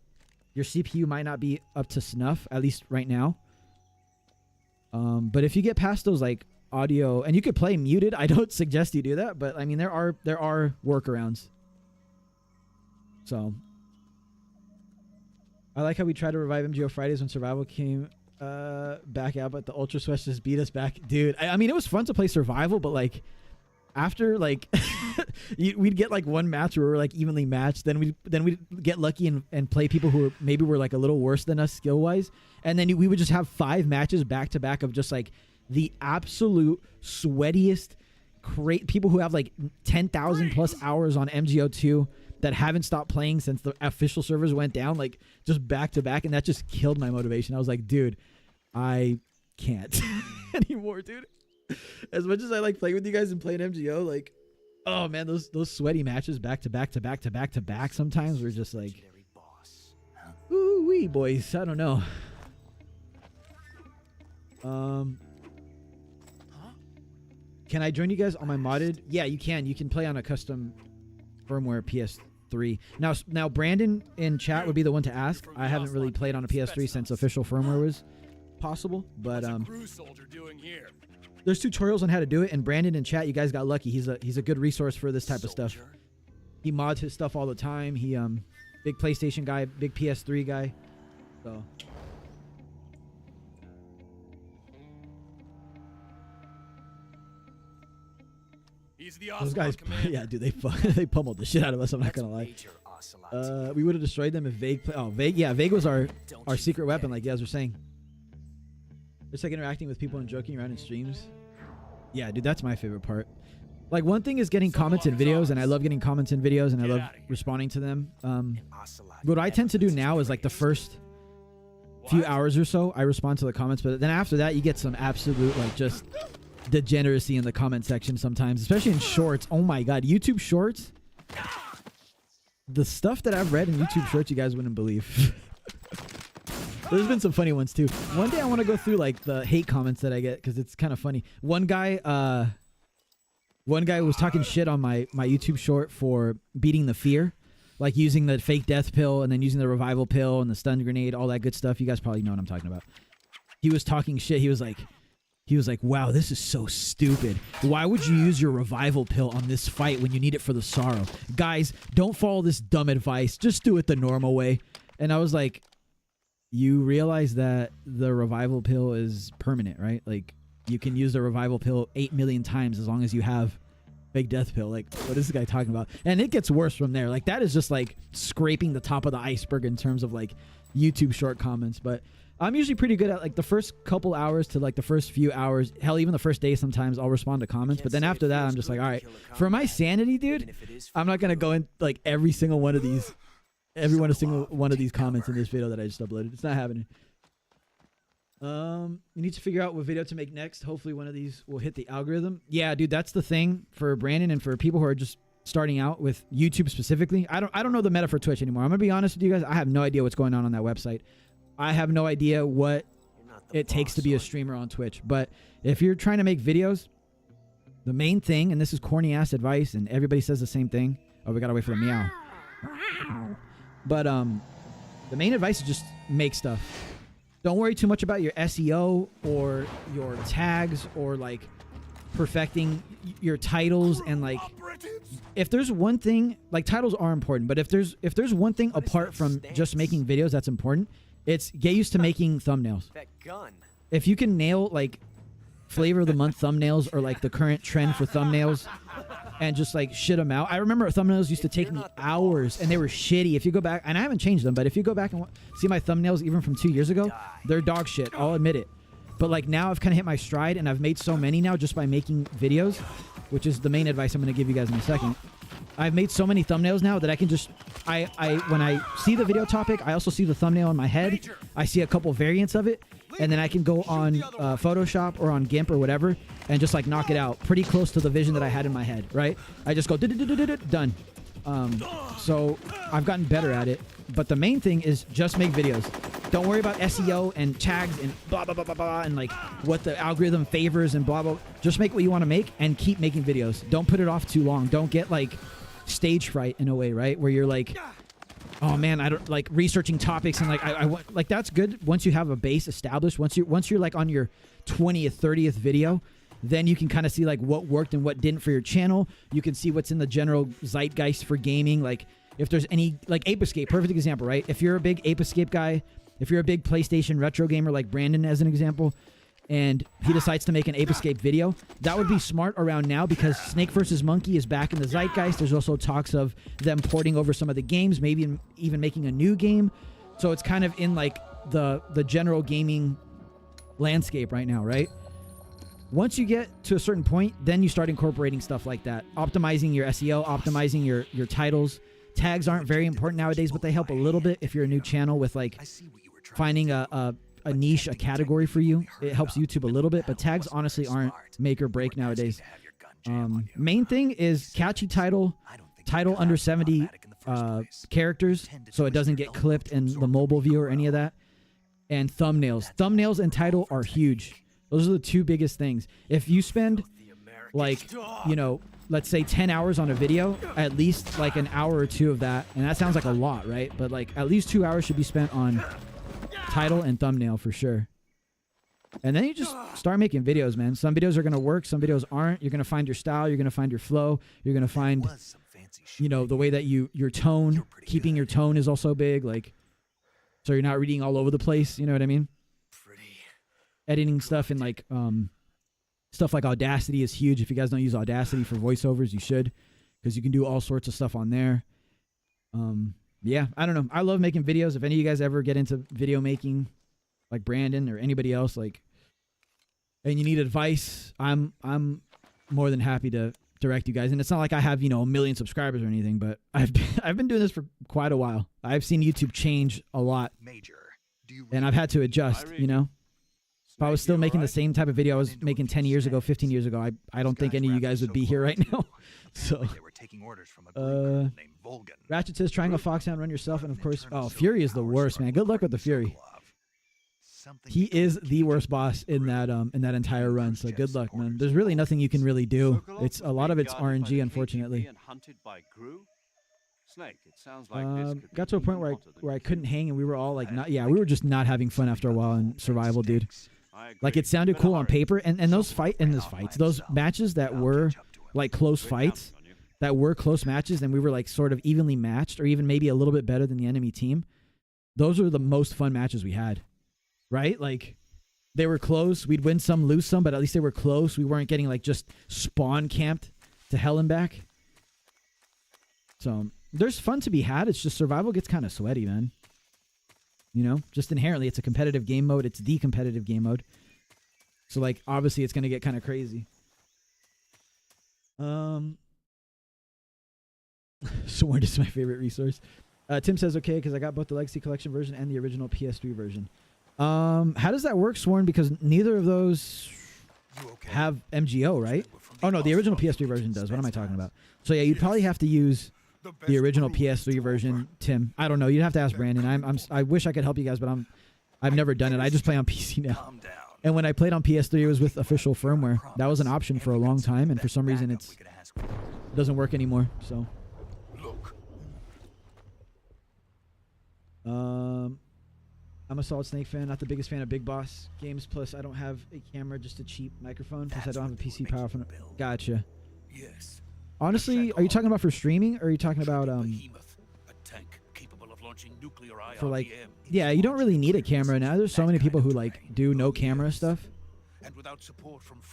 S1: your CPU might not be up to snuff, at least right now. But if you get past those like audio, and you could play muted, I don't suggest you do that, but I mean there are workarounds. So I like how we tried to revive MGO Fridays when Survival came back out, but the Ultra Sweats just beat us back, dude. I mean, it was fun to play Survival, but like after like we'd get like one match where we're like evenly matched, then we'd get lucky and play people who were like a little worse than us skill wise, and then we would just have 5 matches back to back of just like the absolute sweatiest people who have like 10,000 plus hours on MGO2 that haven't stopped playing since the official servers went down, like just back to back, and that just killed my motivation. I was like, dude, I can't anymore, dude. As much as I like playing with you guys and playing MGO, like, oh man, those sweaty matches back to back to back to back to back sometimes were just like, ooh wee, boys. I don't know. Can I join you guys on my modded? Yeah, you can. You can play on a custom firmware PS3. Now Brandon in chat would be the one to ask. I haven't really played on a PS3 since official firmware was possible, but there's tutorials on how to do it, and Brandon in chat, you guys got lucky. He's a good resource for this type of stuff. He mods his stuff all the time. He big PlayStation guy, big PS3 guy. So
S9: He's the
S1: those guys, yeah, dude, they pummeled the shit out of us. I'm not gonna lie. We would have destroyed them if Vague. Vague was our secret weapon, like you guys were saying. Just like interacting with people and joking around in streams. Yeah, dude, that's my favorite part. Like, one thing is getting comments in videos, and I love getting comments in videos, and I love responding to them. What I tend to do now is like the first few hours or so, I respond to the comments, but then after that, you get some absolute like just degeneracy in the comment section sometimes, especially in shorts. Oh my god, YouTube shorts, the stuff that I've read in YouTube shorts, you guys wouldn't believe. There's been some funny ones too. One day I want to go through like the hate comments that I get, because it's kind of funny. One guy was talking shit on my YouTube short for beating the fear, like using the fake death pill and then using the revival pill and the stun grenade, all that good stuff. You guys probably know what I'm talking about. He was talking shit. He was like, wow, this is so stupid. Why would you use your revival pill on this fight when you need it for the sorrow? Guys, don't follow this dumb advice. Just do it the normal way. And I was like, you realize that the revival pill is permanent, right? Like, you can use the revival pill 8 million times as long as you have Big death pill. Like, what is this guy talking about? And it gets worse from there. Like, that is just like scraping the top of the iceberg in terms of like YouTube short comments. But I'm usually pretty good at like the first couple hours to like the first few hours. Hell, even the first day sometimes I'll respond to comments. But then after that, I'm just like, all right, for my sanity, dude, I'm not going to go in like every single one of these comments in this video that I just uploaded. It's not happening. You need to figure out what video to make next. Hopefully one of these will hit the algorithm. Yeah, dude, that's the thing for Brandon and for people who are just starting out with YouTube specifically. I don't know the meta for Twitch anymore. I'm gonna be honest with you guys. I have no idea what's going on that website. I have no idea what it takes to be a streamer on Twitch. But if you're trying to make videos, the main thing, and this is corny ass advice, and everybody says the same thing. Oh, we gotta wait for the meow. But the main advice is just make stuff. Don't worry too much about your SEO or your tags or like perfecting your titles. And like, if there's one thing, like titles are important, but if there's one thing apart from just making videos that's important, it's get used to making thumbnails. If you can nail like flavor of the month thumbnails or like the current trend for thumbnails and just like shit them out. I remember thumbnails used to take me hours and they were shitty. If you go back, and I haven't changed them, but if you go back and see my thumbnails even from 2 years ago, they're dog shit. I'll admit it. But like now I've kind of hit my stride and I've made so many now just by making videos, which is the main advice I'm going to give you guys in a second. I've made so many thumbnails now that I can just, when I see the video topic, I also see the thumbnail in my head. I see a couple variants of it. And then I can go on Photoshop or on GIMP or whatever and just like knock it out pretty close to the vision that I had in my head, right? I just go done. So I've gotten better at it. But the main thing is just make videos. Don't worry about SEO and tags and blah, blah, blah, blah, blah, and like what the algorithm favors and blah, blah. Just make what you want to make and keep making videos. Don't put it off too long. Don't get like stage fright in a way, right? Where you're like, oh man, I don't like researching topics and like I want like that's good once you have a base established. Once you're like on your 20th, 30th video, then you can kind of see like what worked and what didn't for your channel. You can see what's in the general zeitgeist for gaming. Like if there's any like Ape Escape, perfect example, right? If you're a big Ape Escape guy, if you're a big PlayStation retro gamer like Brandon as an example, and he decides to make an Ape Escape video, that would be smart around now because Snake vs. Monkey is back in the zeitgeist. There's also talks of them porting over some of the games, maybe even making a new game. So it's kind of in like the general gaming landscape right now, right? Once you get to a certain point, then you start incorporating stuff like that. Optimizing your SEO, optimizing your titles. Tags aren't very important nowadays, but they help a little bit if you're a new channel with like finding a niche, a category for you. It helps YouTube a little bit, but tags honestly aren't make or break nowadays. Main thing is catchy title under 70 characters, so it doesn't get clipped in the mobile view or any of that. And thumbnails and title are huge. Those are the two biggest things. If you spend like, you know, let's say 10 hours on a video, at least like an hour or two of that, and that sounds like a lot, right? But like at least 2 hours should be spent on title and thumbnail for sure. And then you just start making videos, man. Some videos are going to work, some videos aren't. You're going to find your style, you're going to find your flow, you're going to find, you know, the way that your tone, keeping your tone is also big, like, so you're not reading all over the place, you know what I mean? Editing stuff in like stuff like Audacity is huge. If you guys don't use Audacity for voiceovers, you should, because you can do all sorts of stuff on there. Yeah, I don't know. I love making videos. If any of you guys ever get into video making, like Brandon or anybody else, like, and you need advice, I'm more than happy to direct you guys. And it's not like I have, you know, 1 million subscribers or anything, but I've been doing this for quite a while. I've seen YouTube change a lot, and I've had to adjust, you know. If I was still making the same type of video I was making 10 years ago, 15 years ago, I don't think any of you guys would be here right now. So, Ratchet says, Triangle Foxhound, run yourself, and of course, oh, Fury is the worst, man. Good luck with the Fury. He is the worst boss in that entire run, so good luck, man. There's really nothing you can really do. It's a lot of it's RNG, unfortunately. Got to a point where I couldn't hang, and we were all like, we were just not having fun after a while in survival, dude. Like, it sounded cool on paper, and those those matches that were like close fights, that were close matches, and we were like sort of evenly matched, or even maybe a little bit better than the enemy team. Those are the most fun matches we had, right? Like, they were close. We'd win some, lose some, but at least they were close. We weren't getting like just spawn camped to hell and back. So there's fun to be had. It's just survival gets kind of sweaty, man. You know, just inherently, it's a competitive game mode. It's the competitive game mode. So, like, obviously, it's going to get kind of crazy. Sworn is my favorite resource. Tim says, okay, because I got both the Legacy Collection version and the original PS3 version. How does that work, Sworn? Because neither of those have MGO, right? Oh, no, the original PS3 version does. What am I talking about? So, yeah, you'd probably have to use the original PS3 version, Tim. I don't know. You'd have to ask Brandon. I wish I could help you guys, but I've never done it. I just play on PC now. And when I played on PS3, it was with official firmware. That was an option for a long time, and for some reason, it doesn't work anymore. So, I'm a Solid Snake fan. Not the biggest fan of Big Boss games. Plus, I don't have a camera, just a cheap microphone. Plus, I don't have a PC power. Gotcha.
S9: Yes.
S1: Honestly, are you talking about for streaming, or are you talking about for like? Yeah, you don't really need a camera now. There's so many people who like do no camera stuff.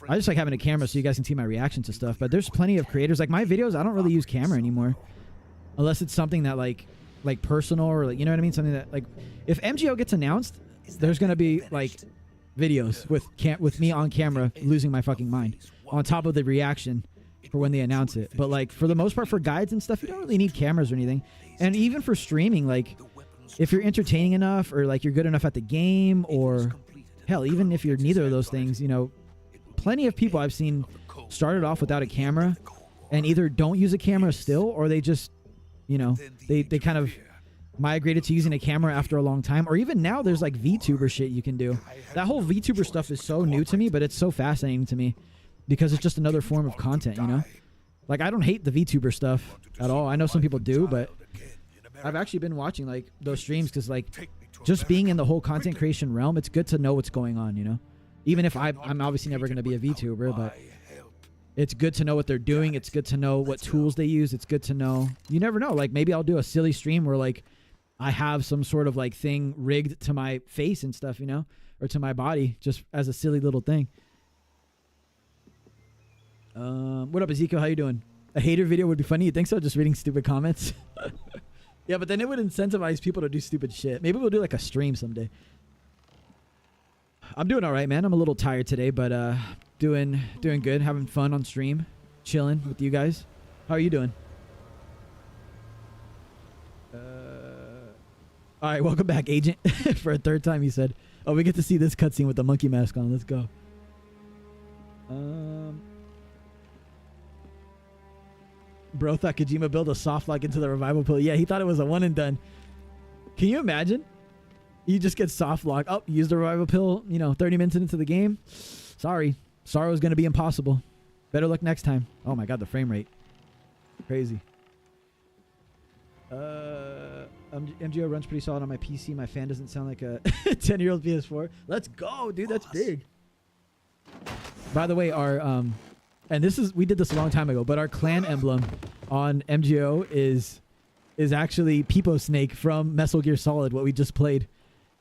S1: I just like having a camera so you guys can see my reaction to stuff. But there's plenty of creators like my videos. I don't really use camera anymore, unless it's something that like personal or like, you know what I mean. Something that like if MGO gets announced, there's gonna be like videos with me on camera losing my fucking mind on top of the reaction for when they announce it. But like for the most part, for guides and stuff, you don't really need cameras or anything. And even for streaming, like if you're entertaining enough or like you're good enough at the game, or hell, even if you're neither of those things, you know, plenty of people I've seen started off without a camera and either don't use a camera still, or they just, you know, they kind of migrated to using a camera after a long time. Or even now there's like VTuber shit you can do. That whole VTuber stuff is so new to me, but it's so fascinating to me because it's just another form of content, you know? Like I don't hate the VTuber stuff at all. I know some people do, but I've actually been watching like those streams because like just being in the whole content creation realm, it's good to know what's going on, you know? Even if I'm obviously never going to be a VTuber, but it's good to know what they're doing. It's good to know what tools they use. It's good to know. You never know. Like maybe I'll do a silly stream where like I have some sort of like thing rigged to my face and stuff, you know, or to my body just as a silly little thing. What up, Ezekiel? How you doing? A hater video would be funny. You think so? Just reading stupid comments. Yeah, but then it would incentivize people to do stupid shit. Maybe we'll do like a stream someday. I'm doing all right, man. I'm a little tired today, but doing good. Having fun on stream, chilling with you guys. How are you doing? All right, welcome back, Agent. For a third time, you said. Oh, we get to see this cutscene with the monkey mask on. Let's go. Bro thought Kojima built a soft lock into the revival pill. Yeah, he thought it was a one and done. Can you imagine? You just get soft lock. Oh, use the revival pill, you know, 30 minutes into the game. Sorry. Sorrow is going to be impossible. Better luck next time. Oh my god, the frame rate. Crazy. MGO runs pretty solid on my PC. My fan doesn't sound like a 10-year-old PS4. Let's go, dude. That's big. By the way, our and this is, we did this a long time ago, but our clan emblem on MGO is actually Peepo Snake from MESAL GEAR Solid, what we just played.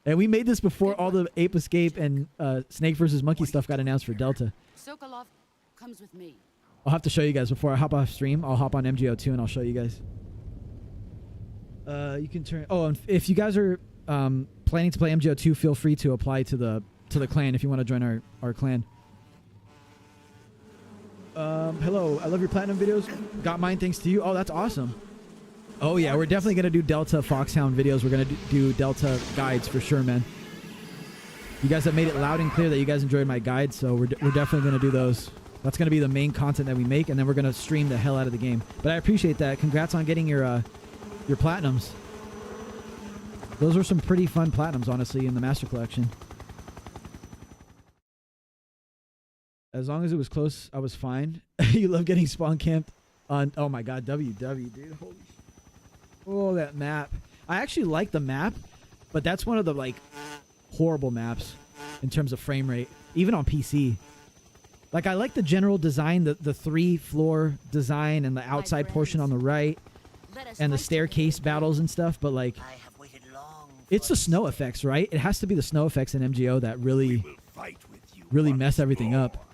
S1: And we made this before all the Ape Escape and Snake versus Monkey stuff got announced for Delta.
S2: Sokolov comes with me.
S1: I'll have to show you guys before I hop off stream. I'll hop on MGO too and I'll show you guys. You can turn. Oh, and if you guys are planning to play MGO 2, feel free to apply to the clan if you want to join our clan. Hello, I love your platinum videos. Got mine thanks to you. Oh, that's awesome. Oh yeah, we're definitely gonna do Delta Foxhound videos. We're gonna do Delta guides for sure, man. You guys have made it loud and clear that you guys enjoyed my guides, so we're definitely gonna do those. That's gonna be the main content that we make, and then we're gonna stream the hell out of the game. But I appreciate that. Congrats on getting your platinums. Those were some pretty fun platinums, honestly, in the Master Collection. As long as it was close, I was fine. You love getting spawn camped on... Oh my god, WW, dude. Holy shit. Oh, that map. I actually like the map, but that's one of the, like, horrible maps in terms of frame rate, even on PC. Like, I like the general design, the 3-floor design and the outside portion on the right and the staircase battles and stuff, but, like, it's the snow effects, right? It has to be the snow effects in MGO that really mess everything up.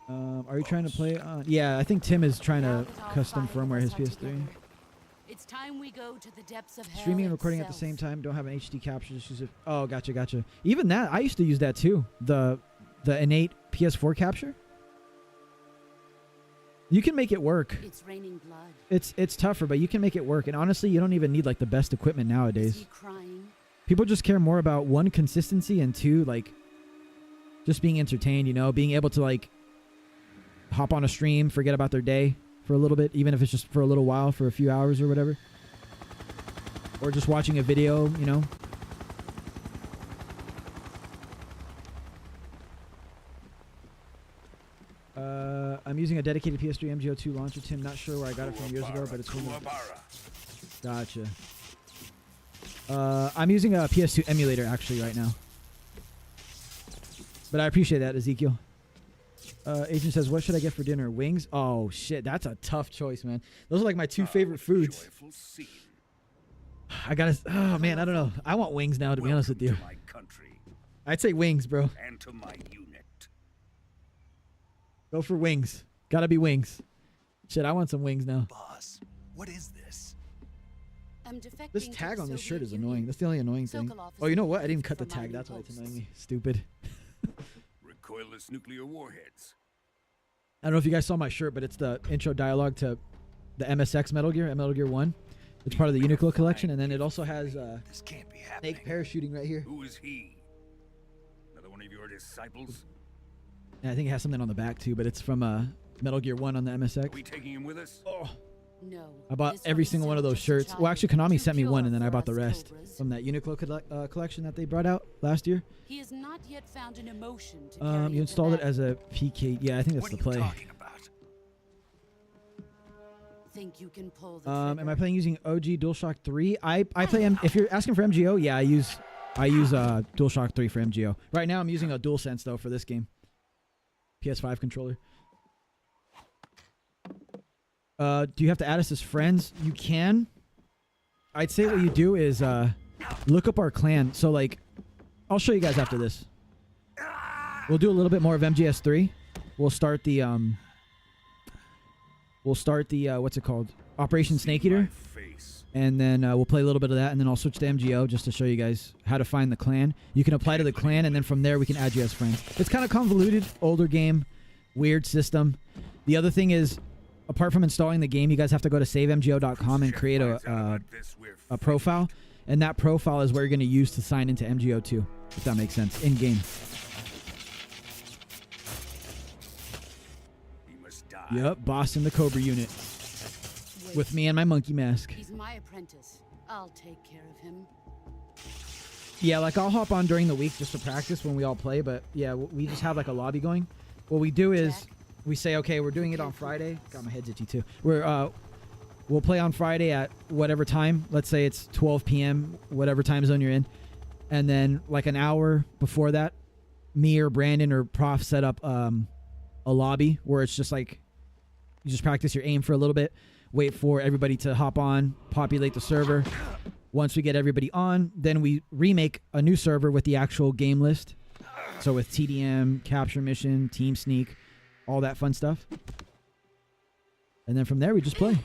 S1: Are you trying to play on? Yeah, I think Tim is trying to custom firmware his PS3.
S2: It's time we go to the depths of hell
S1: Streaming and recording at the
S2: itself.
S1: same time. Don't have an HD capture. Just use it. Oh, gotcha. Even that, I used to use that too. The innate PS4 capture. You can make it work.
S2: It's raining blood.
S1: It's tougher, but you can make it work. And honestly, you don't even need like the best equipment
S2: Is
S1: nowadays.
S2: he crying?
S1: People just care more about one, consistency, and two, like just being entertained, you know, being able to like hop on a stream, forget about their day for a little bit, even if it's just for a little while, for a few hours or whatever. Or just watching a video, you know. I'm using a dedicated PS3 MGO2 launcher, Tim. Not sure where I got it from years ago, but it's cool. Gotcha. I'm using a PS2 emulator actually right now. But I appreciate that, Ezekiel. Agent says, what should I get for dinner? Wings? Oh, shit. That's a tough choice, man. Those are like my two favorite foods. I gotta... Oh, man, I don't know. I want wings now, to be honest with you. I'd say wings, bro.
S9: And to my unit.
S1: Go for wings. Gotta be wings. Shit, I want some wings now.
S7: Boss, what is this?
S2: I'm defecting
S1: This
S2: to the
S1: tag on this shirt
S2: Soviet
S1: is
S2: Union.
S1: annoying. That's the only annoying thing.
S2: Sokolov is
S1: Oh, you know what? I
S2: the
S1: didn't cut the
S2: for my
S1: tag.
S2: new
S1: That's why it's
S2: posts.
S1: annoying me. Stupid.
S9: Recoilless nuclear warheads.
S1: I don't know if you guys saw my shirt, but it's the intro dialogue to the MSX Metal Gear 1. It's part of the Uniqlo collection, and then it also has
S7: This can't be happening.
S1: snake parachuting right here.
S9: Who is he? Another one of your disciples?
S1: And I think it has something on the back too, but it's from Metal Gear 1 on the
S9: Are
S1: MSX.
S9: we taking him with us?
S1: Oh,
S2: No.
S1: I bought
S2: this
S1: every
S2: one
S1: single one of
S2: is
S1: those
S2: just a
S1: shirts. Well,
S2: child,
S1: actually, Konami
S2: too
S1: sent me one,
S2: pure
S1: and then I
S2: for
S1: bought the
S2: us
S1: rest
S2: cobras.
S1: from that Uniqlo collection that they brought out last year.
S2: He has not yet found an emotion to carry
S1: You
S2: into
S1: installed it
S2: battle.
S1: as a PK. Yeah, I think that's
S7: What are
S1: the
S7: you
S1: play.
S7: talking about?
S2: Think you can pull the
S1: Am I
S2: trigger?
S1: playing using OG DualShock 3? I play if you're asking for MGO, yeah, I use DualShock 3 for MGO. Right now I'm using a DualSense though for this game. PS5 controller. Do you have to add us as friends? You can. I'd say what you do is look up our clan. So like I'll show you guys after this. We'll do a little bit more of MGS3. We'll start the what's it called? Operation Snake Eater. And then we'll play a little bit of that, and then I'll switch to MGO just to show you guys how to find the clan. You can apply to the clan, and then from there we can add you as friends. It's kind of convoluted, older game, weird system. The other thing is, apart from installing the game, you guys have to go to savemgo.com and create a profile, and that profile is where you're going to use to sign into MGO2, if that makes sense, in-game. Yep, boss in the Cobra unit.
S2: Wait,
S1: With me and my monkey mask.
S2: he's my apprentice. I'll take care of him.
S1: Yeah, like I'll hop on during the week just to practice when we all play, but yeah, we just have like a lobby going. What we do is
S2: Jack?
S1: we say, okay, we're doing it on Friday. God, my head's itchy too. We'll play on Friday at whatever time. Let's say it's 12 p.m., whatever time zone you're in. And then like an hour before that, me or Brandon or Prof set up a lobby where it's just like you just practice your aim for a little bit, wait for everybody to hop on, populate the server. Once we get everybody on, then we remake a new server with the actual game list. So with TDM, capture mission, team sneak, all that fun stuff. And then from there, we just play.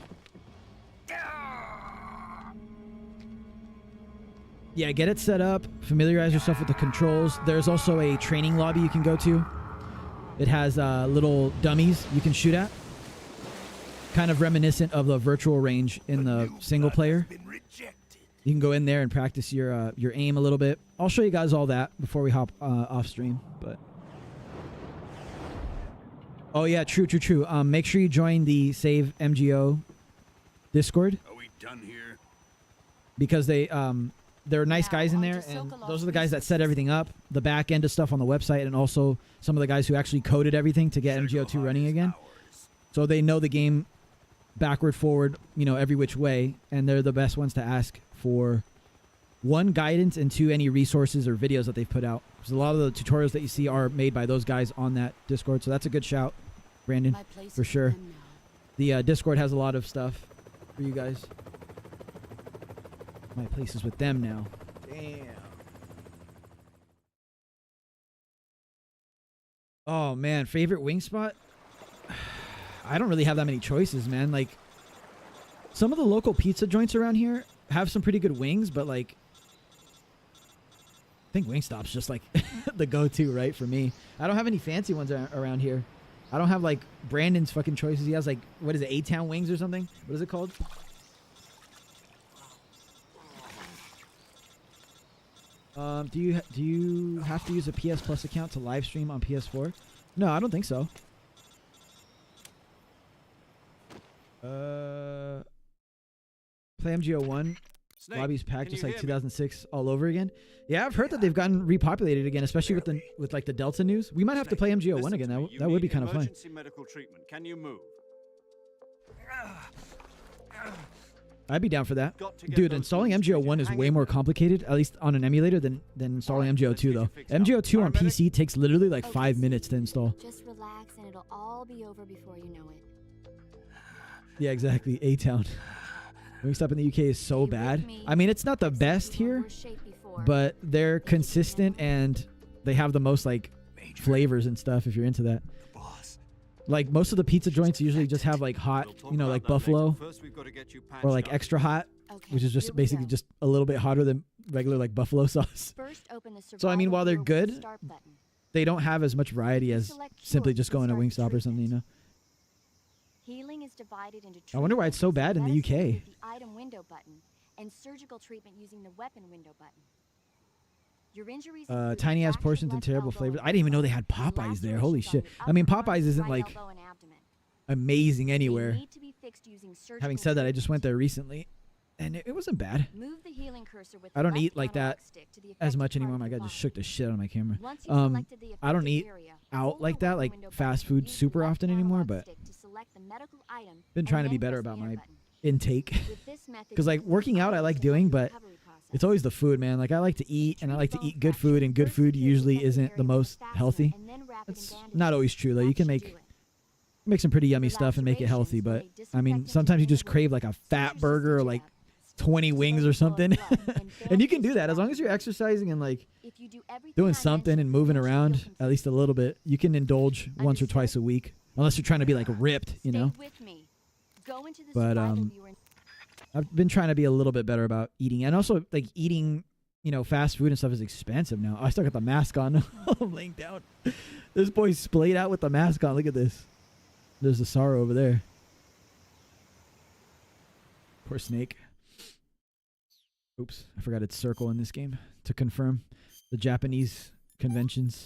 S1: Yeah, get it set up, familiarize yourself with the controls. There's also a training lobby you can go to. It has little dummies you can shoot at. Kind of reminiscent of the virtual range in the single player. You can go in there and practice your aim a little bit. I'll show you guys all that before we hop off stream. But oh yeah, true. Make sure you join the Save MGO Discord
S9: Are we done here?
S1: because there are nice guys in there, and those are the guys that set everything up, the back end of stuff on the website, and also some of the guys who actually coded everything to get MGO2 running again. So they know the game backward, forward, you know, every which way, and they're the best ones to ask for, one, guidance, and two, any resources or videos that they've put out. Because a lot of the tutorials that you see are made by those guys on that Discord, so that's a good shout, Brandon,
S2: My place
S1: for
S2: is
S1: sure.
S2: with them now.
S1: The Discord has a lot of stuff for you guys. My place is with them now. Damn. Oh man, favorite wing spot? I don't really have that many choices, man. Like, some of the local pizza joints around here have some pretty good wings, but like, I think Wingstop's just like the go-to, right, for me. I don't have any fancy ones around here. I don't have like Brandon's fucking choices. He has like, what is it, A-Town Wings or something? What is it called? Do you have to use a PS Plus account to live stream on PS4? No, I don't think so. Play MGO1.
S8: Snake,
S1: Lobbies packed
S8: can
S1: just
S8: you
S1: like
S8: hear me?
S1: 2006 all over again. Yeah, I've heard that they've gotten repopulated again, especially with like the Delta news. We might have to play MGO1
S8: Listen
S1: again.
S8: to me. You
S1: That would be
S8: need
S1: kind of fun.
S8: Emergency medical treatment. Can you move?
S1: I'd be down for that.
S8: Got to get
S1: Dude,
S8: those
S1: installing
S8: wounds
S1: MGO1
S8: treated.
S1: is
S8: Hang
S1: way
S8: in
S1: more
S8: there.
S1: complicated, at least on an emulator, than installing
S8: Alright, let's
S1: MGO2
S8: get
S1: though.
S8: you fixed up.
S1: MGO2 on
S8: Paramedic?
S1: PC takes literally like
S10: Okay,
S1: 5 minutes to install.
S10: Just relax and it'll all be over before you know it.
S1: Yeah, exactly. A-Town. Wingstop in the UK is so
S10: Stay with
S1: bad.
S10: me.
S1: I mean, it's not the
S10: I've seen
S1: best
S10: people in
S1: here,
S10: worse shape before.
S1: but they're
S10: They keep it
S1: consistent
S10: down.
S1: and they have the most like
S7: Major,
S1: flavors and stuff if you're into that.
S7: the boss.
S1: Like most of the pizza joints usually just have like hot,
S8: We'll talk
S1: you know,
S8: about
S1: like
S8: that later.
S1: buffalo
S8: First, we've got to get you
S1: or
S8: patched
S1: like
S8: up.
S1: extra hot,
S10: Okay,
S1: which is just
S10: here we
S1: basically
S10: go.
S1: just a little bit hotter than regular like buffalo sauce.
S10: First, open the
S1: So, I mean,
S10: survival
S1: while they're
S10: gear with
S1: good,
S10: the start button.
S1: They don't have as much variety as
S10: Select
S1: simply
S10: choice
S1: just
S10: to
S1: going to
S10: start
S1: Wingstop or something, you know?
S10: Healing is divided into
S1: I wonder why it's so bad in the
S10: medicine
S1: UK.
S10: with the item window button and surgical treatment using the weapon window button. Your injuries include
S1: Tiny ass
S10: fractured
S1: portions and
S10: left
S1: terrible
S10: elbow
S1: flavors.
S10: and
S1: I didn't even know they
S10: elbow,
S1: had Popeyes there.
S10: lacerations
S1: Holy
S10: on
S1: shit.
S10: the
S1: I mean,
S10: upper arm,
S1: Popeyes isn't
S10: right
S1: like
S10: elbow and abdomen.
S1: amazing
S10: They
S1: anywhere.
S10: need to be fixed using surgical
S1: Having said that, I just went there
S10: treatment.
S1: recently and it wasn't bad.
S10: Move the healing cursor with
S1: I
S10: the
S1: don't
S10: left
S1: eat like
S10: analog
S1: that
S10: stick to the
S1: as
S10: affected
S1: much
S10: part
S1: anymore.
S10: of
S1: My
S10: your
S1: God just
S10: body.
S1: shook the shit out of my camera.
S10: Once you've selected the
S1: I don't
S10: affected
S1: eat
S10: area,
S1: out
S10: hold
S1: like
S10: the
S1: that,
S10: weapon
S1: like
S10: window
S1: fast
S10: button
S1: food
S10: using the
S1: super
S10: left
S1: often anymore,
S10: analog
S1: but
S10: stick to select the medical item
S1: been
S10: and
S1: trying to be
S10: then
S1: better
S10: press the
S1: about
S10: enter
S1: my
S10: button.
S1: intake.
S10: With this method,
S1: Because
S10: you
S1: like
S10: can
S1: working out I like
S10: select
S1: doing,
S10: the
S1: but
S10: recovery process.
S1: it's always the food, man. Like I like to eat and I like to
S10: Treat
S1: eat good
S10: bone
S1: food, and good
S10: fracture.
S1: food
S10: First, treat
S1: usually
S10: affected
S1: isn't
S10: area
S1: the
S10: with
S1: most
S10: fastener
S1: healthy.
S10: and then wrap it in
S1: That's
S10: bandages.
S1: not always true though. You
S10: That
S1: can
S10: should
S1: make
S10: do it.
S1: make some pretty yummy stuff and make it
S10: Lacerations
S1: healthy,
S10: will
S1: but
S10: be
S1: I mean
S10: disinfected
S1: sometimes you
S10: to
S1: just
S10: remove
S1: crave like a fat
S10: scissors
S1: burger or
S10: to
S1: like
S10: jab,
S1: 20 wings or
S10: slow flow of
S1: something.
S10: blood,
S1: And you can
S10: bandages
S1: do
S10: to
S1: that as long
S10: wrap
S1: as you're
S10: it.
S1: exercising and like
S10: If you do everything
S1: doing
S10: I
S1: something and
S10: mentioned,
S1: moving
S10: eventually you'll
S1: around
S10: complete
S1: at least a
S10: it.
S1: little bit. You can indulge once or
S10: Understood.
S1: twice a week, unless you're trying to be like ripped, you know.
S10: Stay with me. Go into the
S1: But,
S10: survival viewer and
S1: I've been trying to be a little bit better about eating, and also like eating, you know, fast food and stuff is expensive now. I still got the mask on. I'm laying down. This boy's splayed out with the mask on. Look at this. There's the sorrow over there. Poor snake. Oops, I forgot it's circle in this game to confirm the Japanese conventions.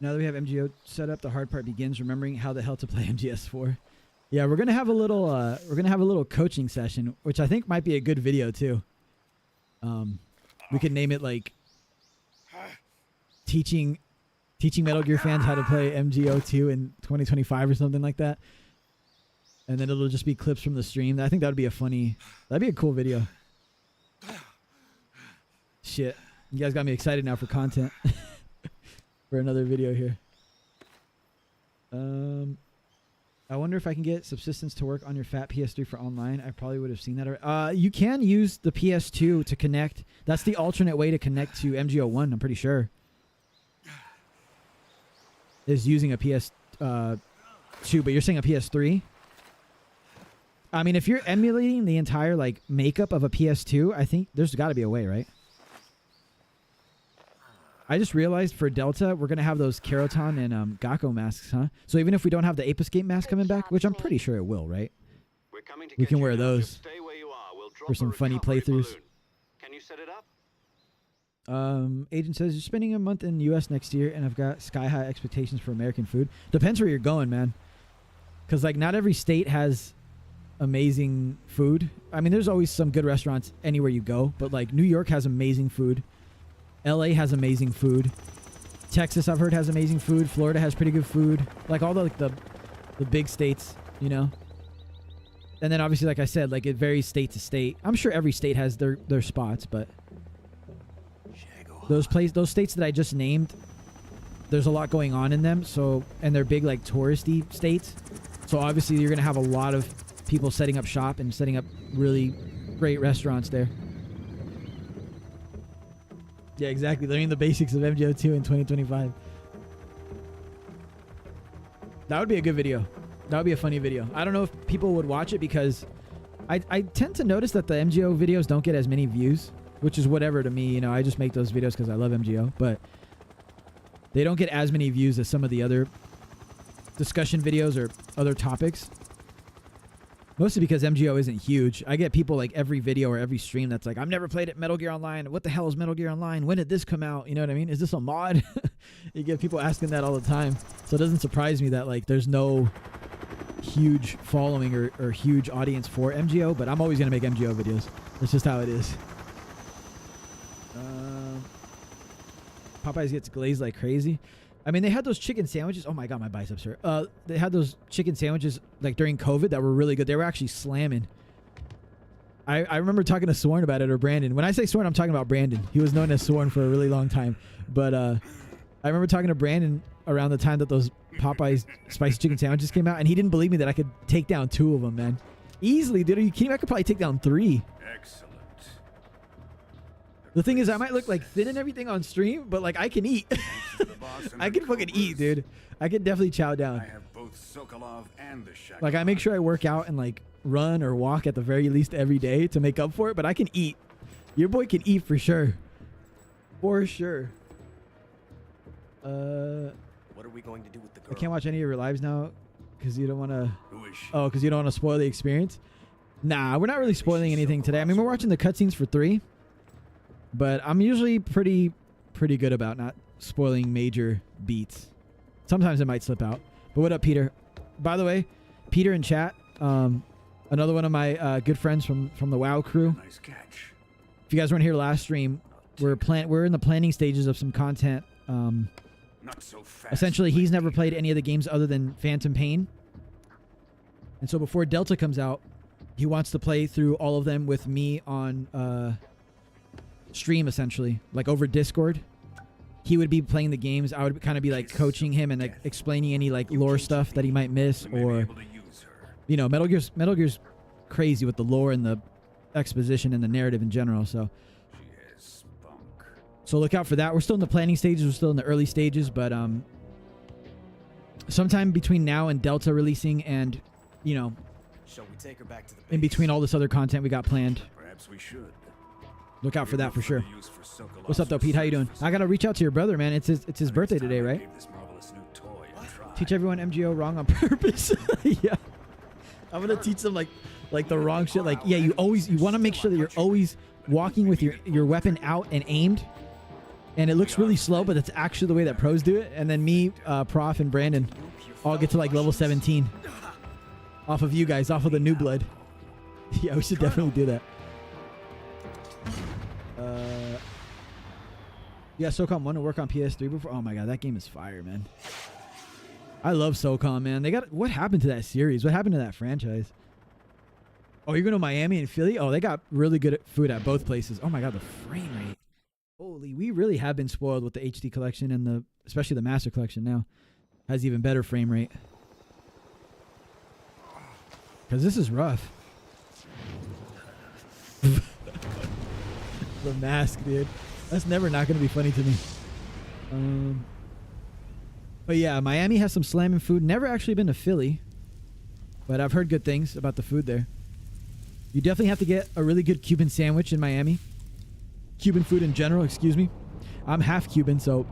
S1: Now that we have MGO set up, the hard part begins remembering how the hell to play MGS4. Yeah, we're gonna have a little coaching session, which I think might be a good video too. We could name it like teaching Metal Gear fans how to play MGO2 in 2025 or something like that. And then it'll just be clips from the stream. I think that'd be a cool video. Shit. You guys got me excited now for content. For another video here. I wonder if I can get subsistence to work on your fat PS3 for online. I probably would have seen that already. You can use the PS2 to connect. That's the alternate way to connect to MGO1, I'm pretty sure. Is using a PS2, but you're saying a PS3? I mean, if you're emulating the entire like makeup of a PS2, I think there's got to be a way, right? I just realized for Delta, we're going to have those Keraton and Gakko masks, huh? So even if we don't have the Ape Escape mask coming back, which I'm pretty sure it will, right? We can wear those for some funny playthroughs.
S8: Can you set it up?
S1: Agent says, you're spending a month in the U.S. next year, and I've got sky-high expectations for American food. Depends where you're going, man. Because, like, not every state has amazing food. I mean, there's always some good restaurants anywhere you go, but, like, New York has amazing food. LA has amazing food. Texas, I've heard, has amazing food. Florida has pretty good food. Like all the big states, you know. And then obviously, like I said, like it varies state to state. I'm sure every state has their spots, but those states that I just named, there's a lot going on in them. So, and they're big like touristy states. So obviously you're gonna have a lot of people setting up shop and setting up really great restaurants there. Yeah, exactly. Learning the basics of MGO2 in 2025. That would be a good video. That would be a funny video. I don't know if people would watch it because I tend to notice that the MGO videos don't get as many views, which is whatever to me. You know, I just make those videos because I love MGO, but they don't get as many views as some of the other discussion videos or other topics. Mostly because MGO isn't huge. I get people like every video or every stream that's like, I've never played it Metal Gear Online. What the hell is Metal Gear Online? When did this come out? You know what I mean? Is this a mod? You get people asking that all the time. So it doesn't surprise me that like there's no huge following or huge audience for MGO, but I'm always going to make MGO videos. That's just how it is. Popeyes gets glazed like crazy. I mean, they had those chicken sandwiches. Oh my God, my biceps hurt. They had those chicken sandwiches like during COVID that were really good. They were actually slamming. I remember talking to Sworn about it, or Brandon. When I say Sworn, I'm talking about Brandon. He was known as Sworn for a really long time. But I remember talking to Brandon around the time that those Popeyes spicy chicken sandwiches came out, and he didn't believe me that I could take down 2 of them, man. Easily, dude. Are you kidding me? I could probably take down 3.
S9: Excellent.
S1: The thing is, I might look like thin and everything on stream, but like I can eat. I can fucking eat, dude. I can definitely chow down.
S9: I have both Sokolov and the Shack.
S1: Like I make sure I work out and like run or walk at the very least every day to make up for it, but I can eat. Your boy can eat for sure. For sure.
S4: What are we going to do with the girl?
S1: I can't watch any of your lives now because you don't want to.
S9: Who is she?
S1: Oh, because you don't want to spoil the experience. Nah, we're not really spoiling anything today. I mean, we're watching the cutscenes for 3, but I'm usually pretty good about not spoiling major beats. Sometimes it might slip out. But what up, Peter? By the way, Peter in chat, another one of my good friends from the WoW crew.
S9: Nice catch.
S1: If you guys weren't here last stream, we're in the planning stages of some content.
S9: Not so fast.
S1: Essentially, he's never played any of the games other than Phantom Pain. And so before Delta comes out, he wants to play through all of them with me on stream, essentially, like over Discord. He would be playing the games. I would kind of be like coaching him and like explaining any like lore stuff that he might miss, or you know, Metal Gear's crazy with the lore and the exposition and the narrative in general. So look out for that. We're still in the planning stages. We're still in the early stages, but sometime between now and Delta releasing, and you know,
S11: shall we take her back to the base?
S1: In between all this other content we got planned.
S9: Perhaps we should.
S1: Look out for that for sure. What's up though, Pete? How you doing? I gotta reach out to your brother, man. It's his birthday today, right? Teach everyone MGO wrong on purpose. Yeah. I'm gonna teach them like the wrong shit. Like, yeah, you want to make sure that you're always walking with your weapon out and aimed. And it looks really slow, but that's actually the way that pros do it. And then me, Prof, and Brandon all get to like level 17. Off of you guys, off of the new blood. Yeah, we should definitely do that. Yeah, SOCOM 1 to work on PS3 before. Oh my god, that game is fire, man. I love SOCOM, man. What happened to that series? What happened to that franchise? Oh, you're going to Miami and Philly? Oh, they got really good food at both places. Oh my god, the frame rate. Holy, we really have been spoiled with the HD collection and especially the Master Collection now. Has even better frame rate. Because this is rough. The mask, dude. That's never not going to be funny to me. But yeah, Miami has some slamming food. Never actually been to Philly, but I've heard good things about the food there. You definitely have to get a really good Cuban sandwich in Miami. Cuban food in general, excuse me. I'm half Cuban, so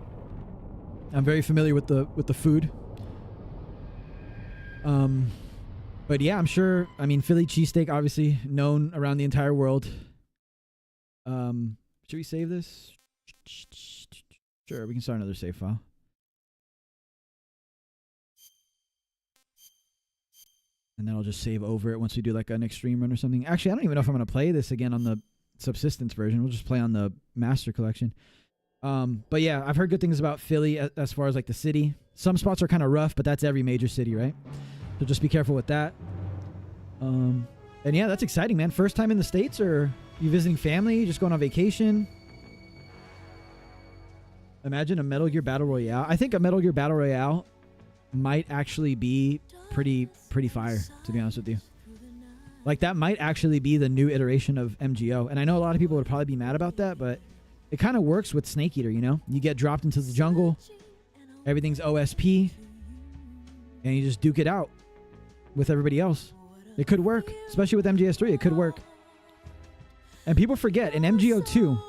S1: I'm very familiar with the food. But yeah, I'm sure. I mean, Philly cheesesteak, obviously known around the entire world. Should we save this? Sure, we can start another save file. And then I'll just save over it once we do like an extreme run or something. Actually, I don't even know if I'm going to play this again on the subsistence version. We'll just play on the Master Collection. But yeah, I've heard good things about Philly as far as like the city. Some spots are kind of rough, but that's every major city, right? So just be careful with that. And yeah, that's exciting, man. First time in the States, or you visiting family? Just going on vacation? Imagine a Metal Gear Battle Royale. I think a Metal Gear Battle Royale might actually be pretty fire, to be honest with you. Like, that might actually be the new iteration of MGO. And I know a lot of people would probably be mad about that, but it kind of works with Snake Eater, you know? You get dropped into the jungle, everything's OSP, and you just duke it out with everybody else. It could work, especially with MGS3. It could work. And people forget, in MGO2,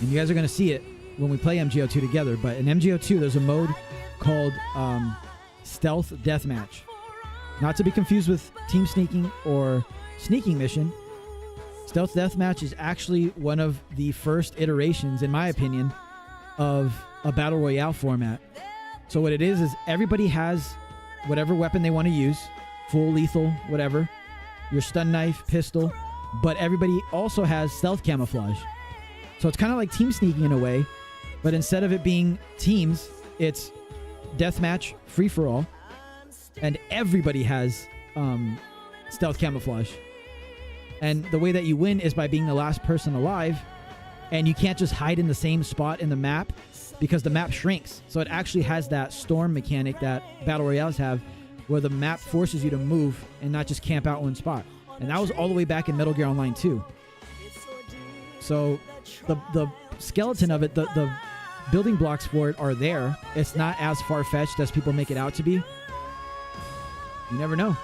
S1: and you guys are going to see it when we play MGO2 together, but in MGO2, there's a mode called Stealth Deathmatch. Not to be confused with Team Sneaking or Sneaking Mission. Stealth Deathmatch is actually one of the first iterations, in my opinion, of a Battle Royale format. So what it is everybody has whatever weapon they want to use, full lethal, whatever, your stun knife, pistol, but everybody also has stealth camouflage. So it's kind of like team sneaking in a way, but instead of it being teams, it's deathmatch, free-for-all, and everybody has stealth camouflage. And the way that you win is by being the last person alive, and you can't just hide in the same spot in the map because the map shrinks. So it actually has that storm mechanic that Battle Royales have, where the map forces you to move and not just camp out one spot. And that was all the way back in Metal Gear Online 2. So the skeleton of it, the building blocks for it are there. It's not as far-fetched as people make it out to be. You never know.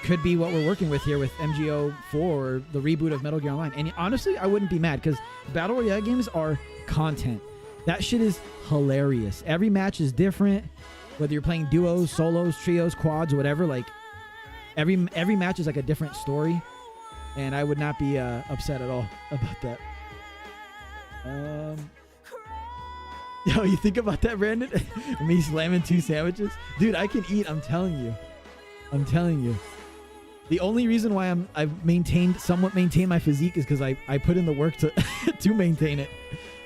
S1: Could be what we're working with here with MGO4 or the reboot of Metal Gear Online. And honestly, I wouldn't be mad because Battle Royale games are content. That shit is hilarious. Every match is different. Whether you're playing duos, solos, trios, quads, whatever, like every match is like a different story. And I would not be upset at all about that. Yo, you think about that, Brandon? Me slamming 2 sandwiches? Dude, I can eat, I'm telling you. I'm telling you. The only reason why I've somewhat maintained my physique is because I put in the work to to maintain it.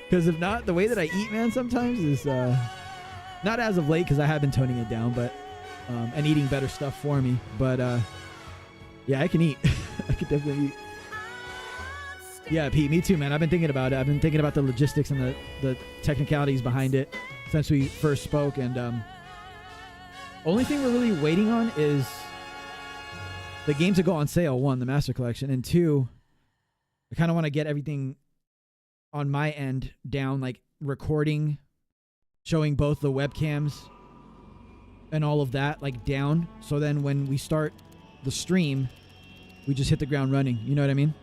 S1: Because if not, the way that I eat, man, sometimes is not as of late because I have been toning it down, but and eating better stuff for me. But yeah, I can eat. I could definitely eat. Yeah, Pete, me too, man. I've been thinking about it. I've been thinking about the logistics and the technicalities behind it since we first spoke. And only thing we're really waiting on is the games that go on sale. 1, the Master Collection, and 2, I kind of want to get everything on my end down, like recording, showing both the webcams and all of that, like down. So then when we start the stream, we just hit the ground running. You know what I mean?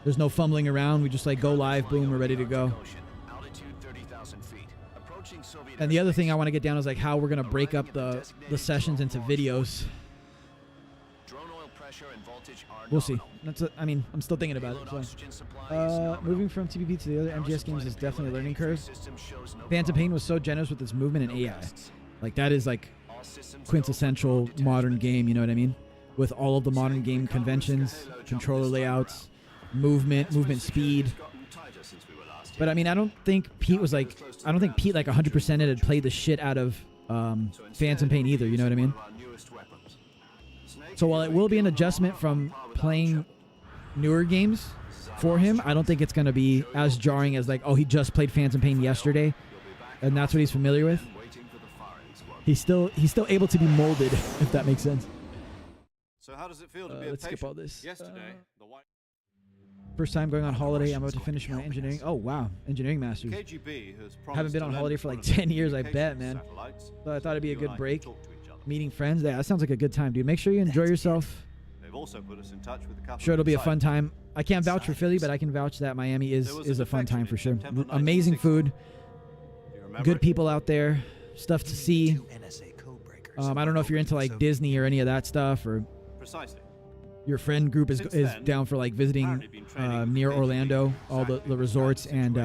S1: There's no fumbling around. We just like go live, boom, we're ready to go. And the other thing I want to get down is like how we're going to break up the sessions into videos. We'll see. I mean, I'm still thinking about it. So. Moving from TPP to the other MGS games is definitely a learning curve. Phantom Pain was so generous with its movement and AI. Like, that is like quintessential modern game, you know what I mean? With all of the modern game conventions, controller layouts, movement speed. But I mean, I don't think Pete like 100% it had played the shit out of Phantom Pain either, you know what I mean? So while it will be an adjustment from playing newer games for him, I don't think it's going to be as jarring as like, oh, he just played Phantom Pain yesterday, and that's what he's familiar with. He's still able to be molded, if that makes sense.
S8: So how does it feel to be
S1: let's skip all this.
S8: Yesterday, the white
S1: first time going on holiday. I'm about to finish my engineering. Oh wow, engineering masters.
S8: KGB has
S1: haven't been on holiday for like 10 years, I bet, man. So I thought it'd be a good break. Meeting friends. Yeah, that sounds like a good time, dude. Make sure you enjoy yourself.
S8: They've also put us in touch with a couple.
S1: Sure, it'll be a fun time. I can't vouch for Philly, but I can vouch that Miami is a fun time for sure. Amazing food, good people out there, stuff to see. I don't know if you're into like Disney or any of that stuff, or your friend group is down for like visiting near Orlando, all the resorts and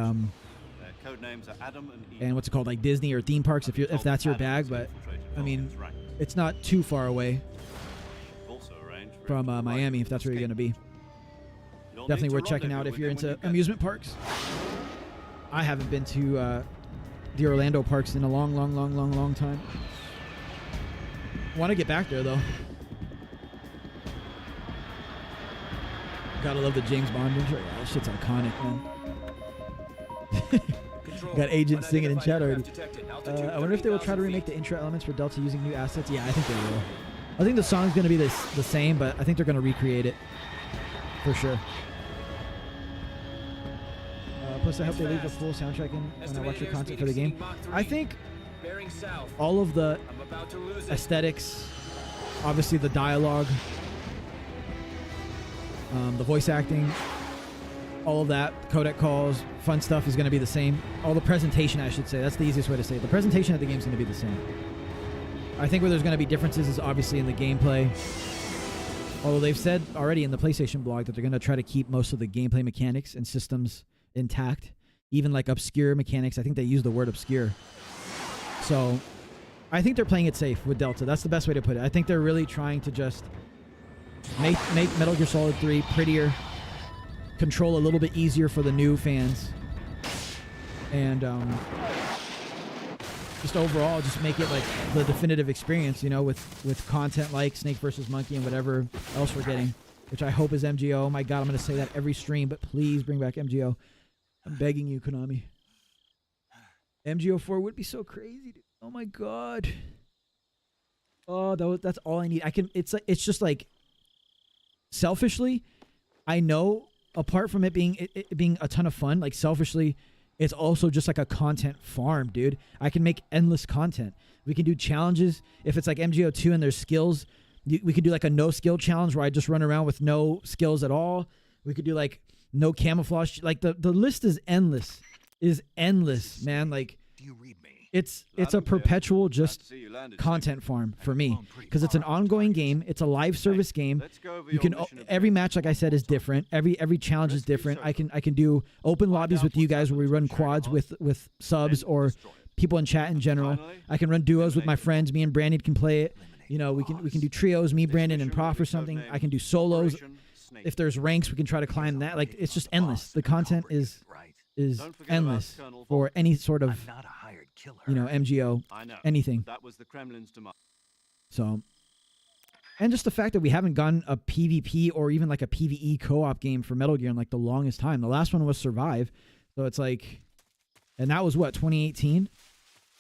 S1: what's it called, like Disney or theme parks, if that's your bag. But I mean, it's not too far away from Miami if that's where you're going to be. Definitely worth checking out if you're into amusement parks. I haven't been to the Orlando parks in a long time. Want to get back there though. Gotta love the James Bond intro. Yeah, that shit's iconic, man. Got agents singing in chat already. I wonder if they will try to remake the intro elements for Delta using new assets. Yeah, I think they will. I think the song's going to be the same, but I think they're going to recreate it. For sure. Plus, I hope they leave the full soundtrack in when I watch your content for the game. I think all of the aesthetics, obviously the dialogue, the voice acting, all of that, codec calls, fun stuff is going to be the same. All the presentation, I should say. That's the easiest way to say it. The presentation of the game is going to be the same. I think where there's going to be differences is obviously in the gameplay. Although they've said already in the PlayStation blog that they're going to try to keep most of the gameplay mechanics and systems intact, even like obscure mechanics. I think they use the word obscure. So I think they're playing it safe with Delta. That's the best way to put it. I think they're really trying to just make Metal Gear Solid 3 prettier, control a little bit easier for the new fans, and just overall just make it like the definitive experience, you know, with content like Snake vs. Monkey and whatever else we're getting, which I hope is MGO. Oh my god, I'm going to say that every stream, but please bring back MGO. I'm begging you, Konami. MGO 4 would be so crazy, dude. Oh my god. Oh, that's all I need. It's just like, selfishly, I know apart from it being a ton of fun, like selfishly, it's also just like a content farm, dude. I can make endless content. We can do challenges. If it's like MGO 2 and there's skills, we could do like a no skill challenge where I just run around with no skills at all. We could do like no camouflage. Like the list is endless. Man. Like,
S7: Do you read me?
S1: it's a perpetual just content farm for me, because it's an ongoing game. It's a live service game. You can every match, like I said, is different. Every challenge is different. I can do open lobbies with you guys where we run quads with subs or people in chat in general. I can run duos with my friends. Me and Brandon can play it. You know, we can do trios, me, Brandon, and Prof or something. I can do solos. If there's ranks, we can try to climb that. Like, it's just endless. The content is endless for any sort of, you know, MGO, anything.
S8: That was the Kremlin's demand.
S1: So, and just the fact that we haven't gotten a PvP or even like a PvE co-op game for Metal Gear in like the longest time. The last one was Survive. So it's like, and that was what, 2018?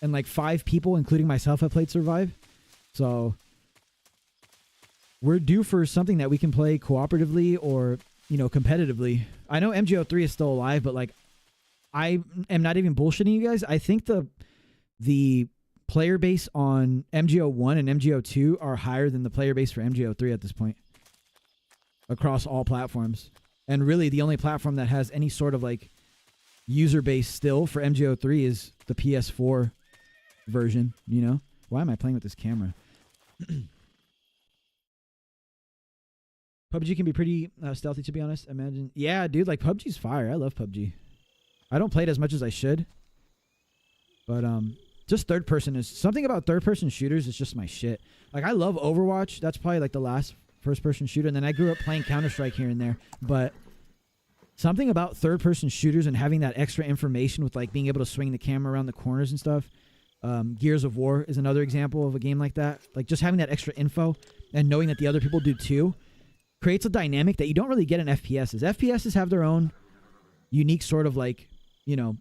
S1: And like 5 people, including myself, have played Survive. So we're due for something that we can play cooperatively or, you know, competitively. I know MGO 3 is still alive, but like, I am not even bullshitting you guys. I think the player base on MGO 1 and MGO 2 are higher than the player base for MGO 3 at this point across all platforms. And really the only platform that has any sort of like user base still for MGO 3 is the PS4 version, you know? Why am I playing with this camera? PUBG can be pretty stealthy, to be honest. Imagine. Yeah, dude, like PUBG's fire. I love PUBG. I don't play it as much as I should. But just third person is something about third person shooters is just my shit. Like, I love Overwatch. That's probably like the last first person shooter. And then I grew up playing Counter-Strike here and there. But something about third person shooters and having that extra information with like being able to swing the camera around the corners and stuff. Gears of War is another example of a game like that. Like, just having that extra info and knowing that the other people do too creates a dynamic that you don't really get in FPSs. FPSs have their own unique sort of like, you know,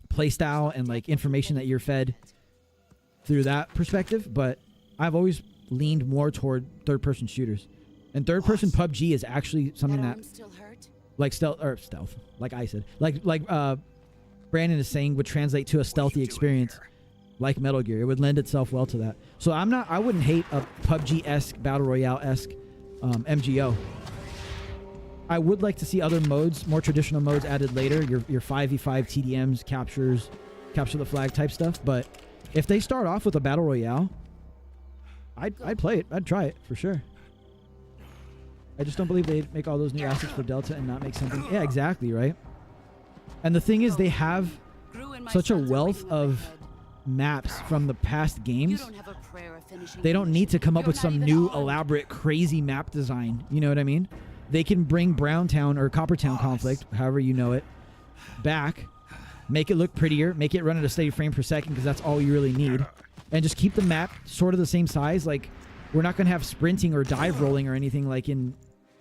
S1: play style and like information that you're fed through that perspective. But I've always leaned more toward third person shooters. And third person PUBG is actually something that like stealth, like I said, like Brandon is saying, would translate to a stealthy experience like Metal Gear. It would lend itself well to that. So I wouldn't hate a PUBG-esque, Battle Royale-esque MGO. I would like to see other modes, more traditional modes added later. Your 5v5 TDMs, captures, capture the flag type stuff. But if they start off with a Battle Royale, I'd play it. I'd try it for sure. I just don't believe they'd make all those new assets for Delta and not make something. Yeah, exactly, right? And the thing is, they have such a wealth of maps from the past games. They don't need to come up with some new elaborate crazy map design. You know what I mean? They can bring Browntown or Coppertown Conflict, however you know it, back, make it look prettier, make it run at a steady frame per second, because that's all you really need, and just keep the map sort of the same size. Like, we're not going to have sprinting or dive rolling or anything like in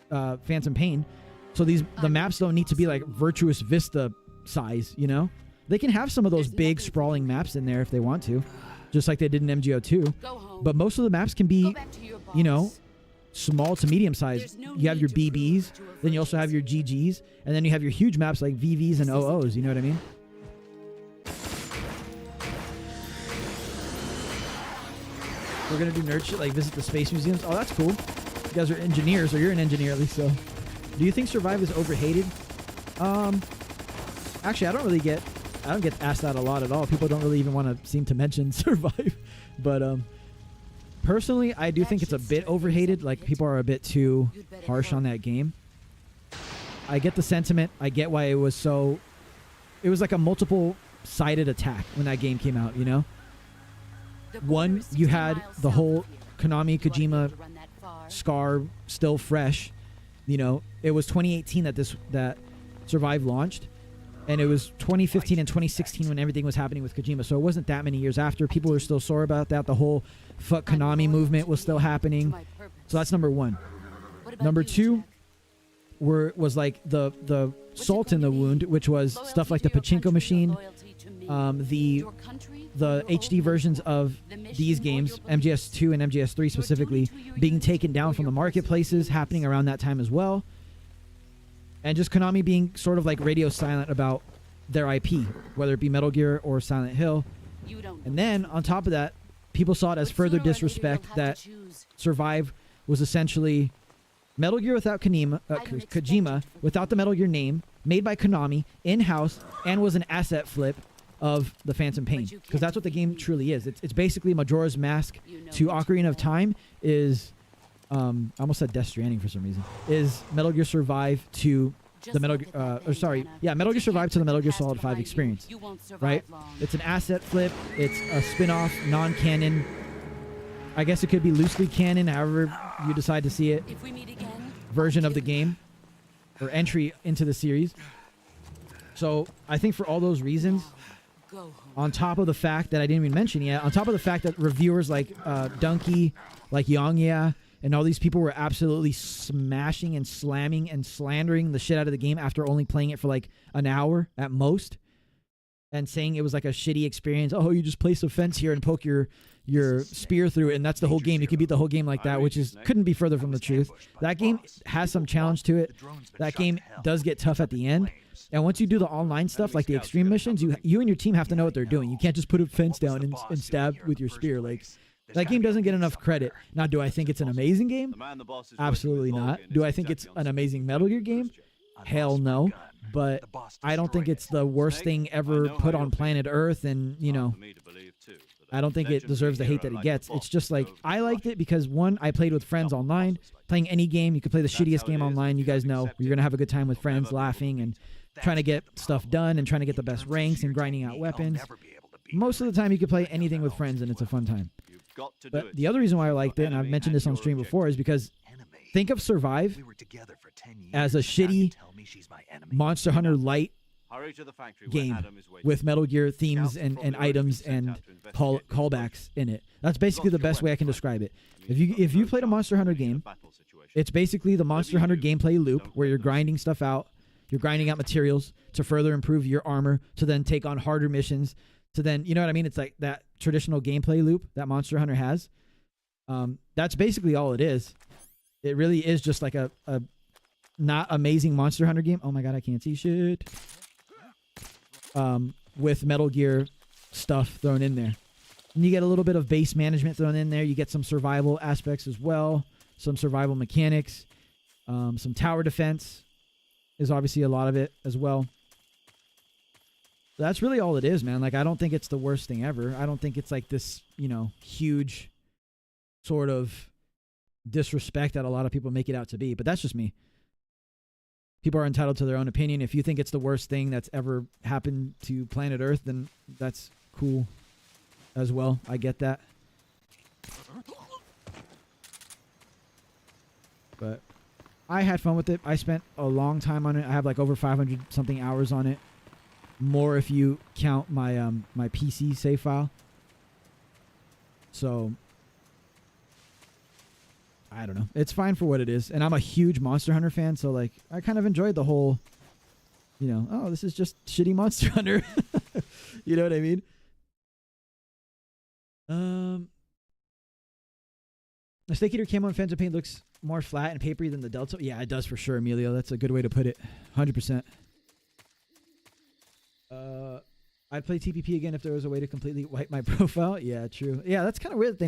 S1: Phantom Pain. So the maps don't need to be like Virtuous Vista size, you know? They can have some of those big sprawling maps in there if they want to, just like they did in MGO2. But most of the maps can be, you know, small to medium size. You have your BBs, then you also have your GGs, and then you have your huge maps like VVs and OOs. You know what I mean? We're gonna do nerd shit like visit the space museums. Oh, that's cool. You guys are engineers, or you're an engineer at least. So, do you think Survive is overhated? Actually, I don't get asked that a lot at all. People don't really even want to seem to mention Survive. But personally, I do think it's a bit overhated. Like, people are a bit too harsh on that game. I get the sentiment. I get why it was so... It was like a multiple-sided attack when that game came out, you know? One, you had the whole Konami, Kojima, scar still fresh. You know, it was 2018 that Survive launched. And it was 2015 and 2016 when everything was happening with Kojima. So it wasn't that many years after. People were still sore about that. The whole fuck Konami movement was still happening. So that's number one. Number two was like the salt in the wound, which was stuff like the pachinko machine, the HD versions of these games, MGS2 and MGS3 specifically, being taken down from the marketplaces, happening around that time as well. And just Konami being sort of like radio silent about their IP, whether it be Metal Gear or Silent Hill. And then, on top of that, people saw it as further disrespect that Survive was essentially Metal Gear without Kojima, without the Metal Gear name, made by Konami, in-house, and was an asset flip of the Phantom Pain. Because that's what the game truly is. It's basically Majora's Mask to Ocarina of Time is... I almost said Death Stranding for some reason. Is Metal Gear Survive to the Metal Gear... Metal Gear Survive to the Metal Gear Solid 5 experience. Right? It's an asset flip. It's a spin-off, non-canon. I guess it could be loosely canon, however you decide to see it. Version of the game. Or entry into the series. So, I think for all those reasons, on top of the fact that I didn't even mention yet, on top of the fact that reviewers like Donkey, like Yongya, and all these people were absolutely smashing and slamming and slandering the shit out of the game after only playing it for like an hour at most. And saying it was like a shitty experience. Oh, you just place a fence here and poke your spear through it, and that's the whole game. You can beat the whole game like that, which couldn't be further from the truth. That game has some challenge to it. That game does get tough at the end. And once you do the online stuff, like the extreme missions, you and your team have to know what they're doing. You can't just put a fence down and stab with your spear. Like... That game doesn't get enough credit. Now, do I think it's an amazing game? Absolutely not. Do I think it's an amazing Metal Gear game? Hell no. But I don't think it's the worst thing ever put on planet Earth, and, you know, I don't think it deserves the hate that it gets. It's just like, I liked it because, one, I played with friends online. Playing any game, you could play the shittiest game online. You guys know you're going to have a good time with friends, laughing and trying to get stuff done and trying to get the best ranks and grinding out weapons. Most of the time, you can play anything with friends, and it's a fun time. But the other reason why I liked it, and I've mentioned this on stream before, is because think of Survive as a shitty Monster Hunter Light game with Metal Gear themes and items and callbacks in it. That's basically the best way I can describe it. If you played a Monster Hunter game, it's basically the Monster Hunter gameplay loop where you're grinding stuff out, you're grinding out materials to further improve your armor, to then take on harder missions, to then, you know what I mean? It's like that traditional gameplay loop that Monster Hunter has. That's basically all it is. It really is just like a not amazing Monster Hunter game. Oh my god, I can't see shit. With Metal Gear stuff thrown in there. And you get a little bit of base management thrown in there. You get some survival aspects as well. Some survival mechanics. Some tower defense is obviously a lot of it as well. That's really all it is, man. Like, I don't think it's the worst thing ever. I don't think it's like this, you know, huge sort of disrespect that a lot of people make it out to be. But that's just me. People are entitled to their own opinion. If you think it's the worst thing that's ever happened to planet Earth, then that's cool as well. I get that. But I had fun with it. I spent a long time on it. I have like over 500 something hours on it. More if you count my my PC save file. So I don't know. It's fine for what it is. And I'm a huge Monster Hunter fan, so like I kind of enjoyed the whole, you know, oh, this is just shitty Monster Hunter. You know what I mean? The Snake Eater camo in Phantom Pain looks more flat and papery than the Delta. Yeah, it does for sure, Emilio. That's a good way to put it. 100%. I'd play TPP again if there was a way to completely wipe my profile. Yeah, true. Yeah, that's kind of weird.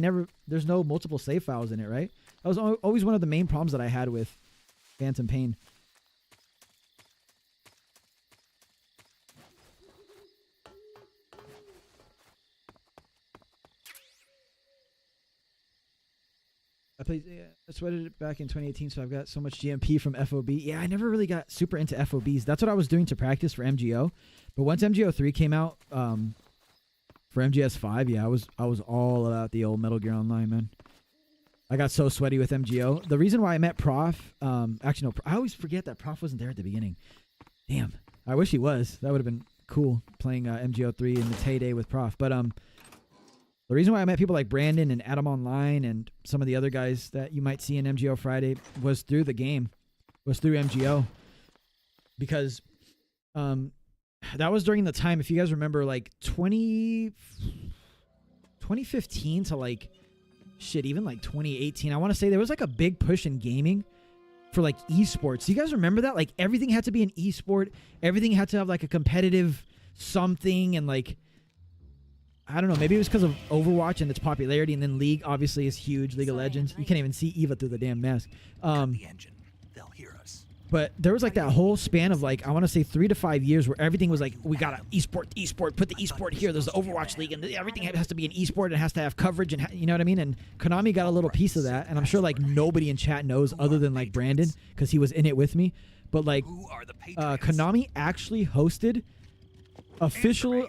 S1: There's no multiple save files in it, right? That was always one of the main problems that I had with Phantom Pain. I sweated it back in 2018, so I've got so much GMP from FOB. Yeah, I never really got super into FOBs. That's what I was doing to practice for MGO. But once MGO 3 came out, for MGS 5, yeah, I was all about the old Metal Gear Online, man. I got so sweaty with MGO. The reason why I met Prof, actually no, I always forget that Prof wasn't there at the beginning. Damn, I wish he was. That would have been cool playing MGO 3 in its heyday with Prof. But the reason why I met people like Brandon and Adam Online and some of the other guys that you might see in MGO Friday was through the game, was through MGO. Because that was during the time, if you guys remember, like 2015 to like, shit, even like 2018. I want to say there was like a big push in gaming for like esports. Do you guys remember that? Like everything had to be an esport. Everything had to have like a competitive something and like, I don't know, maybe it was because of Overwatch and its popularity, and then League obviously is huge, League of Legends. You can't even see Eva through the damn mask.
S7: The engine. They'll hear us.
S1: But there was like that whole span of like, I want to say 3 to 5 years where everything was like, we got to esport, put the esport here. There's the Overwatch League, and everything has to be an esport. It has to have coverage, and you know what I mean? And Konami got a little piece of that, and I'm sure like nobody in chat knows other than like Brandon, because he was in it with me. But like, Konami actually hosted official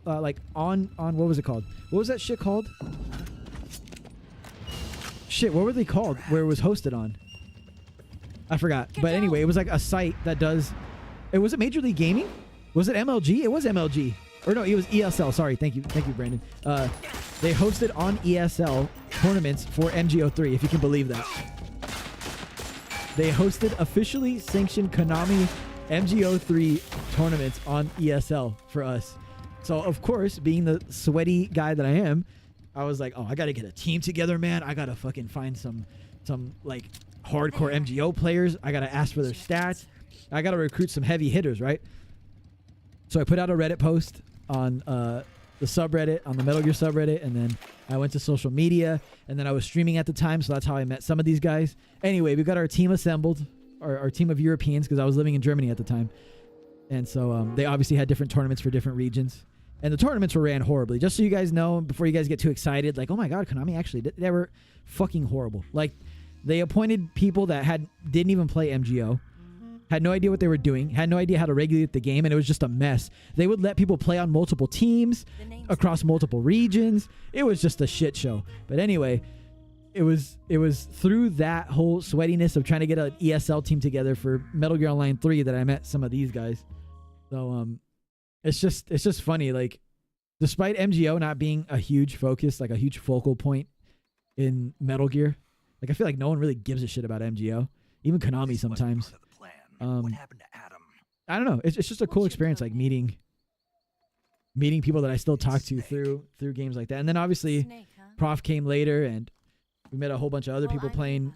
S1: like on what was it called? What was that shit called? Shit, what were they called where it was hosted on? I forgot. But anyway, it was like a site that does, was it Major League Gaming? Was it MLG? It was MLG. Or no, it was ESL. Sorry. Thank you, Brandon. They hosted on ESL tournaments for MGO3, if you can believe that. They hosted officially sanctioned Konami MGO3 tournaments on ESL for us. So, of course, being the sweaty guy that I am, I was like, oh, I got to get a team together, man. I got to fucking find some like hardcore MGO players. I got to ask for their stats. I got to recruit some heavy hitters, right? So I put out a Reddit post on the subreddit, on the Metal Gear subreddit, and then I went to social media, and then I was streaming at the time, so that's how I met some of these guys. Anyway, we got our team assembled. Our team of Europeans, because I was living in Germany at the time. And so they obviously had different tournaments for different regions. And the tournaments were ran horribly. Just so you guys know, before you guys get too excited, like, oh my God, Konami actually did. They were fucking horrible. Like, they appointed people that didn't even play MGO, had no idea what they were doing, had no idea how to regulate the game, and it was just a mess. They would let people play on multiple teams, across multiple regions. It was just a shit show. But anyway, it was through that whole sweatiness of trying to get an ESL team together for Metal Gear Online 3 that I met some of these guys. So it's just funny, like, despite MGO not being a huge focus, like a huge focal point in Metal Gear, like I feel like no one really gives a shit about MGO, even Konami sometimes.
S7: What happened to Adam?
S1: I don't know. It's just a cool experience, like meeting people that I still talk to through games like that. And then obviously Prof came later, and we met a whole bunch of other people playing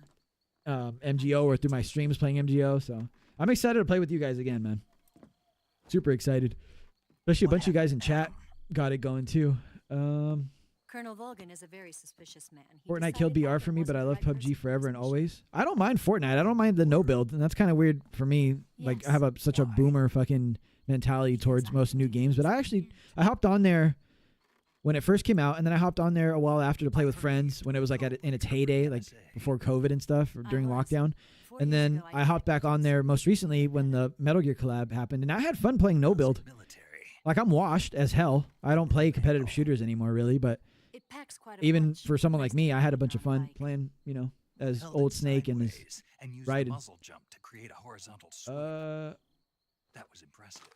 S1: MGO or through my streams playing MGO. So I'm excited to play with you guys again, man. Super excited. Especially a bunch of you guys in chat got it going too.
S10: Colonel Volgan is a very suspicious man.
S1: Fortnite killed BR for me, but I love PUBG forever and always. I don't mind Fortnite. I don't mind the no build, and that's kind of weird for me. Like I have such a boomer fucking mentality towards most new games, but I hopped on there when it first came out, and then I hopped on there a while after to play with friends when it was like in its heyday, like before COVID and stuff, or during lockdown. And then I hopped back on there most recently when the Metal Gear collab happened, and I had fun playing no build. Like I'm washed as hell. I don't play competitive shooters anymore, really, but even for someone like me, I had a bunch of fun playing, you know, as Old Snake and as Raiden.
S7: Muzzle jump to create a horizontal swoop. That was impressive.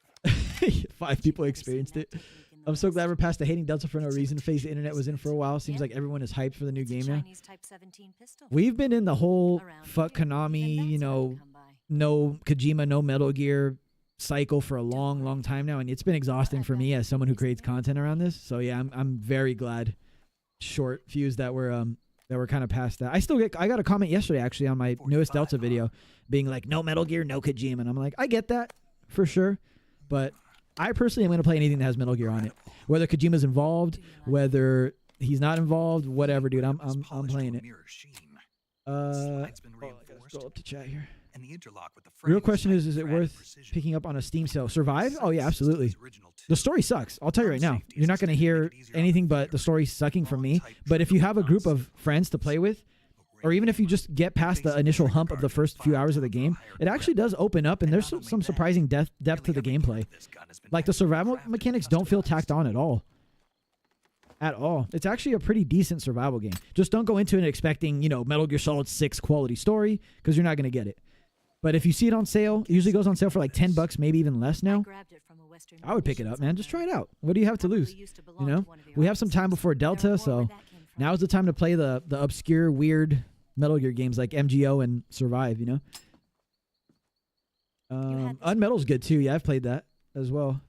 S1: 5 people experienced it. I'm so glad we're past the hating Delta for no reason phase the internet was in for a while. Seems like everyone is hyped for the new game now. We've been in the whole fuck Konami, you know, no Kojima, no Metal Gear cycle for a long time now, and it's been exhausting for me as someone who creates content around this. So yeah, I'm very glad short fuse that we're kind of past that. I got a comment yesterday actually on my newest Delta video being like, no Metal Gear, no Kojima, and I'm like, I get that for sure, but I personally am going to play anything that has Metal Gear on it, whether Kojima's involved, whether he's not involved, whatever, dude. I'm playing it. I gotta scroll up to chat here.
S7: And the interlock with the
S1: Real question is it worth picking up on a Steam sale? Survive? Oh yeah, absolutely. The story sucks. I'll tell you right now. You're not going to hear anything but the story sucking from me. But if you have a group of friends to play with, or even if you just get past the initial hump of the first few hours of the game, it actually does open up, and there's some surprising depth to the gameplay. Like the survival mechanics don't feel tacked on at all. At all. It's actually a pretty decent survival game. Just don't go into it expecting, you know, Metal Gear Solid 6 quality story, because you're not going to get it. But if you see it on sale, it usually goes on sale for like $10, maybe even less now. I would pick it up, man. Just try it out. What do you have to lose? You know, we have some time before Delta, so now's the time to play the obscure, weird Metal Gear games like MGO and Survive, you know? Unmetal's good too. Yeah, I've played that as well.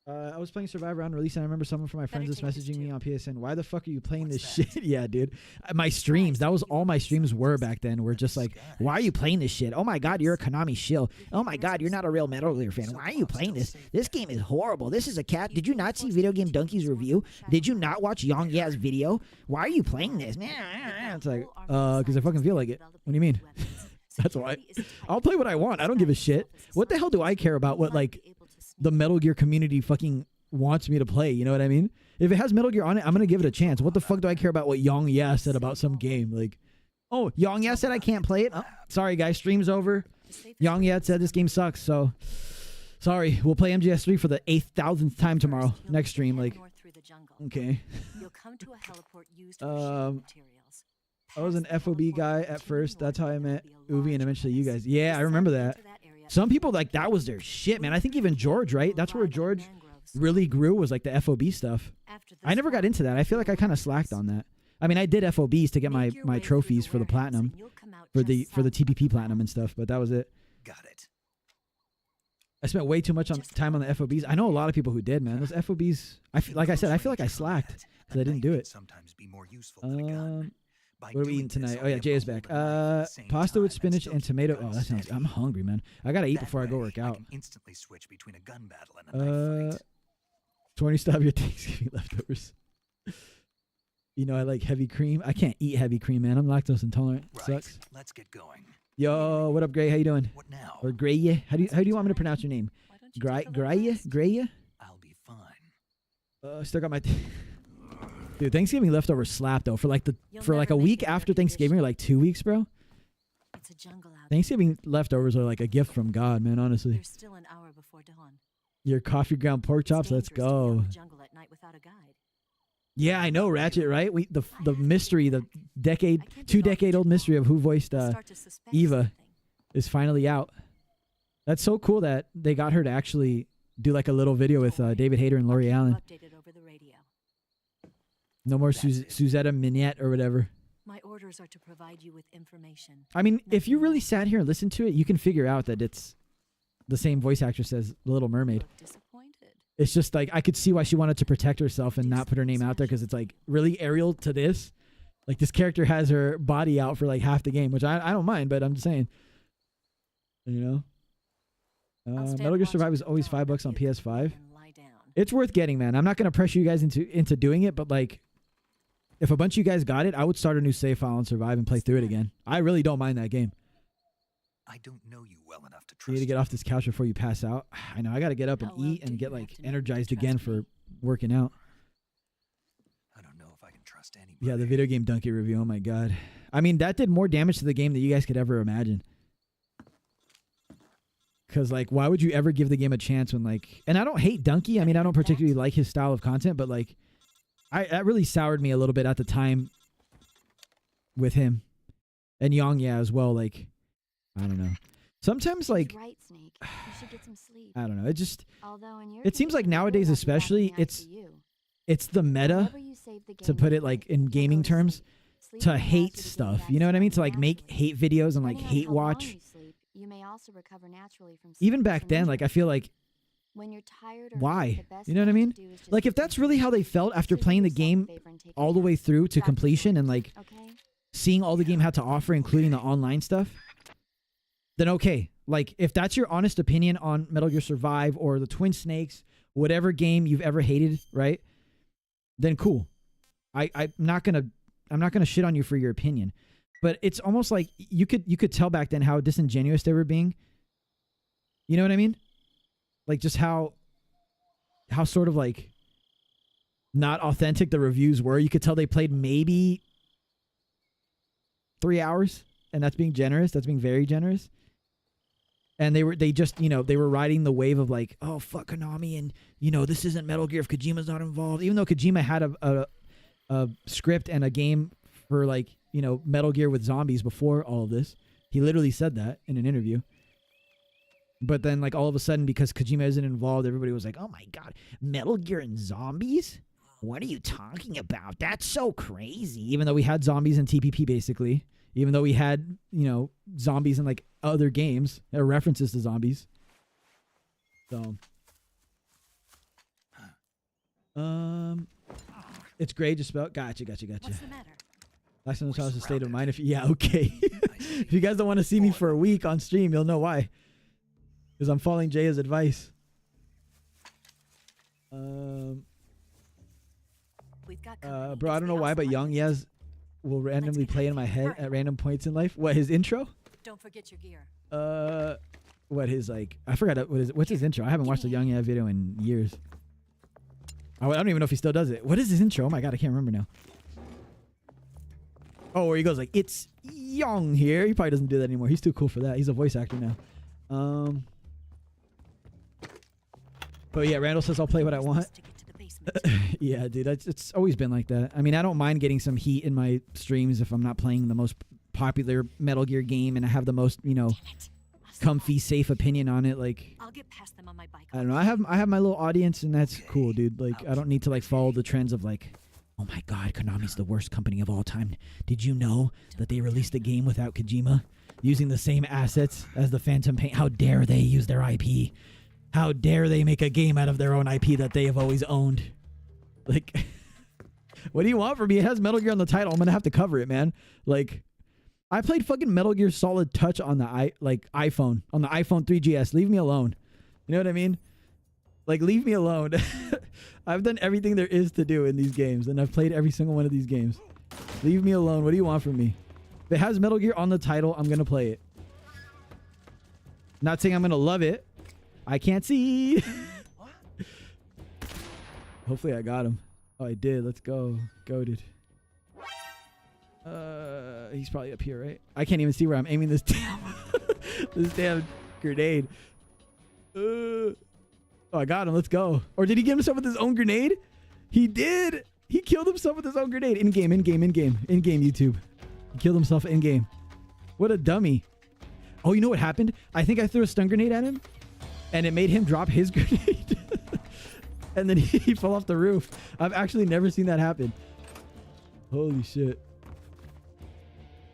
S1: I was playing Survive around release, and I remember someone from my friends just messaging me on PSN, why the fuck are you playing this shit? Yeah, dude. My streams, that was all my streams were back then, were just like, why are you playing this shit? Oh my god, you're a Konami shill. Oh my god, you're not a real Metal Gear fan. Why are you playing this? This game is horrible. This is a cat. Did you not see Video Game Donkey's review? Did you not watch Yang Ya's video? Why are you playing this? It's like, because I fucking feel like it. What do you mean? That's why. I'll play what I want. I don't give a shit. What the hell do I care about what, like, the Metal Gear community fucking wants me to play? You know what I mean? If it has Metal Gear on it, I'm going to give it a chance. What the fuck do I care about what Yang Ya said about some game? Like, oh, Yang Ya said I can't play it? Oh, sorry, guys. Stream's over. Yang Ya said this game sucks, so sorry. We'll play MGS3 for the 8,000th time tomorrow. Next stream, like, okay. I was an FOB guy at first. That's how I met Uvi and eventually you guys. Yeah, I remember that. Some people, like, that was their shit, man. I think even George, right? That's where George really grew, was like the FOB stuff. I never got into that. I feel like I kind of slacked on that. I mean, I did FOBs to get my trophies for the platinum, for the TPP platinum and stuff, but that was it.
S7: Got it.
S1: I spent way too much time on the FOBs. I know a lot of people who did, man. Those FOBs, like I said, I feel like I slacked because I didn't do it. What are we eating tonight? Oh yeah, Jay is back. Pasta with spinach and tomato. Oh, that sounds. I'm hungry, man. I gotta eat before I go work out.
S7: Instantly switch between a gun battle and a knife fight.
S1: 20 stop your Thanksgiving leftovers. You know I like heavy cream. I can't eat heavy cream, man. I'm lactose intolerant. Right. Sucks.
S7: Let's get going.
S1: Yo, what up, Gray? How you doing?
S7: What now?
S1: Or Graya? How do you want me to pronounce your name? Graya? Graya?
S7: I'll be fine.
S1: Still got my. Dude, Thanksgiving leftovers slap though. For like a week after Thanksgiving, or like 2 weeks, bro.
S10: It's a jungle out
S1: Thanksgiving leftovers are like a gift from God, man. Honestly.
S10: There's still an hour before dawn.
S1: Your coffee ground pork chops. Let's go. Yeah, I know, Ratchet. Right? The mystery, the 2-decade-old mystery of who voiced Eva, is finally out. That's so cool that they got her to actually do like a little video with David Hayter and Laurie Allen. No more Suzetta Minette or whatever.
S10: My orders are to provide you with information.
S1: I mean, if you really sat here and listened to it, you can figure out that it's the same voice actress as The Little Mermaid. It's just like, I could see why she wanted to protect herself and not put her name out there, because it's like, really, Ariel to this? Like, this character has her body out for like half the game, which I don't mind, but I'm just saying. You know? Metal Gear Survive is always $5 on PS5. It's worth getting, man. I'm not going to pressure you guys into doing it, but like, if a bunch of you guys got it, I would start a new save file and Survive and play through it again. I really don't mind that game.
S7: I don't know you well enough to trust.
S1: You need to get off this couch before you pass out. I know. I got to get up and eat and get like energized again for working out.
S7: I don't know if I can trust anybody.
S1: Yeah, the Video Game Donkey review. Oh my god. I mean, that did more damage to the game than you guys could ever imagine. Because like, why would you ever give the game a chance when like? And I don't hate Donkey. I mean, I don't particularly like his style of content, but like, that really soured me a little bit at the time with him and Yang Ya as well. Like, I don't know. Sometimes like,
S10: right, Snake. You should get some sleep.
S1: I don't know. It just, it seems like nowadays, especially, it's the meta, to put it like in gaming terms, to hate stuff. You know what I mean? To like make hate videos and like hate watch
S10: You may also recover naturally from
S1: Even
S10: sickness
S1: back
S10: and
S1: then, like, I
S10: injury.
S1: feel like,
S10: When you're tired or
S1: why?
S10: hurt, the best
S1: You know what I
S10: thing
S1: mean?
S10: to do is just
S1: Like, if
S10: take
S1: that's
S10: a
S1: really how they
S10: break.
S1: felt after
S10: Do
S1: playing the
S10: yourself a
S1: game
S10: favor and take
S1: all
S10: a
S1: the
S10: nap.
S1: way through to
S10: Drop your
S1: completion and,
S10: shoulders,
S1: like,
S10: okay?
S1: seeing all the game had to offer, including the online stuff, then okay. Like, if that's your honest opinion on Metal Gear Survive or the Twin Snakes, whatever game you've ever hated, right? Then cool. I'm not gonna shit on you for your opinion. But it's almost like you could tell back then how disingenuous they were being. You know what I mean? Like, just how sort of like not authentic the reviews were. You could tell they played maybe 3 hours, and that's being generous. That's being very generous. And they just, you know, they were riding the wave of like, oh, fuck Konami, and, you know, this isn't Metal Gear if Kojima's not involved. Even though Kojima had a script and a game for, like, you know, Metal Gear with zombies before all of this. He literally said that in an interview. But then, like, all of a sudden, because Kojima isn't involved, everybody was like, oh my God, Metal Gear and zombies? What are you talking about? That's so crazy. Even though we had zombies in TPP, basically. Even though we had, you know, zombies in, like, other games. There are references to zombies. So. It's great to spell. Gotcha.
S10: What's the matter?
S1: Last time I was a state of mind. Yeah, okay. If you guys don't want to see me for a week on stream, you'll know why. Because I'm following Jaya's advice. Bro, I don't know why, but Young Yaz will randomly play in my head at random points in life. What, his intro?
S10: Don't forget your gear.
S1: What his, like, I forgot what's his intro? I haven't watched a Young Yaz video in years. I don't even know if he still does it. What is his intro? Oh my God, I can't remember now. Oh, where he goes like, it's Young here. He probably doesn't do that anymore. He's too cool for that. He's a voice actor now. But yeah, Randall says I'll play what I want. Yeah, dude, it's always been like that. I mean, I don't mind getting some heat in my streams if I'm not playing the most popular Metal Gear game and I have the most, you know, comfy, safe opinion on it. Like,
S10: I'll get past them on my bike.
S1: I don't know. I have my little audience, and that's cool, dude. Like, I don't need to like follow the trends of like, oh my God, Konami's the worst company of all time. Did you know that they released a game without Kojima, using the same assets as the Phantom Pain? How dare they use their IP? How dare they make a game out of their own IP that they have always owned? Like, what do you want from me? It has Metal Gear on the title. I'm gonna have to cover it, man. Like, I played fucking Metal Gear Solid Touch on the iPhone, on the iPhone 3GS. Leave me alone. You know what I mean? Like, leave me alone. I've done everything there is to do in these games, and I've played every single one of these games. Leave me alone. What do you want from me? If it has Metal Gear on the title, I'm gonna play it. Not saying I'm gonna love it. I can't see. Hopefully I got him. Oh, I did. Let's go. Goated. He's probably up here, right? I can't even see where I'm aiming this damn grenade. Oh, I got him. Let's go. Or did he get himself with his own grenade? He did. He killed himself with his own grenade. In game, YouTube. He killed himself in game. What a dummy. Oh, you know what happened? I think I threw a stun grenade at him, and it made him drop his grenade. And then he fell off the roof. I've actually never seen that happen. Holy shit.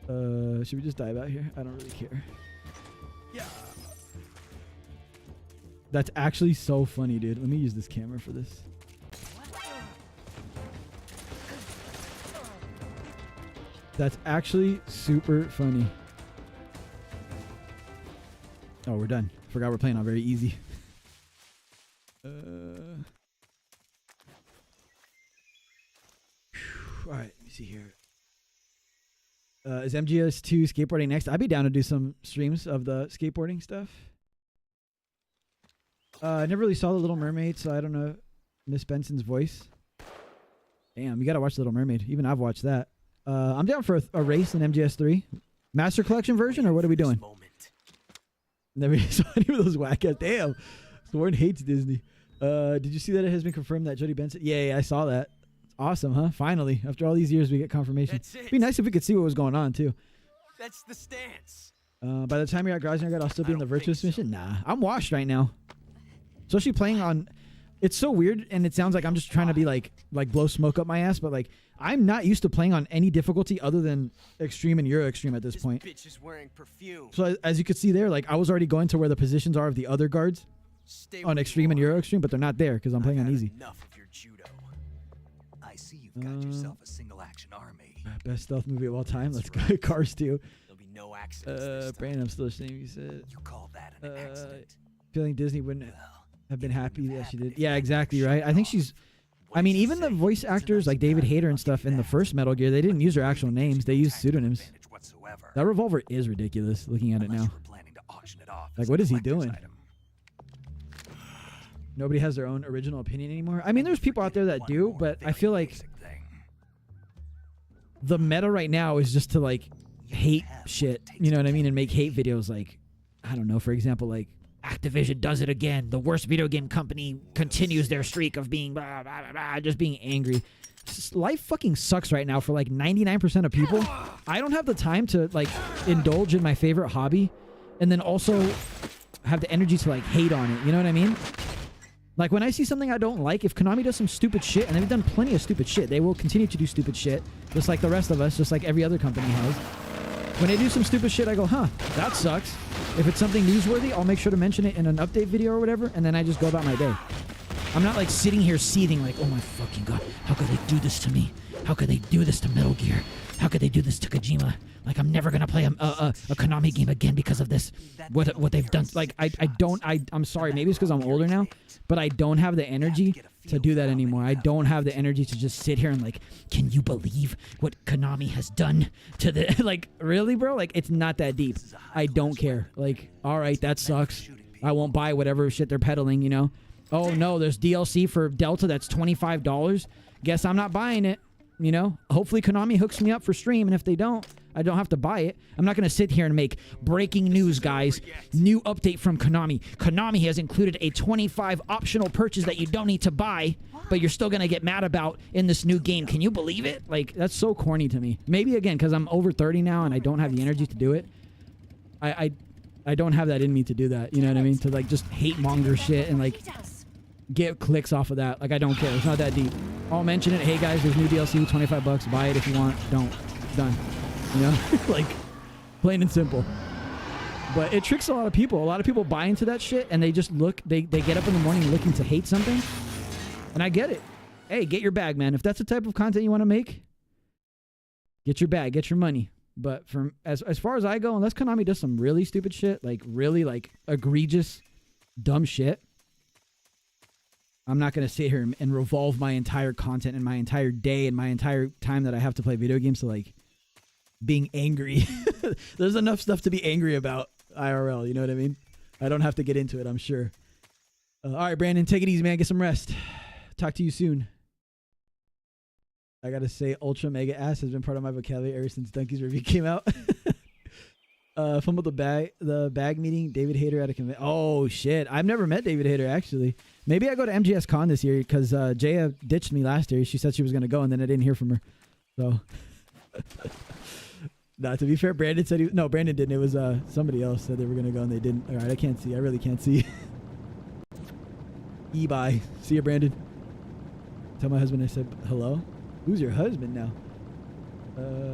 S1: Should we just dive out here? I don't really care. Yeah. That's actually so funny, dude. Let me use this camera for this. That's actually super funny. Oh, we're done. Forgot we're playing on very easy. All right, let me see here. Is MGS2 skateboarding next? I'd be down to do some streams of the skateboarding stuff. I never really saw The Little Mermaid, so I don't know Miss Benson's voice. Damn, you gotta watch The Little Mermaid. Even I've watched that. I'm down for a race in MGS3. Master Collection version, or what are we doing? Never saw any of those whack ass. Damn, Sworn hates Disney. Did you see that it has been confirmed that Jodie Benson? Yeah, I saw that. Awesome, huh? Finally, after all these years, we get confirmation. It'd be nice if we could see what was going on too.
S11: That's the stance.
S1: By the time you're at Grosvenor, I'll still be in the Virtuous mission. Nah, I'm washed right now. Especially playing on It's so weird, and it sounds like I'm just trying to be like blow smoke up my ass, but like I'm not used to playing on any difficulty other than extreme and Euro extreme at this point.
S11: Bitch is wearing perfume.
S1: So as you could see there, like I was already going to where the positions are of the other guards on extreme and Euro extreme, but they're not there because I'm playing on easy.
S7: Enough of your judo. I see you've got yourself a single action army.
S1: Best stealth movie of all time. Let's go. Cars 2.
S11: There'll be no accidents.
S1: Brandon, I'm still ashamed you said.
S7: You call that an accident?
S1: Feeling Disney wouldn't have been happy that she did. Yeah, exactly, right? I think she's... I mean, even the voice actors like David Hayter and stuff in the first Metal Gear, they didn't use their actual names. They used pseudonyms. That revolver is ridiculous, looking at it now. Like, what is he doing? Nobody has their own original opinion anymore. I mean, there's people out there that do, but I feel like the meta right now is just to, like, hate shit. You know what I mean? And make hate videos like, I don't know, for example, like, Activision does it again. The worst video game company continues their streak of being blah, blah, blah, blah, just being angry. Life fucking sucks right now for like 99% of people. I don't have the time to like indulge in my favorite hobby and then also have the energy to like hate on it. You know what I mean? Like when I see something I don't like, if Konami does some stupid shit, and they've done plenty of stupid shit, they will continue to do stupid shit just like the rest of us, just like every other company has. When they do some stupid shit, I go, huh, that sucks. If it's something newsworthy, I'll make sure to mention it in an update video or whatever, and then I just go about my day. I'm not like sitting here seething like, oh my fucking god, how could they do this to me? How could they do this to Metal Gear? How could they do this to Kojima? Like, I'm never gonna play a Konami game again because of this. What they've done. Like, I'm sorry, maybe it's because I'm older now, but I don't have the energy to do that anymore. I don't have the energy to just sit here and like, can you believe what Konami has done to the... Like, really, bro? Like, it's not that deep. I don't care. Like, all right, that sucks. I won't buy whatever shit they're peddling, you know? Oh, no, there's DLC for Delta that's $25. Guess I'm not buying it, you know? Hopefully Konami hooks me up for stream, and if they don't, I don't have to buy it. I'm not going to sit here and make breaking news, guys. New update from Konami. Konami has included a 25 optional purchase that you don't need to buy, but you're still going to get mad about in this new game. Can you believe it? Like, that's so corny to me. Maybe, again, because I'm over 30 now and I don't have the energy to do it. I don't have that in me to do that. You know what I mean? To, like, just hate monger shit and, like, get clicks off of that. Like, I don't care. It's not that deep. I'll mention it. Hey, guys, there's new DLC, $25. Buy it if you want. Don't. Done. You know? Like, plain and simple. But it tricks a lot of people. A lot of people buy into that shit, and they just look, they get up in the morning looking to hate something. And I get it. Hey, get your bag, man. If that's the type of content you want to make, get your bag, get your money. But from as far as I go, unless Konami does some really stupid shit, like really like egregious, dumb shit, I'm not going to sit here and revolve my entire content and my entire day and my entire time that I have to play video games to like being angry. There's enough stuff to be angry about IRL, you know what I mean? I don't have to get into it, I'm sure. All right, Brandon, take it easy, man. Get some rest. Talk to you soon. I gotta say, ultra mega ass has been part of my vocabulary ever since Donkey's review came out. Fumbled the bag meeting. David Hayter at a convention. Oh shit! I've never met David Hayter actually. Maybe I go to MGS Con this year because Jaya ditched me last year. She said she was gonna go, and then I didn't hear from her. So, nah, to be fair, Brandon said no. Brandon didn't. It was somebody else said they were gonna go, and they didn't. All right, I can't see. I really can't see. Bye. See you, Brandon. Tell my husband I said hello. Who's your husband now?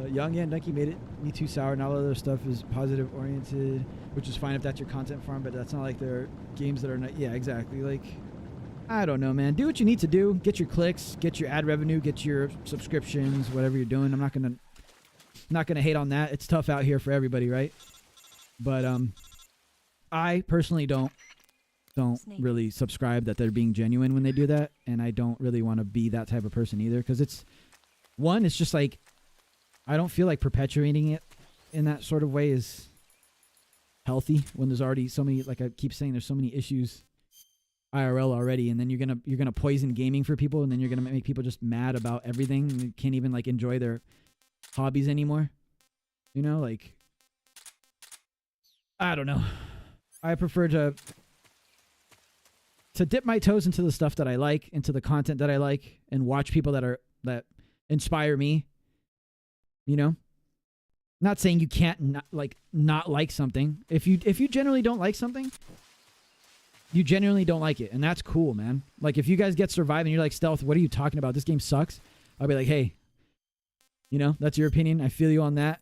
S1: Young and Ducky made it Me Too sour. Not all other stuff is positive oriented, which is fine if that's your content farm, but that's not like they're games that are not. Yeah, exactly. Like, I don't know, man. Do what you need to do. Get your clicks, get your ad revenue, get your subscriptions, whatever you're doing. I'm not gonna hate on that. It's tough out here for everybody, right? But I personally don't really subscribe that they're being genuine when they do that, and I don't really want to be that type of person either, because it's just like I don't feel like perpetuating it in that sort of way is healthy when there's already so many, like I keep saying, there's so many issues IRL already, and then you're gonna poison gaming for people, and then you're gonna make people just mad about everything and can't even like enjoy their hobbies anymore. You know, like, I don't know. I prefer to dip my toes into the stuff that I like, into the content that I like, and watch people that inspire me. You know, not saying you can't not like something. If you generally don't like something, you genuinely don't like it, and that's cool, man. Like, if you guys get Survive and you're like, Stealth, what are you talking about? This game sucks. I'll be like, hey, you know, that's your opinion. I feel you on that.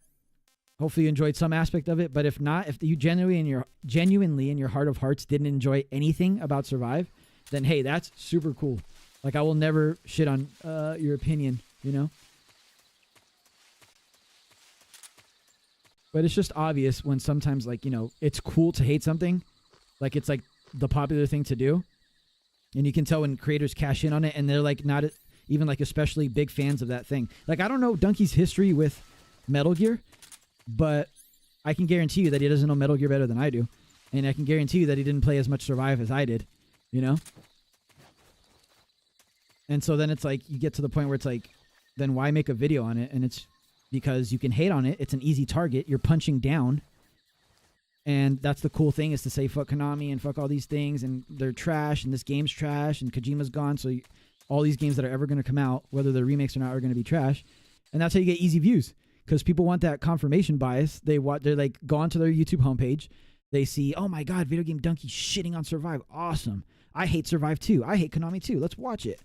S1: Hopefully you enjoyed some aspect of it, but if not, if you genuinely in your heart of hearts didn't enjoy anything about Survive, then hey, that's super cool. Like, I will never shit on your opinion, you know? But it's just obvious when sometimes, like, you know, it's cool to hate something. Like, it's like the popular thing to do. And you can tell when creators cash in on it and they're like not even like especially big fans of that thing. Like, I don't know Donkey's history with Metal Gear, but I can guarantee you that he doesn't know Metal Gear better than I do. And I can guarantee you that he didn't play as much Survive as I did, you know? And so then it's like, you get to the point where it's like, then why make a video on it? And it's because you can hate on it. It's an easy target. You're punching down. And that's the cool thing, is to say fuck Konami and fuck all these things, and they're trash, and this game's trash, and Kojima's gone, so all these games that are ever going to come out, whether they're remakes or not, are going to be trash. And that's how you get easy views, because people want that confirmation bias. They're like, go onto their YouTube homepage. They see, oh my God, Video Game Donkey shitting on Survive. Awesome. I hate Survive too. I hate Konami too. Let's watch it.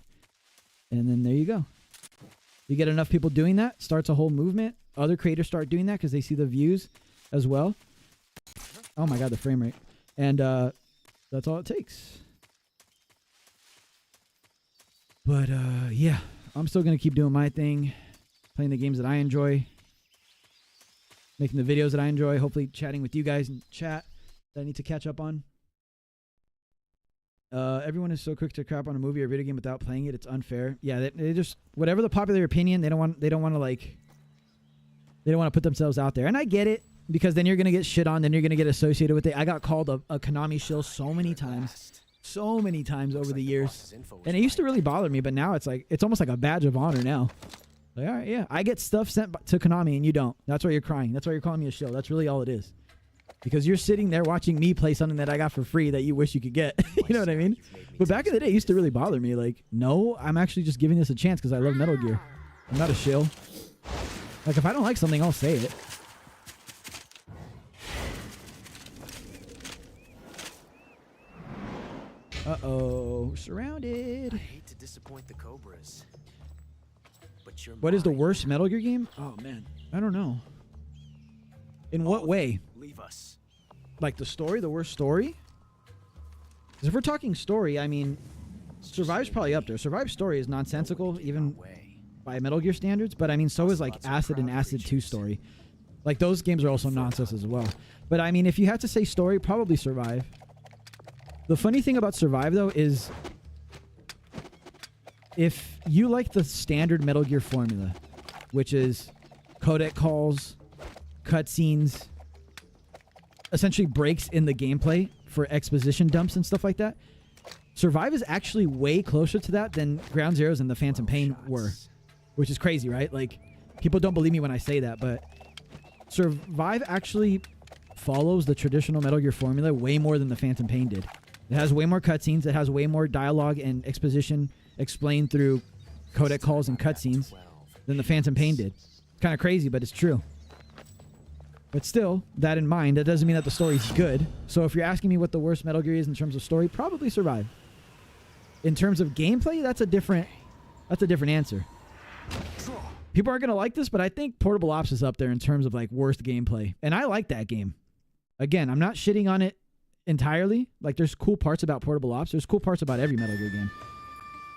S1: And then there you go. You get enough people doing that, starts a whole movement. Other creators start doing that because they see the views as well. Oh my God, the frame rate. And that's all it takes. But yeah, I'm still going to keep doing my thing. Playing the games that I enjoy. Making the videos that I enjoy. Hopefully chatting with you guys in chat that I need to catch up on. Everyone is so quick to crap on a movie or video game without playing it. It's unfair. Yeah, they just, whatever the popular opinion, they don't want to put themselves out there. And I get it, because then you're going to get shit on, then you're going to get associated with it. I got called a Konami shill so many times over the years. And it used to really bother me, but now it's like, it's almost like a badge of honor now. Like, all right, yeah, I get stuff sent to Konami and you don't. That's why you're crying. That's why you're calling me a shill. That's really all it is. Because you're sitting there watching me play something that I got for free that you wish you could get. You know what I mean? But back in the day, it used to really bother me. Like, no, I'm actually just giving this a chance because I love Metal Gear. I'm not a shill. Like, if I don't like something, I'll say it. Uh-oh. Surrounded.
S11: I hate to disappoint the Cobras. But you're
S1: What is the worst Metal Gear game? Oh, man. I don't know. In what way?
S11: Leave us.
S1: Like the story? The worst story? Because if we're talking story, I mean, Survive's probably up there. Survive's story is nonsensical, even by Metal Gear standards. But I mean, so is like Acid and Acid 2 story. Like, those games are also nonsense as well. But I mean, if you had to say story, probably Survive. The funny thing about Survive, though, is if you like the standard Metal Gear formula, which is codec calls, cutscenes, essentially breaks in the gameplay for exposition dumps and stuff like that, Survive is actually way closer to that than Ground Zeroes and the Phantom Pain were, which is crazy, right? Like, people don't believe me when I say that, but Survive actually follows the traditional Metal Gear formula way more than the Phantom Pain did. It has way more cutscenes. It has way more dialogue and exposition explained through codec calls and cutscenes than the Phantom Pain did. It's kind of crazy, but it's true. But still, that in mind, that doesn't mean that the story's good. So if you're asking me what the worst Metal Gear is in terms of story, probably Survive. In terms of gameplay, that's a different answer. People aren't going to like this, but I think Portable Ops is up there in terms of like worst gameplay. And I like that game. Again, I'm not shitting on it entirely. Like, there's cool parts about Portable Ops. There's cool parts about every Metal Gear game.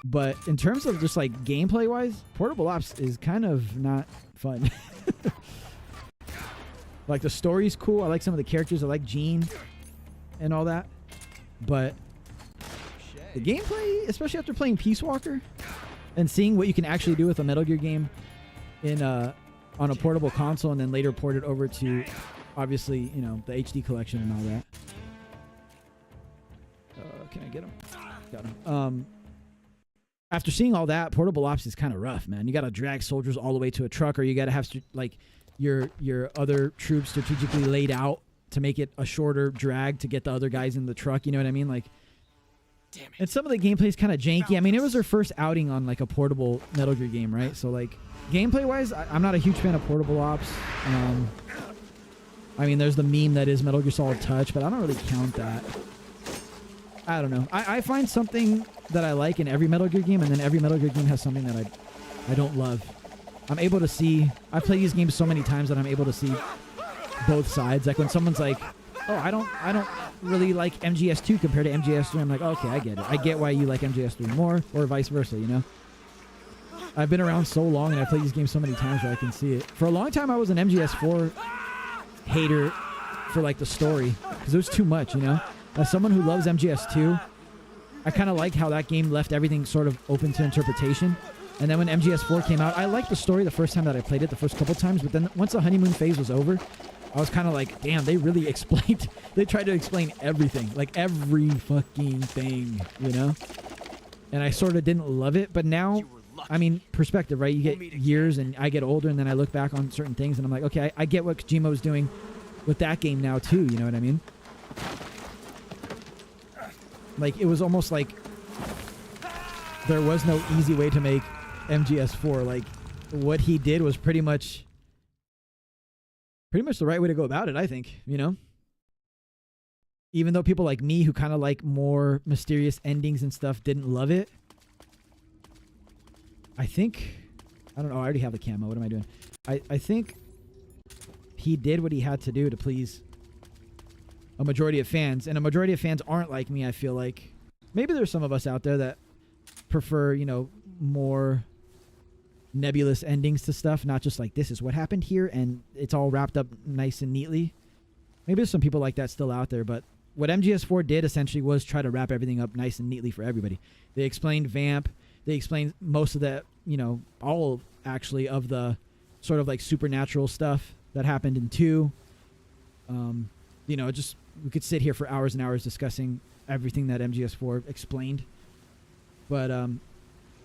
S1: But in terms of just like gameplay wise, Portable Ops is kind of not fun. Like, the story's cool. I like some of the characters. I like Gene and all that. But the gameplay, especially after playing Peace Walker and seeing what you can actually do with a Metal Gear game in on a portable console, and then later ported over to, obviously, you know, the HD collection and all that. Can I get him? Got him. After seeing all that, Portable Ops is kind of rough, man. You got to drag soldiers all the way to a truck, or you got to have like your other troops strategically laid out to make it a shorter drag to get the other guys in the truck. You know what I mean? Like, damn it. And some of the gameplay is kind of janky. I mean, it was their first outing on like a portable Metal Gear game, right? So like, gameplay wise, I'm not a huge fan of Portable Ops. I mean, there's the meme that is Metal Gear Solid Touch, but I don't really count that. I don't know. I find something that I like in every Metal Gear game, and then every Metal Gear game has something that I don't love. I'm able to see... I play these games so many times that I'm able to see both sides. Like when someone's like, oh, I don't really like MGS2 compared to MGS3. I'm like, okay, I get it. I get why you like MGS3 more, or vice versa, you know? I've been around so long, and I play these games so many times where I can see it. For a long time, I was an MGS4 hater for like the story, because it was too much, you know? As someone who loves MGS2, I kind of like how that game left everything sort of open to interpretation. And then when MGS4 came out, I liked the story the first time that I played it, the first couple times, but then once the honeymoon phase was over, I was kind of like, damn, they really explained, they tried to explain everything, like every fucking thing, you know? And I sort of didn't love it, but now, I mean, perspective, right? You get years and I get older, and then I look back on certain things and I'm like, okay, I get what Kojima was doing with that game now too, you know what I mean? Like, it was almost like there was no easy way to make MGS4. Like, what he did was pretty much the right way to go about it, I think, you know? Even though people like me who kind of like more mysterious endings and stuff didn't love it, I think... I don't know, I already have the camo. What am I doing? I think he did what he had to do to please a majority of fans, and a majority of fans aren't like me. I feel like maybe there's some of us out there that prefer, you know, more nebulous endings to stuff, not just like this is what happened here and it's all wrapped up nice and neatly. Maybe there's some people like that still out there, but what MGS4 did essentially was try to wrap everything up nice and neatly for everybody. They explained Vamp, they explained most of the, you know, all actually of the sort of like supernatural stuff that happened in 2. You know, just we could sit here for hours and hours discussing everything that MGS4 explained. But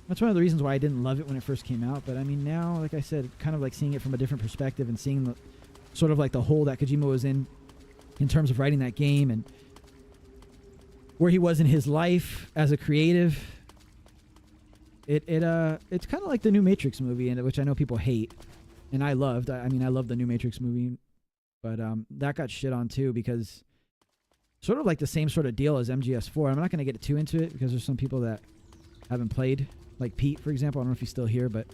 S1: that's one of the reasons why I didn't love it when it first came out. But I mean, now, like I said, kind of like seeing it from a different perspective and seeing the sort of like the hole that Kojima was in terms of writing that game and where he was in his life as a creative. It's kind of like the new Matrix movie, and which I know people hate, and I loved. I mean, I love the new Matrix movie, but that got shit on too because sort of like the same sort of deal as MGS4. I'm not going to get too into it because there's some people that haven't played, like Pete, for example. I don't know if he's still here, but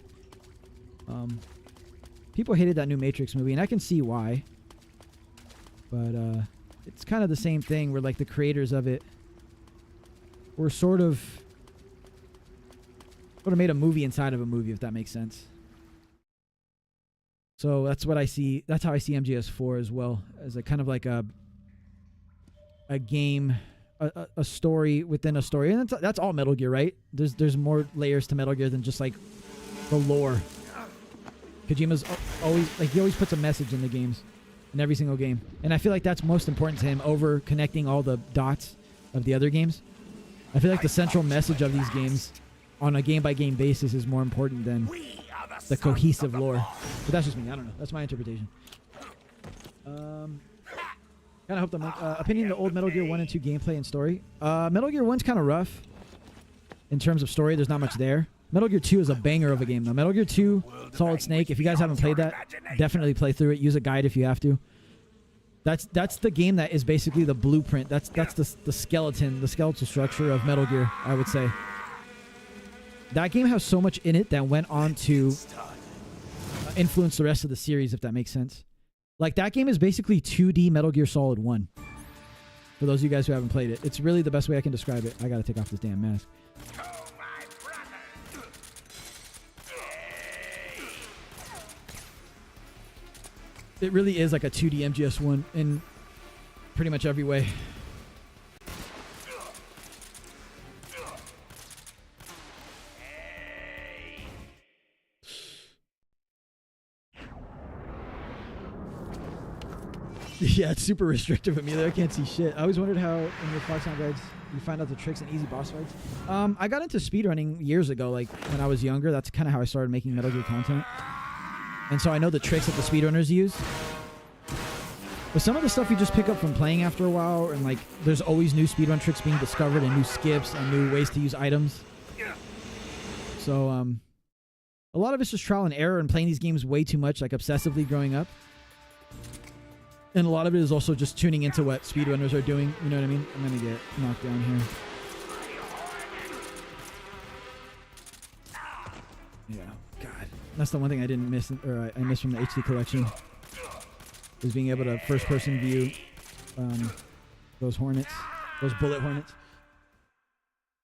S1: people hated that new Matrix movie, and I can see why. But it's kind of the same thing where like the creators of it were sort of made a movie inside of a movie, if that makes sense. So that's what I see. That's how I see MGS4 as well, as a kind of like a game, a story within a story, and that's all Metal Gear, right? There's more layers to Metal Gear than just like the lore. Kojima's always like, he always puts a message in the games, in every single game, and I feel like that's most important to him over connecting all the dots of the other games. I feel like the central message of these games on a game-by-game basis is more important than the cohesive lore. But that's just me. I don't know. That's my interpretation. Kind of hope the opinion of the old Metal Gear 1 and 2 gameplay and story. Metal Gear 1's kind of rough in terms of story. There's not much there. Metal Gear 2 is a banger of a game, though. Metal Gear 2, Solid Snake, if you guys haven't played that, definitely play through it. Use a guide if you have to. That's the game that is basically the blueprint. That's the skeletal structure of Metal Gear, I would say. That game has so much in it that went on to influence the rest of the series, if that makes sense. Like, that game is basically 2D Metal Gear Solid 1. For those of you guys who haven't played it. It's really the best way I can describe it. I gotta take off this damn mask. It really is like a 2D MGS1 in pretty much every way. Yeah, it's super restrictive of me there. I can't see shit. I always wondered how in your Foxhound guides you find out the tricks and easy boss fights. I got into speedrunning years ago, like when I was younger. That's kind of how I started making Metal Gear content. And so I know the tricks that the speedrunners use. But some of the stuff you just pick up from playing after a while, and like there's always new speedrun tricks being discovered and new skips and new ways to use items. So a lot of it's just trial and error and playing these games way too much, like obsessively growing up. And a lot of it is also just tuning into what speedrunners are doing. You know what I mean? I'm going to get knocked down here. Yeah, God. That's the one thing I didn't miss, or I missed from the HD collection, is being able to first-person view those hornets, those bullet hornets.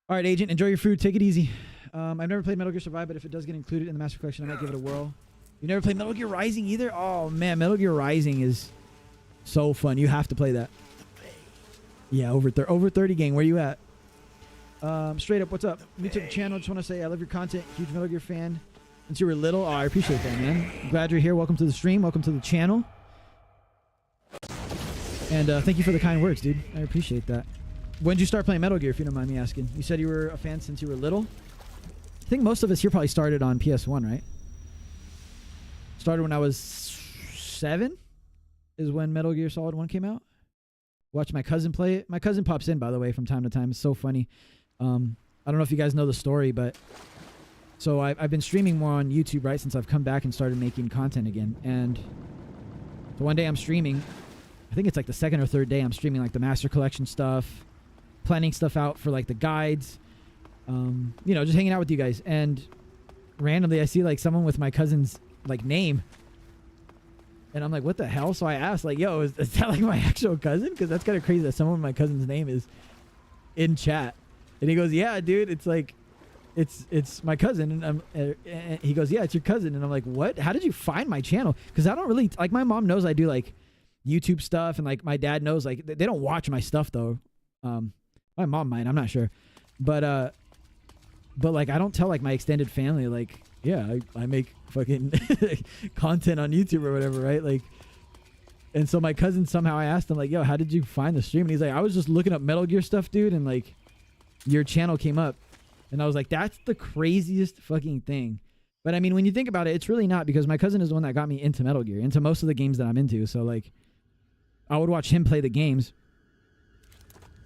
S1: All right, Agent, enjoy your food. Take it easy. I've never played Metal Gear Survive, but if it does get included in the Master Collection, I might give it a whirl. You never played Metal Gear Rising either? Oh, man, Metal Gear Rising is so fun. You have to play that. Yeah, over 30 gang. Where you at? Straight up, what's up? New to the channel. Just want to say I love your content. Huge Metal Gear fan since you were little. Oh, I appreciate that, man. I'm glad you're here. Welcome to the stream. Welcome to the channel. And thank you for the kind words, dude. I appreciate that. When did you start playing Metal Gear, if you don't mind me asking? You said you were a fan since you were little. I think most of us here probably started on PS1, right? Started when I was 7 is when Metal Gear Solid 1 came out. Watch my cousin play it. My cousin pops in, by the way, from time to time. It's so funny. I don't know if you guys know the story, but so I've been streaming more on YouTube, right, since I've come back and started making content again. And so one day I'm streaming. I think it's like the second or third day I'm streaming like the Master Collection stuff, planning stuff out for like the guides, you know, just hanging out with you guys. And randomly I see like someone with my cousin's like name. And I'm like, what the hell? So I asked like, yo, is that like my actual cousin? Because that's kind of crazy that someone with my cousin's name is in chat. And he goes, yeah, dude, it's like, it's my cousin. And he goes, yeah, it's your cousin. And I'm like, what? How did you find my channel? Because I don't really, like, my mom knows I do like YouTube stuff. And like my dad knows, like, they don't watch my stuff though. My mom might, I'm not sure. But like, I don't tell like my extended family, like, yeah, I make fucking content on YouTube or whatever, right? Like, and so my cousin, somehow I asked him like, yo, how did you find the stream? And he's like, I was just looking up Metal Gear stuff, dude. And like, your channel came up. And I was like, that's the craziest fucking thing. But I mean, when you think about it, it's really not, because my cousin is the one that got me into Metal Gear, into most of the games that I'm into. So like, I would watch him play the games.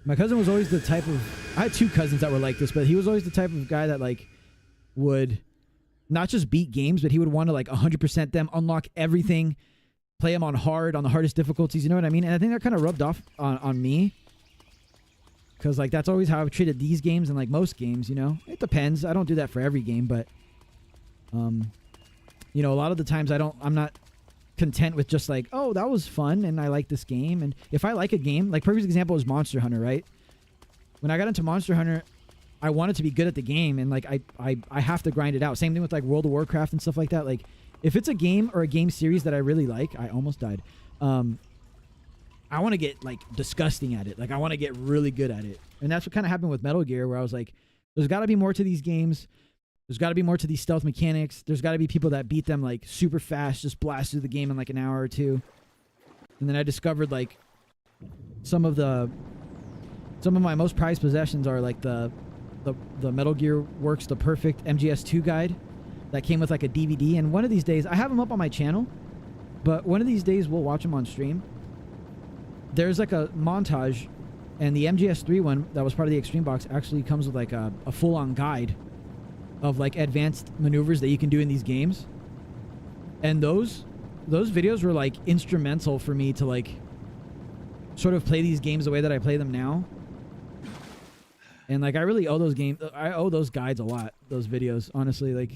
S1: My cousin was always the type of, I had two cousins that were like this, but he was always the type of guy that like would not just beat games, but he would want to like 100% them, unlock everything, play them on hard, on the hardest difficulties. You know what I mean? And I think that kind of rubbed off on me. Because like that's always how I've treated these games and like most games, you know? It depends. I don't do that for every game, but you know, a lot of the times I'm not content with just like, oh, that was fun and I like this game. And if I like a game, like perfect example is Monster Hunter, right? When I got into Monster Hunter, I wanted to be good at the game, and like I have to grind it out. Same thing with like World of Warcraft and stuff like that. Like if it's a game or a game series that I really like, I almost died. I want to get like disgusting at it. Like I want to get really good at it. And that's what kind of happened with Metal Gear, where I was like, there's got to be more to these games. There's got to be more to these stealth mechanics. There's got to be people that beat them like super fast, just blast through the game in like an hour or two. And then I discovered like some of my most prized possessions are like the Metal Gear Works the Perfect MGS2 guide that came with like a DVD. And one of these days, I have them up on my channel, but one of these days we'll watch them on stream. There's like a montage, and the MGS3 one that was part of the Extreme Box actually comes with like a full-on guide of like advanced maneuvers that you can do in these games. And those videos were like instrumental for me to like sort of play these games the way that I play them now. And like I really owe those guides a lot, those videos, honestly. Like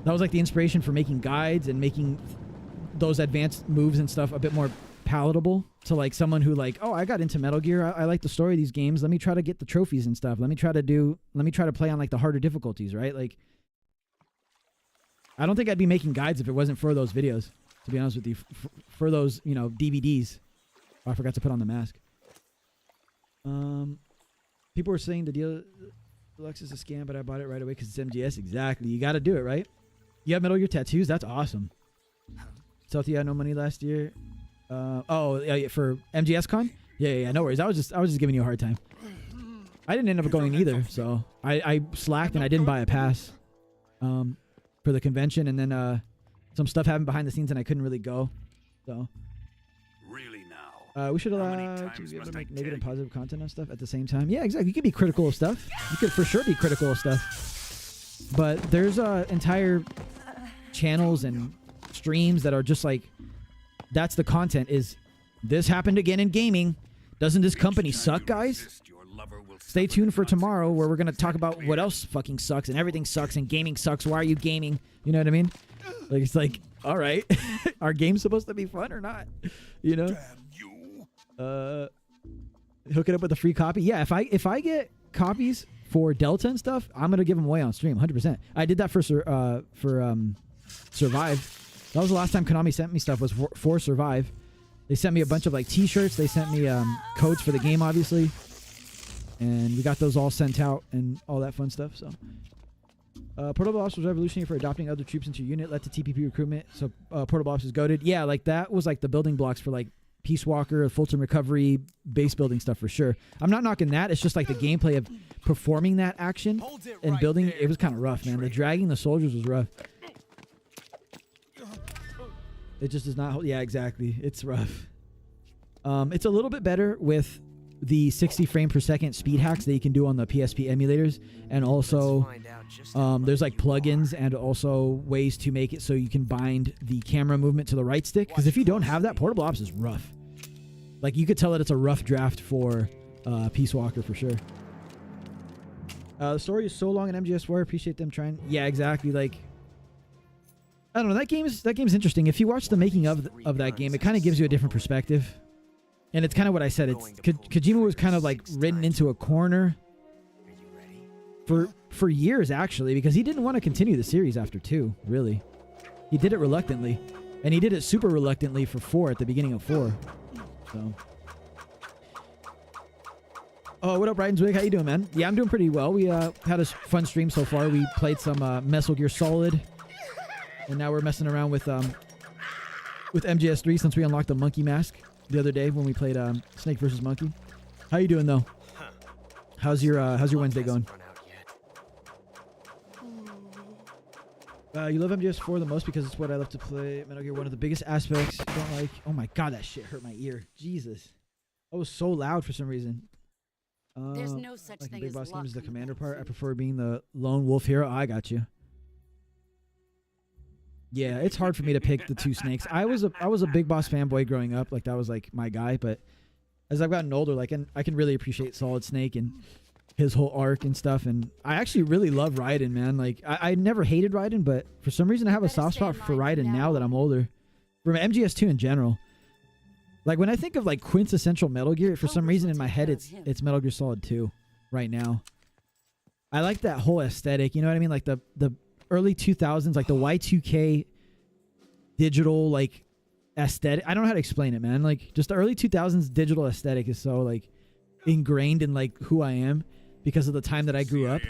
S1: that was like the inspiration for making guides and making those advanced moves and stuff a bit more palatable to like someone who like, oh, I got into Metal Gear, I like the story of these games, let me try to get the trophies and stuff, let me try to play on like the harder difficulties, right? Like I don't think I'd be making guides if it wasn't for those videos, to be honest with you, for those, you know, DVDs. Oh, I forgot to put on the mask. People were saying the deluxe is a scam, but I bought it right away because it's MGS. Exactly, you got to do it, right? You have Metal Gear tattoos, that's awesome. Stealthy had no money last year. Oh, yeah, for MGS Con? Yeah, no worries. I was just giving you a hard time. I didn't end up going either, so I slacked and I didn't buy a pass for the convention, and then some stuff happened behind the scenes and I couldn't really go. So
S9: really now.
S1: We should allow to be able to make negative and positive content on stuff at the same time. Yeah, exactly. You could be critical of stuff. You could for sure be critical of stuff. But there's entire channels and streams that are just like that's the content is this happened again in gaming. Doesn't this company suck, guys? Stay tuned for tomorrow where we're going to talk about what else fucking sucks and everything sucks and gaming sucks. Why are you gaming? You know what I mean? Like, it's like, all right, are games supposed to be fun or not? You know? Hook it up with a free copy. Yeah, if I get copies for Delta and stuff, I'm going to give them away on stream, 100%. I did that for Survive. That was the last time Konami sent me stuff was for Survive. They sent me a bunch of like t-shirts. They sent me codes for the game, obviously. And we got those all sent out and all that fun stuff. So, Portable Ops was revolutionary for adopting other troops into your unit, led to TPP recruitment. So, Portable Ops is goated. Yeah, like that was like the building blocks for like Peace Walker, Fulton Recovery, base building stuff for sure. I'm not knocking that. It's just like the gameplay of performing that action and building. It was kind of rough, man. The dragging the soldiers was rough. It just does not hold. Yeah, exactly. It's rough. It's a little bit better with the 60 frame per second speed hacks that you can do on the PSP emulators. And also, there's like plugins and also ways to make it so you can bind the camera movement to the right stick. Because if you don't have that, Portable Ops is rough. Like, you could tell that it's a rough draft for Peace Walker for sure. The story is so long in MGS4. Appreciate them trying. Yeah, exactly. Like, I don't know. That game's interesting. If you watch the making of that game, it kind of gives you a different perspective. And it's kind of what I said. It's Kojima was kind of like ridden into a corner for years, actually, because he didn't want to continue the series after 2, really. He did it reluctantly. And he did it super reluctantly for 4 at the beginning of 4. So. Oh, what up, Ryden's How you doing, man? Yeah, I'm doing pretty well. We had a fun stream so far. We played some MESAL GEAR SOLID. And now we're messing around with MGS3 since we unlocked the monkey mask the other day when we played Snake vs. Monkey. How you doing though? How's your Wednesday going? You love MGS4 the most because it's what I love to play. Metal Gear, one of the biggest aspects you don't like. Oh my god, that shit hurt my ear. Jesus, that was so loud for some reason.
S2: There's no such
S1: like
S2: thing
S1: Big
S2: as
S1: Boss game is the
S2: luck.
S1: commander part. I prefer being the lone wolf hero. I got you. Yeah, it's hard for me to pick the two Snakes. I was a Big Boss fanboy growing up. Like, that was like my guy. But as I've gotten older, like, I can really appreciate Solid Snake and his whole arc and stuff. And I actually really love Raiden, man. Like, I never hated Raiden, but for some reason I have a soft spot for Raiden now that I'm older. From MGS2 in general. Like, when I think of like quintessential Metal Gear, for some reason in my head it's Metal Gear Solid 2 right now. I like that whole aesthetic. You know what I mean? Like the early 2000s, like the Y2K digital like aesthetic. I don't know how to explain it, man. Like, just the early 2000s digital aesthetic is so like ingrained in like who I am because of the time that I grew up.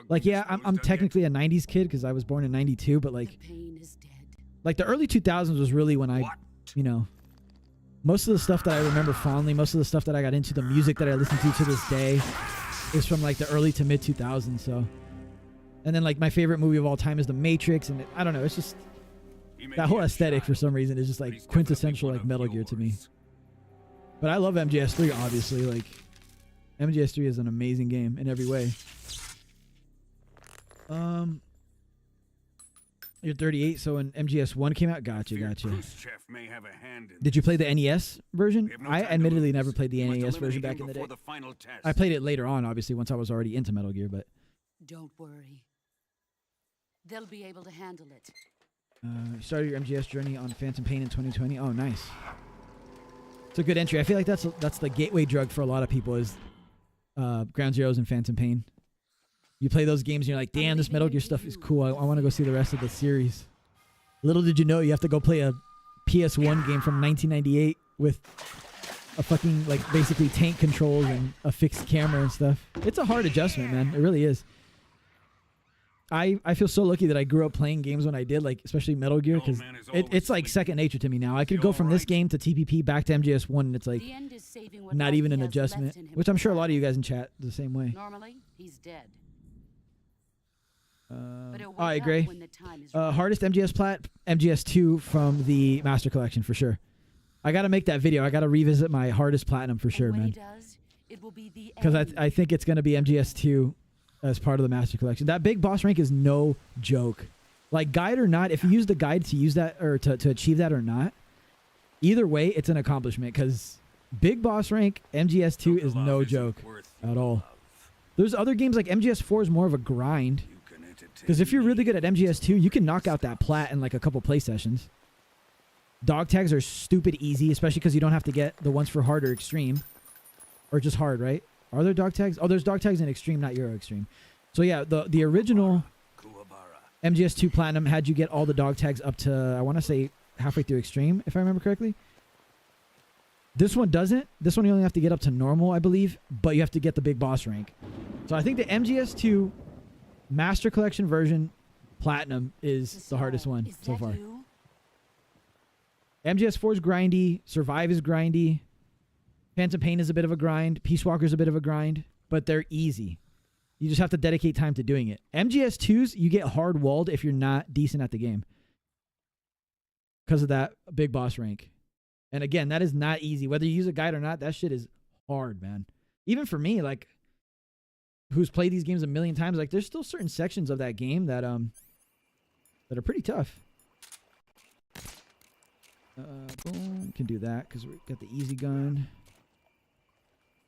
S1: Like, yeah, I'm technically a 90s kid because I was born in 92, but like the early 2000s was really when I, you know, most of the stuff that I remember fondly, most of the stuff that I got into, the music that I listen to this day is from like the early to mid 2000s. So, and then like my favorite movie of all time is The Matrix, and I don't know, it's just that whole aesthetic for some reason is just like quintessential like Metal Gear to me. But I love MGS3, obviously. Like, MGS3 is an amazing game in every way. You're 38, so when MGS1 came out, gotcha. Did you play the NES version? I admittedly never played the NES version back in the day. I played it later on, obviously, once I was already into Metal Gear, but...
S2: Don't worry. They'll be able to handle it.
S1: You started your MGS journey on Phantom Pain in 2020. Oh, nice. It's a good entry. I feel like that's the gateway drug for a lot of people is Ground Zeroes and Phantom Pain. You play those games and you're like, damn, this Metal Gear stuff is cool. I want to go see the rest of the series. Little did you know you have to go play a PS1 game from 1998 with a fucking, like, basically tank controls and a fixed camera and stuff. It's a hard adjustment, man. It really is. I feel so lucky that I grew up playing games when I did, like, especially Metal Gear, because it's like second nature to me now. I could go from this game to TPP back to MGS1, and it's like not even an adjustment, which I'm sure a lot of you guys in chat the same way.
S2: Normally, he's dead.
S1: I agree. Hardest MGS plat, MGS2 from the Master Collection for sure. I got to make that video. I got to revisit my hardest platinum for sure, man. Because I think it's going to be MGS2 as part of the Master Collection. That big boss rank is no joke. Like, guide or not, if you use the guide to use that or to achieve that or not, Either way, it's an accomplishment because big boss rank MGS2 is no joke at all. There's other games like MGS4 is more of a grind. Because if you're really good at MGS2, you can knock out that plat in like a couple play sessions. Dog tags are stupid easy, especially because you don't have to get the ones for hard or extreme. Or just hard, right? Are there dog tags? Oh, there's dog tags in extreme, not Euro extreme. So yeah, the original MGS2 Platinum had you get all the dog tags up to, I want to say, halfway through extreme, if I remember correctly. This one doesn't. This one you only have to get up to normal, I believe, but you have to get the big boss rank. So I think the MGS2 Master Collection version Platinum is the hardest one so far. MGS4 is grindy. Survive is grindy. Phantom Pain is a bit of a grind. Peace Walker is a bit of a grind, but they're easy. You just have to dedicate time to doing it. MGS2s, you get hard walled if you're not decent at the game because of that big boss rank. And again, that is not easy. Whether you use a guide or not, that shit is hard, man. Even for me, like, who's played these games a million times, like, there's still certain sections of that game that are pretty tough. Boom, can do that because we got the easy gun.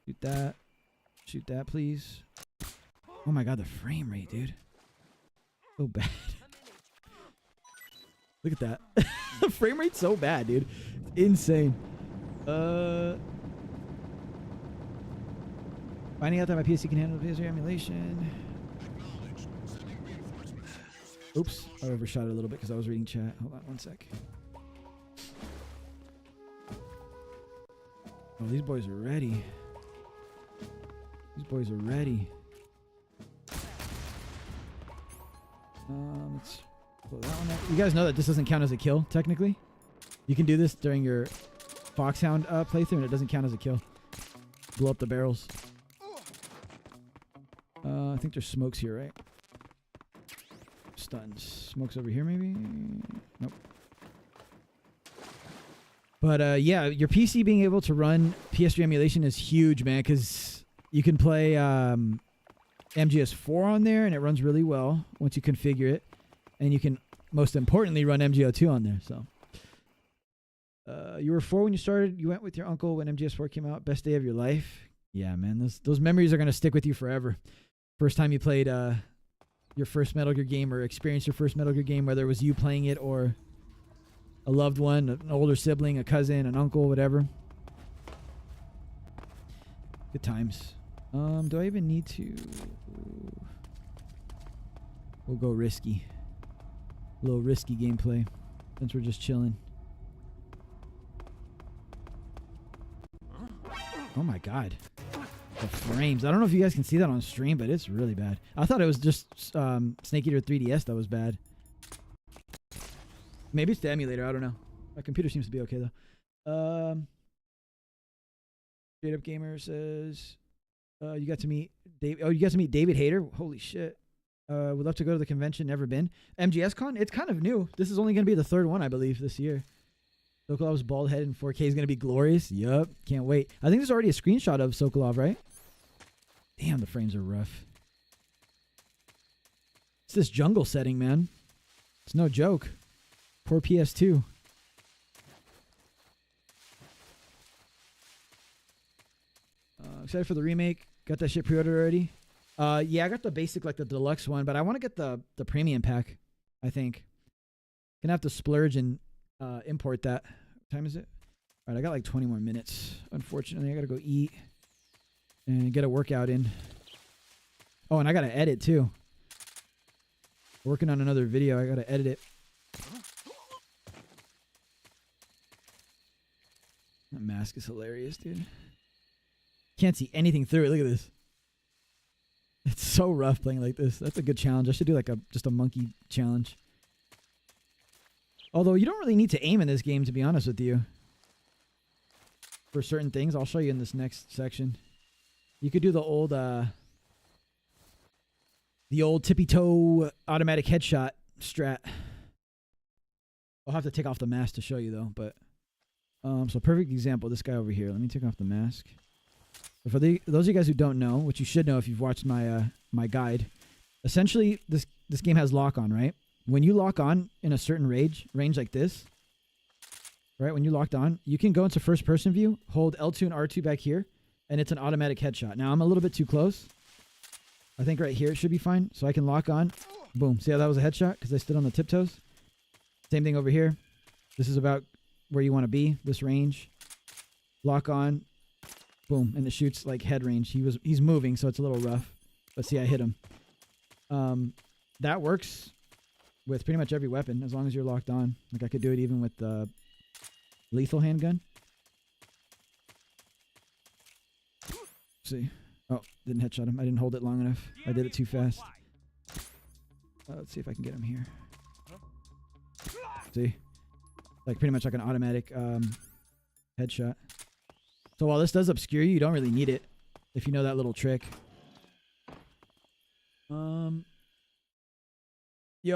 S1: Shoot that. Shoot that, please. Oh my god, the frame rate, dude. So bad. Look at that. The frame rate's so bad, dude. It's insane. Finding out that my PC can handle PS3 emulation. Oops, I overshot it a little bit because I was reading chat. Hold on one sec. Oh, these boys are ready. These boys are ready. Let's pull that one out. You guys know that this doesn't count as a kill, technically. You can do this during your Foxhound playthrough, and it doesn't count as a kill. Blow up the barrels. I think there's smokes here, right? Stuns. Smokes over here, maybe? Nope. But yeah, your PC being able to run PS3 emulation is huge, man, because you can play MGS4 on there, and it runs really well once you configure it. And you can, most importantly, run MGO2 on there. So, you were 4 when you started. You went with your uncle when MGS4 came out. Best day of your life. Yeah, man, those memories are going to stick with you forever. First time you played your first Metal Gear game or experienced your first Metal Gear game, whether it was you playing it or a loved one, an older sibling, a cousin, an uncle, whatever. Good times. Do I even need to? We'll go risky. A little risky gameplay since we're just chilling. Oh my god. The frames. I don't know if you guys can see that on stream, but it's really bad. I thought it was just Snake Eater 3DS that was bad. Maybe it's the emulator. I don't know. My computer seems to be okay, though. Straight Up Gamer says, you got to meet Dave. Oh, you got to meet David Hayter? Holy shit. Would love to go to the convention. Never been. MGS-Con? It's kind of new. This is only going to be the 3rd one, I believe, this year. Sokolov's bald head in 4K is going to be glorious. Yup. Can't wait. I think there's already a screenshot of Sokolov, right? Damn, the frames are rough. It's this jungle setting, man. It's no joke. Poor PS2. Excited for the remake. Got that shit pre-ordered already? Yeah, I got the basic, like the deluxe one, but I want to get the premium pack, I think. Gonna have to splurge and import that. What time is it? All right, I got like 20 more minutes. Unfortunately, I gotta go eat and get a workout in. Oh, and I gotta edit too. Working on another video. I gotta edit it. That mask is hilarious, dude. Can't see anything through it. Look at this. It's so rough playing like this. That's a good challenge. I should do like just a monkey challenge. Although you don't really need to aim in this game, to be honest with you. For certain things, I'll show you in this next section. You could do the old tippy toe automatic headshot strat. I'll have to take off the mask to show you though. But so perfect example. This guy over here. Let me take off the mask. But for those of you guys who don't know, which you should know if you've watched my my guide, essentially this game has lock on, right? When you lock on in a certain range like this, right? When you're locked on, you can go into first person view, hold L2 and R2 back here, and it's an automatic headshot. Now I'm a little bit too close. I think right here it should be fine. So I can lock on. Boom. See how that was a headshot? Because I stood on the tiptoes. Same thing over here. This is about where you want to be, this range. Lock on. Boom. And it shoots like head range. He's moving, so it's a little rough. But see, I hit him. That works with pretty much every weapon as long as you're locked on. Like I could do it even with the lethal handgun. See. Oh, didn't headshot him. I didn't hold it long enough. I did it too fast. Let's see if I can get him here. See? Like pretty much like an automatic headshot. So while this does obscure you, you don't really need it if you know that little trick. Yo,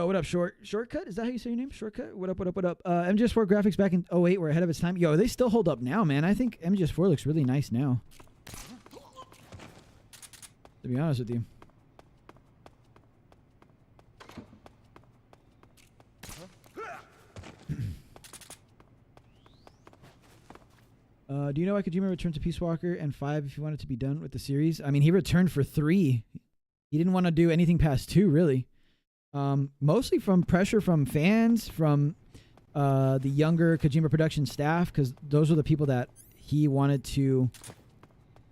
S1: what up, Shortcut? Is that how you say your name? Shortcut? What up, what up, what up? MGS4 graphics back in 08 were ahead of its time. Yo, they still hold up now, man. I think MGS4 looks really nice now. To be honest with you. Do you know why Kojima returned to Peace Walker and 5 if he wanted to be done with the series? I mean, he returned for 3. He didn't want to do anything past 2, really. Mostly from pressure from fans, from the younger Kojima production staff, because those were the people that he wanted to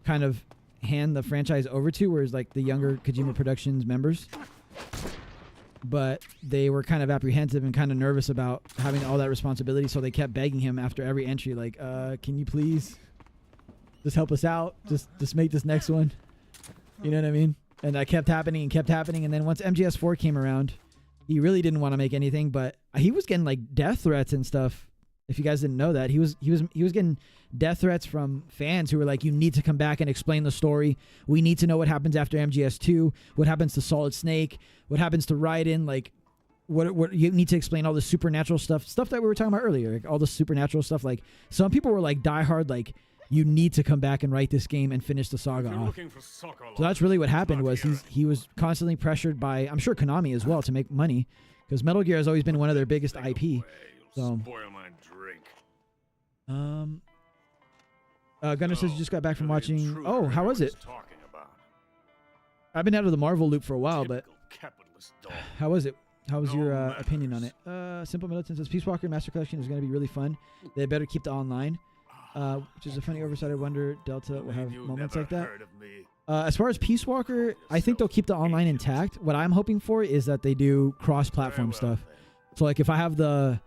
S1: kind of hand the franchise over to, whereas like the younger Kojima Productions members. But they were kind of apprehensive and kind of nervous about having all that responsibility, so they kept begging him after every entry, like, can you please just help us out? Just make this next one. You know what I mean? And that kept happening and kept happening. And then once MGS4 came around, he really didn't want to make anything, but he was getting like death threats and stuff. If you guys didn't know that, he was getting death threats from fans who were like, you need to come back and explain the story. We need to know what happens after MGS2, what happens to Solid Snake, what happens to Raiden, like what you need to explain all the supernatural stuff that we were talking about earlier, like all the supernatural stuff. Like some people were like diehard, like you need to come back and write this game and finish the saga off. So that's really what happened. Was he was constantly pressured by, I'm sure, Konami as well, to make money, because Metal Gear has always been one of their biggest IP. So Gunnar says you just got back from watching. Oh, how was it? I've been out of the Marvel loop for a while, but how was it? How was your opinion on it? Simple Militant says Peace Walker Master Collection is going to be really fun. They better keep the online, which is a funny oversight. I wonder Delta will have moments like that. As far as Peace Walker, I think they'll keep the online intact. What I'm hoping for is that they do cross-platform stuff. So like if I have the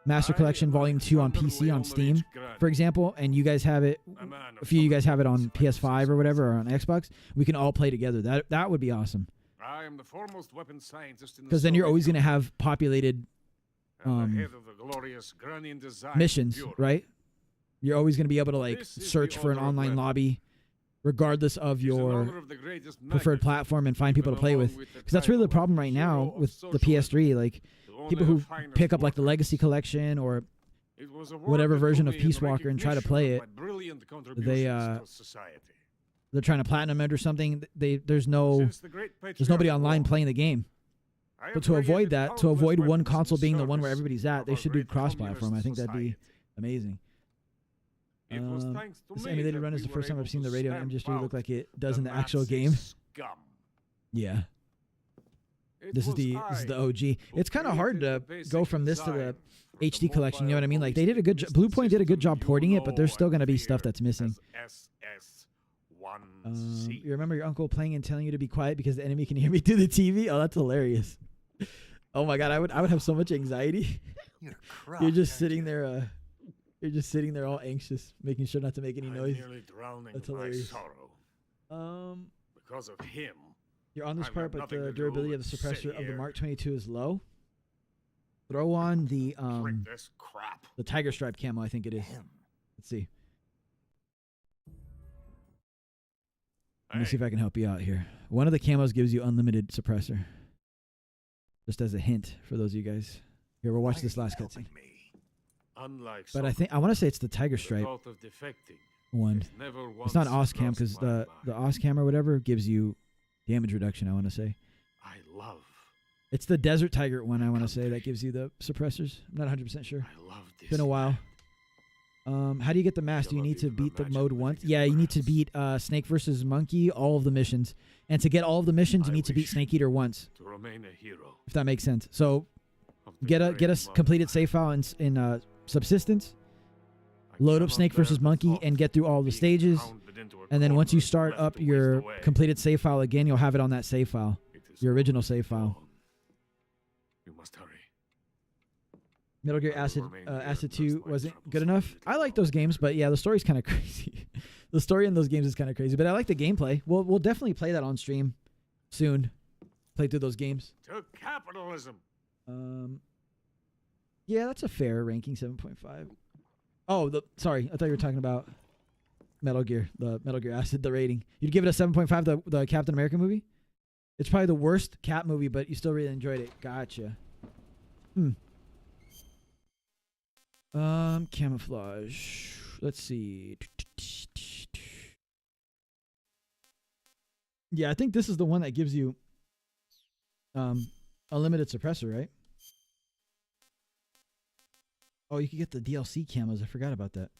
S1: Master Collection Volume 2 on PC on Steam, for example, and you guys have it, a few of you guys have it on PS5 or whatever, or on Xbox, we can all play together. That would be awesome.
S9: I am the foremost weapon scientist in the
S1: Because then you're always going to have populated missions, right? You're always going to be able to like search for an online lobby, regardless of your preferred platform, and find people to play with. Because that's really the problem right now with the PS3. Like people who pick up like the Legacy Collection or whatever version of Peace Walker and try to play it, they're trying to platinum it or something. There's nobody online playing the game. But to avoid that, to avoid one console being the one where everybody's at, they should do cross-platform. I think that'd be amazing. This emulated run is the first time I've seen the radio and MGS3 look like it does in the actual game. Yeah. This is the OG. It's kind of hard to go from this to the HD collection. You know what I mean? Like they did a good job. Bluepoint did a good job porting it, but there's still going to be stuff that's missing. You remember your uncle playing and telling you to be quiet because the enemy can hear me through the TV? Oh, that's hilarious. Oh my god, I would have so much anxiety. You're just sitting there. You're just sitting there all anxious, making sure not to make any noise. That's hilarious.
S9: Because of him.
S1: You're on this part, but the durability of the suppressor of the Mark 22 is low. Throw on the Tiger Stripe camo, I think it is. Let's see. Let me see if I can help you out here. One of the camos gives you unlimited suppressor. Just as a hint for those of you guys. Here, we'll watch this last cutscene. But I want to say it's the Tiger Stripe one. It's not Oscam, because the Oscam or whatever gives you damage reduction, I want to say. It's the Desert Tiger one, I want to say, that gives you the suppressors. I'm not 100% sure. It's been a while. How do you get the mask? Do you need to beat the mode once? Yeah, you need to beat Snake versus Monkey, all of the missions. And to get all of the missions, you need to beat Snake Eater once.
S9: To remain a hero.
S1: If that makes sense. So get a completed save file in Subsistence. Load up Snake versus Monkey and get through all the stages. And then once you start up your completed save file again, you'll have it on that save file. Your original save file.
S9: You must hurry.
S1: Metal Gear Acid 2 wasn't good enough. I like those games, but yeah, the story's kind of crazy. The story in those games is kind of crazy, but I like the gameplay. We'll definitely play that on stream soon. Play through those games.
S9: To capitalism.
S1: Yeah, that's a fair ranking, 7.5. Oh, sorry, I thought you were talking about Metal Gear, the Metal Gear Acid, the rating. You'd give it a 7.5, the Captain America movie? It's probably the worst Cap movie, but you still really enjoyed it. Gotcha. Camouflage. Let's see. Yeah, I think this is the one that gives you unlimited suppressor, right? Oh, you can get the DLC camos. I forgot about that.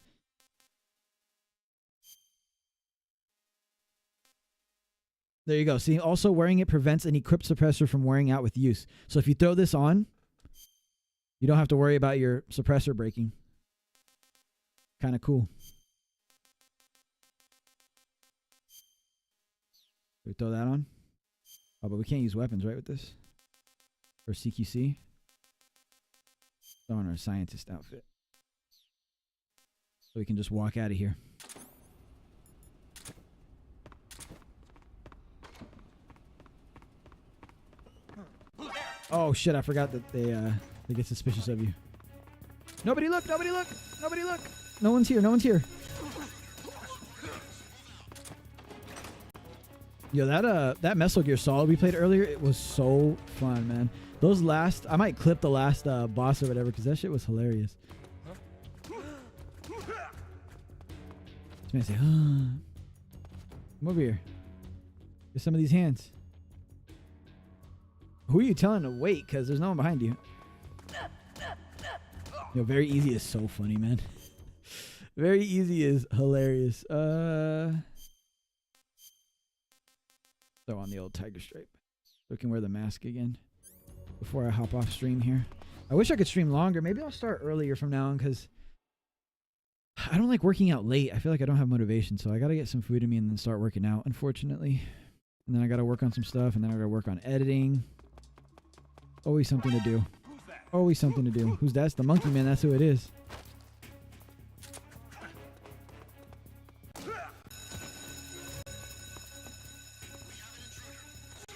S1: There you go. See, also wearing it prevents an equipped suppressor from wearing out with use. So if you throw this on, you don't have to worry about your suppressor breaking. Kind of cool. We throw that on. Oh, but we can't use weapons, right, with this? Or CQC. Throw on our scientist outfit. So we can just walk out of here. Oh shit, I forgot that they get suspicious of you. Nobody look, nobody look, nobody look. No one's here, no one's here. Yo, that MESAL GEAR Solid we played earlier, it was so fun, man. Those last, I might clip the last boss or whatever, because that shit was hilarious. This man say, come over here. Get some of these hands. Who are you telling to wait? Because there's no one behind you. Yo, very easy is so funny, man. Very easy is hilarious. Throw on the old tiger stripe. So I can wear the mask again before I hop off stream here. I wish I could stream longer. Maybe I'll start earlier from now on because I don't like working out late. I feel like I don't have motivation. So I got to get some food in me and then start working out, unfortunately. And then I got to work on some stuff. And then I got to work on editing. Always something to do. Always something to do. Who's that? It's the monkey man. That's who it is.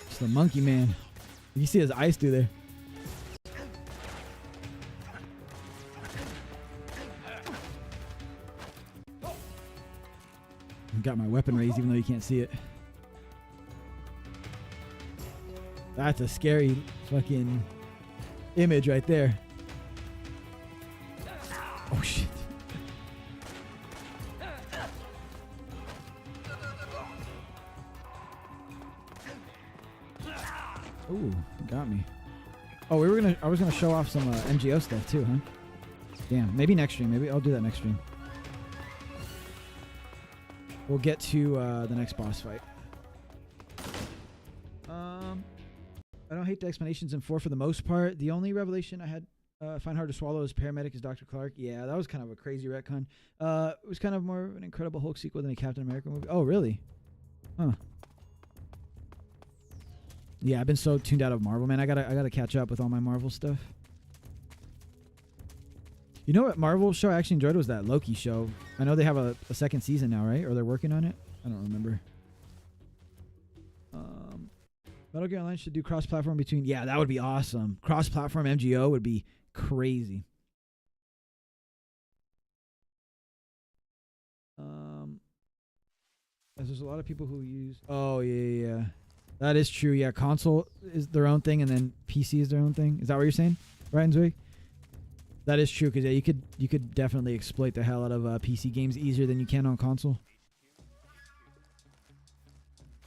S1: It's the monkey man. You can see his eyes through there. Got my weapon raised even though you can't see it. That's a scary fucking image right there. Oh shit. Ooh, got me. Oh, I was gonna show off some MGO stuff too, huh? Damn, maybe next stream. Maybe I'll do that next stream. We'll get to the next boss fight. I don't hate the explanations in 4 for the most part. The only revelation I had find hard to swallow is paramedic is Dr. Clark. Yeah, that was kind of a crazy retcon. It was kind of more of an Incredible Hulk sequel than a Captain America movie. Oh, really? Huh. Yeah, I've been so tuned out of Marvel, man. I gotta catch up with all my Marvel stuff. You know what Marvel show I actually enjoyed was that Loki show. I know they have a second season now, right? Or they're working on it? I don't remember. Metal Gear Online should do cross-platform between... Yeah, that would be awesome. Cross-platform MGO would be crazy. There's a lot of people who use... Oh, yeah. That is true. Yeah, console is their own thing, and then PC is their own thing. Is that what you're saying? Right, Zwig? That is true, because yeah, you could definitely exploit the hell out of PC games easier than you can on console.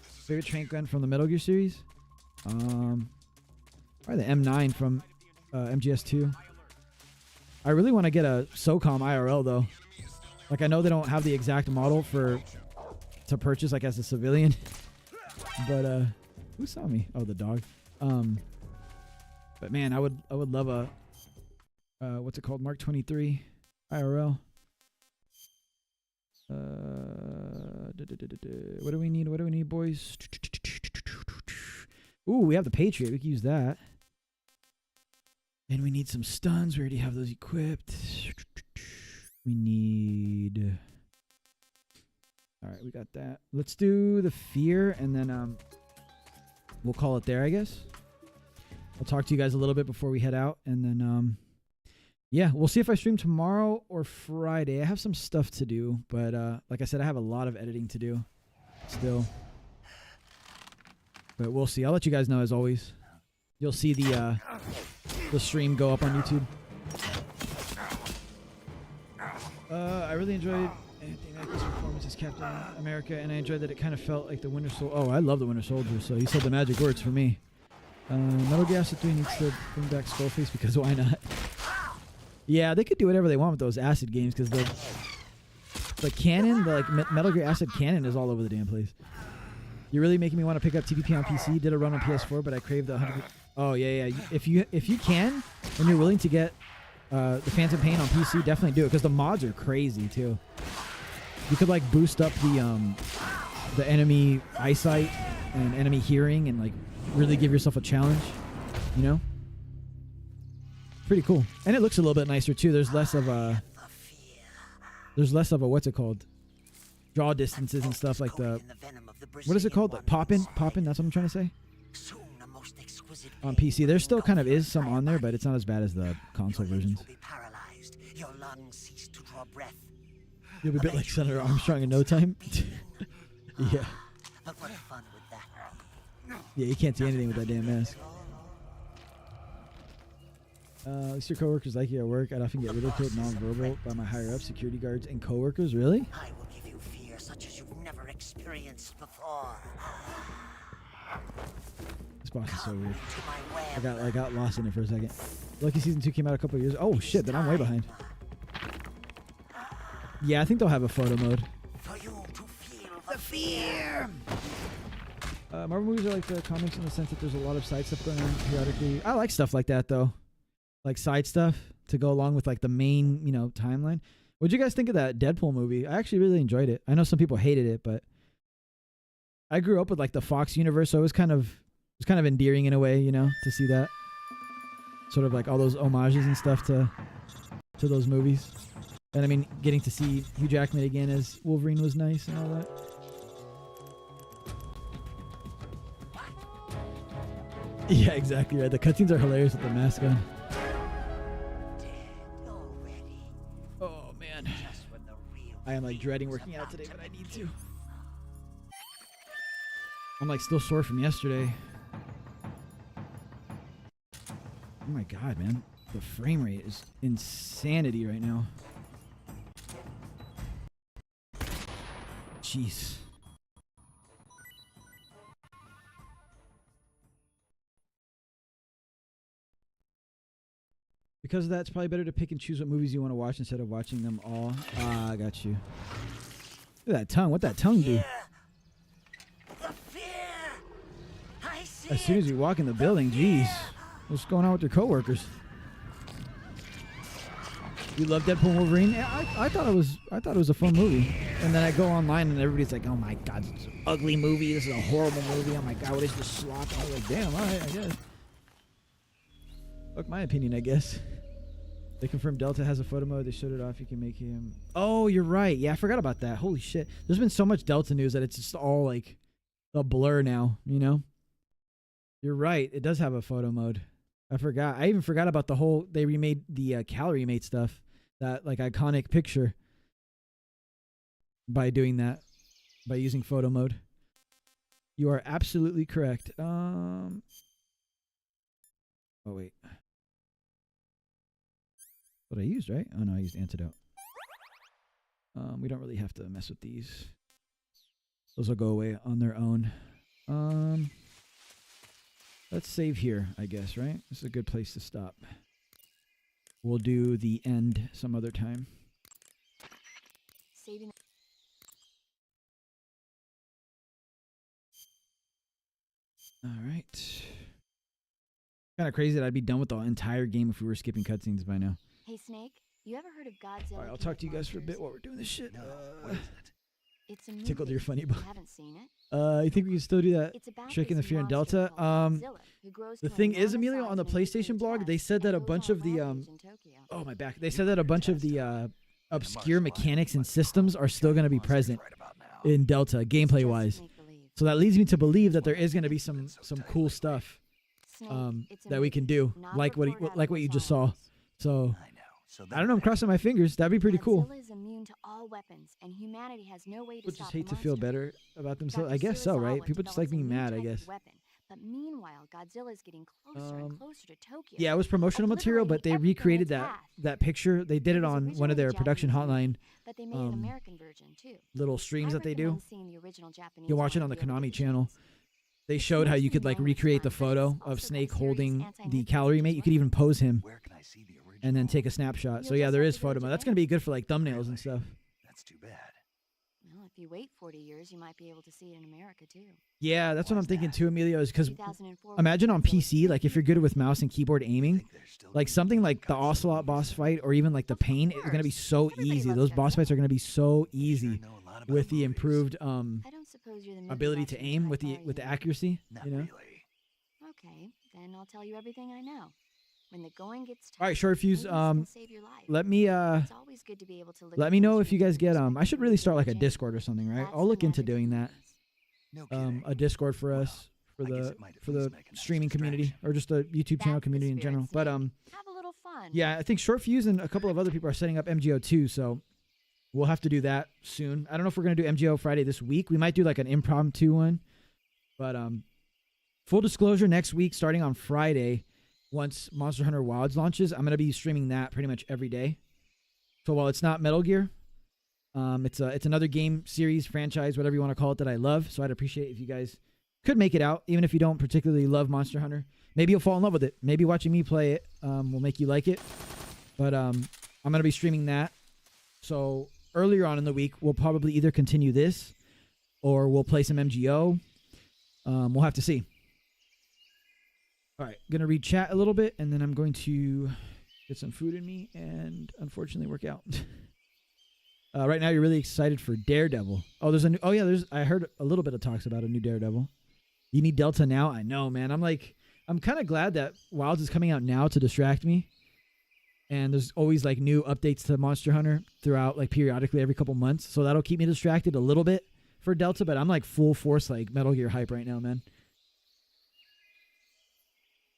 S1: Favorite trank gun from the Metal Gear series? Probably the M9 from MGS2. I really want to get a SOCOM IRL though. Like, I know they don't have the exact model to purchase, like, as a civilian. But, who saw me? Oh, the dog. But, man, I would love a, what's it called? Mark 23 IRL. What do we need? What do we need, boys? Ooh, we have the Patriot. We can use that. And we need some stuns. We already have those equipped. We need... All right, we got that. Let's do the fear, and then we'll call it there, I guess. I'll talk to you guys a little bit before we head out, and then... yeah, we'll see if I stream tomorrow or Friday. I have some stuff to do, but like I said, I have a lot of editing to do still. But we'll see. I'll let you guys know as always. You'll see the stream go up on YouTube. I really enjoyed Anthony Mackie's performance as Captain America, and I enjoyed that it kind of felt like the Winter Soldier. Oh, I love the Winter Soldier, so you said the magic words for me. Metal Gear Solid 3 needs to bring back Skullface because why not? Yeah, they could do whatever they want with those acid games because the canon, the like Metal Gear Acid canon is all over the damn place. You're really making me want to pick up TPP on PC. Did a run on PS4, but I crave the 100. Oh yeah. If you can and you're willing to get the Phantom Pain on PC, definitely do it because the mods are crazy too. You could like boost up the enemy eyesight and enemy hearing and like really give yourself a challenge. You know. Pretty cool, and it looks a little bit nicer too. There's less of a what's it called? Draw distances and stuff like the what is it called? Like poppin'. That's what I'm trying to say. On PC, there still kind of is some on there, but it's not as bad as the console versions. You'll be a bit like Senator Armstrong in no time. Yeah. Yeah, you can't see anything with that damn mask. At least your coworkers like you at work. I'd often get ridiculed non-verbal by my higher-up security guards and coworkers. Really?
S12: I will give you fear such as you've never experienced before.
S1: This boss is so weird. I got lost in it for a second. Lucky Season 2 came out a couple of years. Oh shit! Then I'm way behind. Yeah, I think they'll have a photo mode.
S12: The fear.
S1: Marvel movies are like the comics in the sense that there's a lot of side stuff going on periodically. I like stuff like that though. Like side stuff to go along with like the main, timeline. What'd you guys think of that Deadpool movie? I actually really enjoyed it. I know some people hated it, but I grew up with like the Fox universe, so it was kind of endearing in a way, to see that. Sort of like all those homages and stuff to those movies. And I mean, getting to see Hugh Jackman again as Wolverine was nice and all that. Yeah, exactly right. The cutscenes are hilarious with the mask on. Oh man, I am like dreading working out today, but I need to. I'm like still sore from yesterday. Oh my god, man. The frame rate is insanity right now. Jeez. Because of that, it's probably better to pick and choose what movies you want to watch instead of watching them all. Ah, I got you. Look at that tongue. What'd that tongue do? As soon as you walk in the building, jeez. What's going on with your coworkers? You love Deadpool and Wolverine? Yeah, I thought it was a fun movie. And then I go online and everybody's like, oh my god, this is an ugly movie. This is a horrible movie. Oh my god, what is this slop? And I was like, damn, alright, I guess. Fuck my opinion, I guess. They confirmed Delta has a photo mode. They showed it off. You can make him... Oh, you're right. Yeah, I forgot about that. Holy shit. There's been so much Delta news that it's just all like a blur now, You're right. It does have a photo mode. I forgot. I even forgot about the whole... They remade the Calorie Mate stuff. That like iconic picture. By doing that. By using photo mode. You are absolutely correct. Oh, wait. What I used, right? Oh, no, I used Antidote. We don't really have to mess with these. Those will go away on their own. Let's save here, I guess, right? This is a good place to stop. We'll do the end some other time.
S10: saving.
S1: All right. Kind of crazy that I'd be done with the entire game if we were skipping cutscenes by now.
S10: Hey Snake, you ever heard of Godzilla?
S1: All right, I'll talk to you guys for a bit while we're doing this shit.
S11: No, what is it?
S10: It's a movie.
S1: Tickled your funny bone.
S10: You haven't seen it?
S1: I think we can still do that.
S10: It's about
S1: Trick in the
S10: this
S1: Fear in
S10: monster
S1: Delta.
S10: called Godzilla, who grows
S1: The
S10: to
S1: thing is,
S10: enormous
S1: Emilio,
S10: size
S1: on the
S10: in a nuclear
S1: PlayStation blog, they
S10: test
S1: said that
S10: and
S1: a
S10: goes
S1: bunch
S10: on
S1: of the
S10: rampage in Tokyo.
S1: oh my back. They said that a bunch of the obscure mechanics and systems are still going to be present in Delta, gameplay wise. So that leads me to believe that there is going to be some cool stuff that we can do, like what you just saw. So I don't know. I'm crossing my fingers. That'd be pretty cool.
S10: Godzilla is immune to all weapons, and humanity has no way to
S1: People
S10: stop
S1: just hate
S10: the
S1: to feel
S10: monster.
S1: better about themselves.
S10: Dr.
S1: I guess so, right?
S10: Serizawa
S1: People just like being
S10: develops a
S1: mad,
S10: new
S1: I
S10: type
S1: guess.
S10: of weapon, but meanwhile, Godzilla is getting closer and closer to Tokyo.
S1: Yeah, it was promotional material, but they
S10: obliterating
S1: recreated
S10: everything in its
S1: that picture. They did it
S10: was
S1: on one
S10: originally
S1: of their
S10: a
S1: production
S10: Japanese
S1: hotline
S10: movie, but they made an American version too.
S1: little streams
S10: I
S1: that they do.
S10: recommend seeing the original Japanese
S1: You can watch it
S10: one
S1: on the
S10: if you ever
S1: Konami
S10: get a
S1: channel.
S10: chance.
S1: They
S10: It's
S1: showed how you
S10: mostly
S1: could like
S10: known as
S1: recreate the
S10: fun, but it's
S1: photo
S10: also
S1: of
S10: got
S1: Snake
S10: serious
S1: holding the
S10: anti-nuclear
S1: calorie
S10: features
S1: mate.
S10: as
S1: You could
S10: well.
S1: even pose him
S11: Where can I see the original?
S1: and then take a snapshot. So
S10: You'll
S1: yeah,
S10: just
S1: there
S10: have
S1: is
S10: to go to
S1: photo mode. That's
S10: Japan.
S1: gonna be good for like thumbnails and stuff.
S11: That's too bad.
S10: Well, if you wait 40 years, you might be able to see it in America too.
S1: Yeah, that's what I'm thinking too, Emilio. Is because
S10: 2004 was
S1: imagine on
S10: Godzilla's
S1: PC, like if you're good with mouse and keyboard aiming,
S11: There's still
S1: like something like the Ocelot boss fight or even like the Pain is gonna be so
S10: Everybody
S1: easy.
S10: loves
S1: Those boss
S10: Godzilla.
S1: fights are gonna be so easy
S11: know a lot about
S1: with the
S11: movies.
S1: improved
S10: I don't suppose you're the movie
S1: ability to
S10: watching
S1: aim
S10: type,
S1: with
S10: are
S1: the
S10: you?
S1: accuracy.
S11: Not
S1: You know.
S11: really.
S10: Okay, then I'll tell you everything I know. When the going gets tough,
S1: All right, Short Fuse.
S10: movies can save your life.
S1: Let me
S10: It's always good to be able to look
S1: let
S10: at
S1: me
S10: things
S1: know if
S10: from
S1: you
S10: a
S1: guys get
S10: different
S1: I should really
S10: perspective
S1: start like a
S10: than
S1: Discord or something, right?
S10: That's
S1: I'll
S10: the
S1: look into
S10: magic of
S1: doing that.
S11: No kidding.
S1: A Discord for us for
S11: I guess
S1: the
S11: it might at
S1: for
S11: least
S1: the
S11: make a nice
S1: streaming community
S11: distraction.
S1: or just the YouTube channel
S10: That's the
S1: community in
S10: spirit,
S1: general. But
S10: Snake. Have a little fun.
S1: yeah, I think Short Fuse and a couple of other people are setting up MGO too, so we'll have to do that soon. I don't know if we're gonna do MGO Friday this week. We might do like an impromptu one, but full disclosure, next week starting on Friday, once Monster Hunter Wilds launches, I'm gonna be streaming that pretty much every day. So while it's not Metal Gear, it's another game series, franchise, whatever you want to call it, that I love. So I'd appreciate if you guys could make it out, even if you don't particularly love Monster Hunter. Maybe you'll fall in love with it. Maybe watching me play it will make you like it. But I'm gonna be streaming that. So earlier on in the week, we'll probably either continue this or we'll play some MGO. We'll have to see. All right, gonna read chat a little bit, and then I'm going to get some food in me and unfortunately work out. Right now, you're really excited for Daredevil. Oh, there's a new. Oh yeah, I heard a little bit of talks about a new Daredevil. You need Delta now. I know, man. I'm kind of glad that Wilds is coming out now to distract me. And there's always like new updates to Monster Hunter throughout, like periodically every couple months. So that'll keep me distracted a little bit for Delta. But I'm like full force like Metal Gear hype right now, man.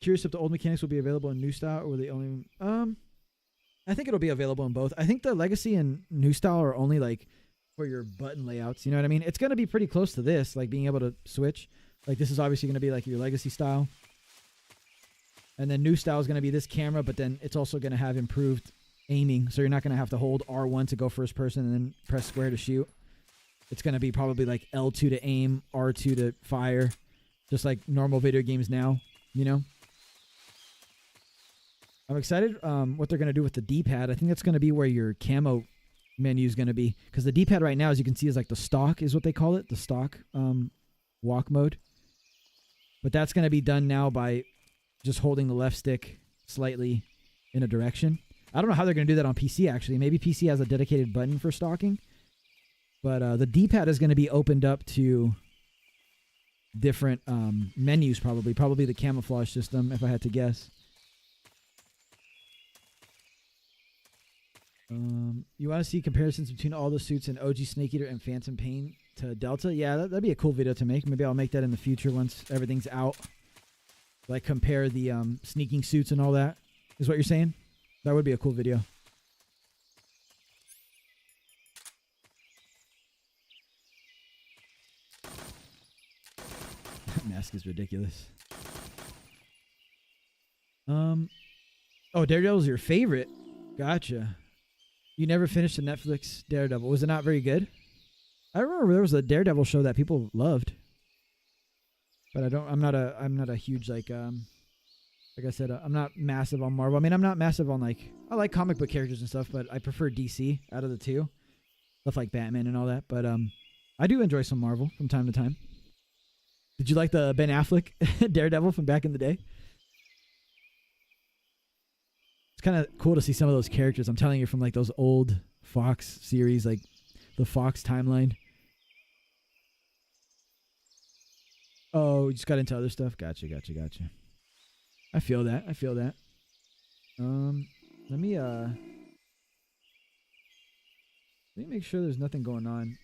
S1: Curious if the old mechanics will be available in new style or will they only I think it'll be available in both. I think the legacy and new style are only like for your button layouts, you know what I mean? It's going to be pretty close to this, like being able to switch. Like this is obviously going to be like your legacy style. And then new style is going to be this camera, but then it's also going to have improved aiming, so you're not going to have to hold R1 to go first person and then press square to shoot. It's going to be probably like L2 to aim, R2 to fire, just like normal video games now, you know? I'm excited what they're going to do with the D-pad. I think that's going to be where your camo menu is going to be. Because the D-pad right now, as you can see, is like the stock is what they call it. The stock walk mode. But that's going to be done now by just holding the left stick slightly in a direction. I don't know how they're going to do that on PC, actually. Maybe PC has a dedicated button for stalking. But the D-pad is going to be opened up to different menus, probably. Probably the camouflage system, if I had to guess. You want to see comparisons between all the suits in OG Snake Eater and Phantom Pain to Delta? Yeah, that'd be a cool video to make. Maybe I'll make that in the future once everything's out. Like compare the sneaking suits and all that. Is what you're saying? That would be a cool video. That mask is ridiculous. Oh, Daredevil's your favorite. Gotcha. You never finished the Netflix Daredevil. Was it not very good? I remember there was a Daredevil show that people loved. But I'm not a huge like I said, I'm not massive on Marvel. I mean, I'm not massive on like I like comic book characters and stuff, but I prefer DC out of the two. stuff like Batman and all that. But I do enjoy some Marvel from time to time. Did you like the Ben Affleck Daredevil from back in the day? It's kind of cool to see some of those characters. I'm telling you, from like those old Fox series, like the Fox timeline. Oh, you just got into other stuff. Gotcha. I feel that. Let me make sure there's nothing going on,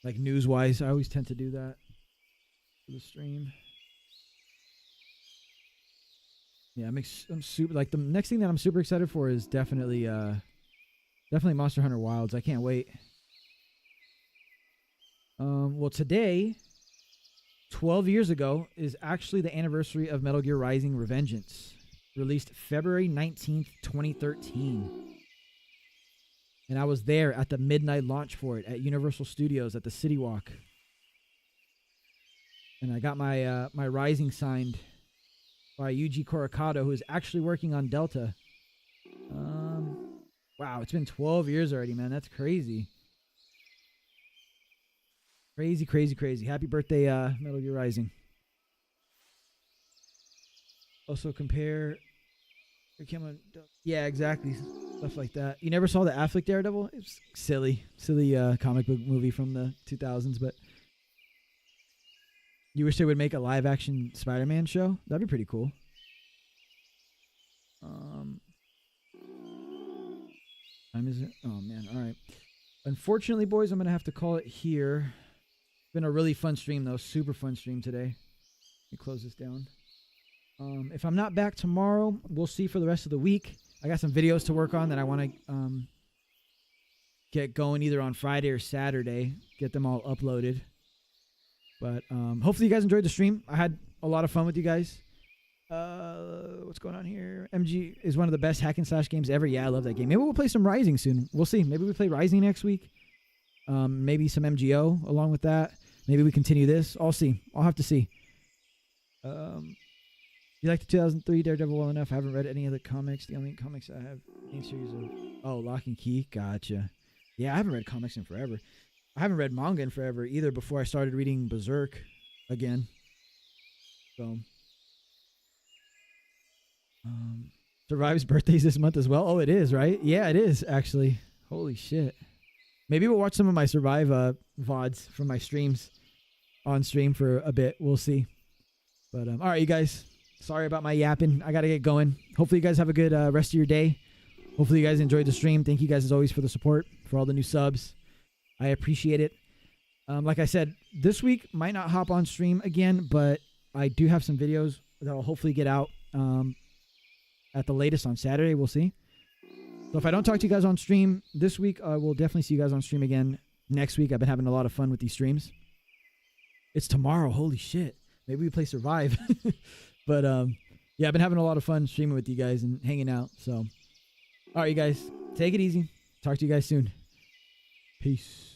S1: like news-wise. I always tend to do that for the stream. Yeah, I'm super, like, the next thing that I'm super excited for is definitely Monster Hunter Wilds. I can't wait. Well, today, 12 years ago, is actually the anniversary of Metal Gear Rising: Revengeance, released February 19th, 2013. And I was there at the midnight launch for it at Universal Studios at the City Walk. And I got my my Rising signed by Yuji Korakado, who is actually working on Delta. Wow, it's been 12 years already, man. That's crazy. Crazy. Happy birthday, Metal Gear Rising. Also compare... Yeah, exactly. Stuff like that. You never saw the Affleck Daredevil? It's silly comic book movie from the 2000s, but you wish they would make a live action Spider-Man show? That'd be pretty cool. Time is it? Oh man, all right. Unfortunately, boys, I'm gonna have to call it here. It's been a really fun stream though, super fun stream today. Let me close this down. If I'm not back tomorrow, we'll see for the rest of the week. I got some videos to work on that I want to get going either on Friday or Saturday. Get them all uploaded. But hopefully you guys enjoyed the stream. I had a lot of fun with you guys. What's going on here? MG is one of the best hack and slash games ever. Yeah, I love that game. Maybe we'll play some Rising soon. We'll see. Maybe we play Rising next week. Maybe some MGO along with that. Maybe we continue this. I'll see. I'll have to see. You like the 2003 Daredevil well enough? I haven't read any of the comics. The only comics I have any series of... Oh, Lock and Key. Gotcha. Yeah, I haven't read comics in forever. I haven't read manga in forever either before I started reading Berserk again. So... Survive's birthday's this month as well. Oh, it is, right? Yeah, it is, actually. Holy shit. Maybe we'll watch some of my Survive VODs from my streams on stream for a bit. We'll see. But, all right, you guys. Sorry about my yapping. I got to get going. Hopefully you guys have a good rest of your day. Hopefully you guys enjoyed the stream. Thank you guys as always for the support, for all the new subs. I appreciate it. Like I said, this week might not hop on stream again, but I do have some videos that I'll hopefully get out at the latest on Saturday. We'll see. So if I don't talk to you guys on stream this week, I will definitely see you guys on stream again next week. I've been having a lot of fun with these streams. It's tomorrow. Holy shit. Maybe we play Survive. But yeah, I've been having a lot of fun streaming with you guys and hanging out. So, all right, you guys, take it easy. Talk to you guys soon. Peace.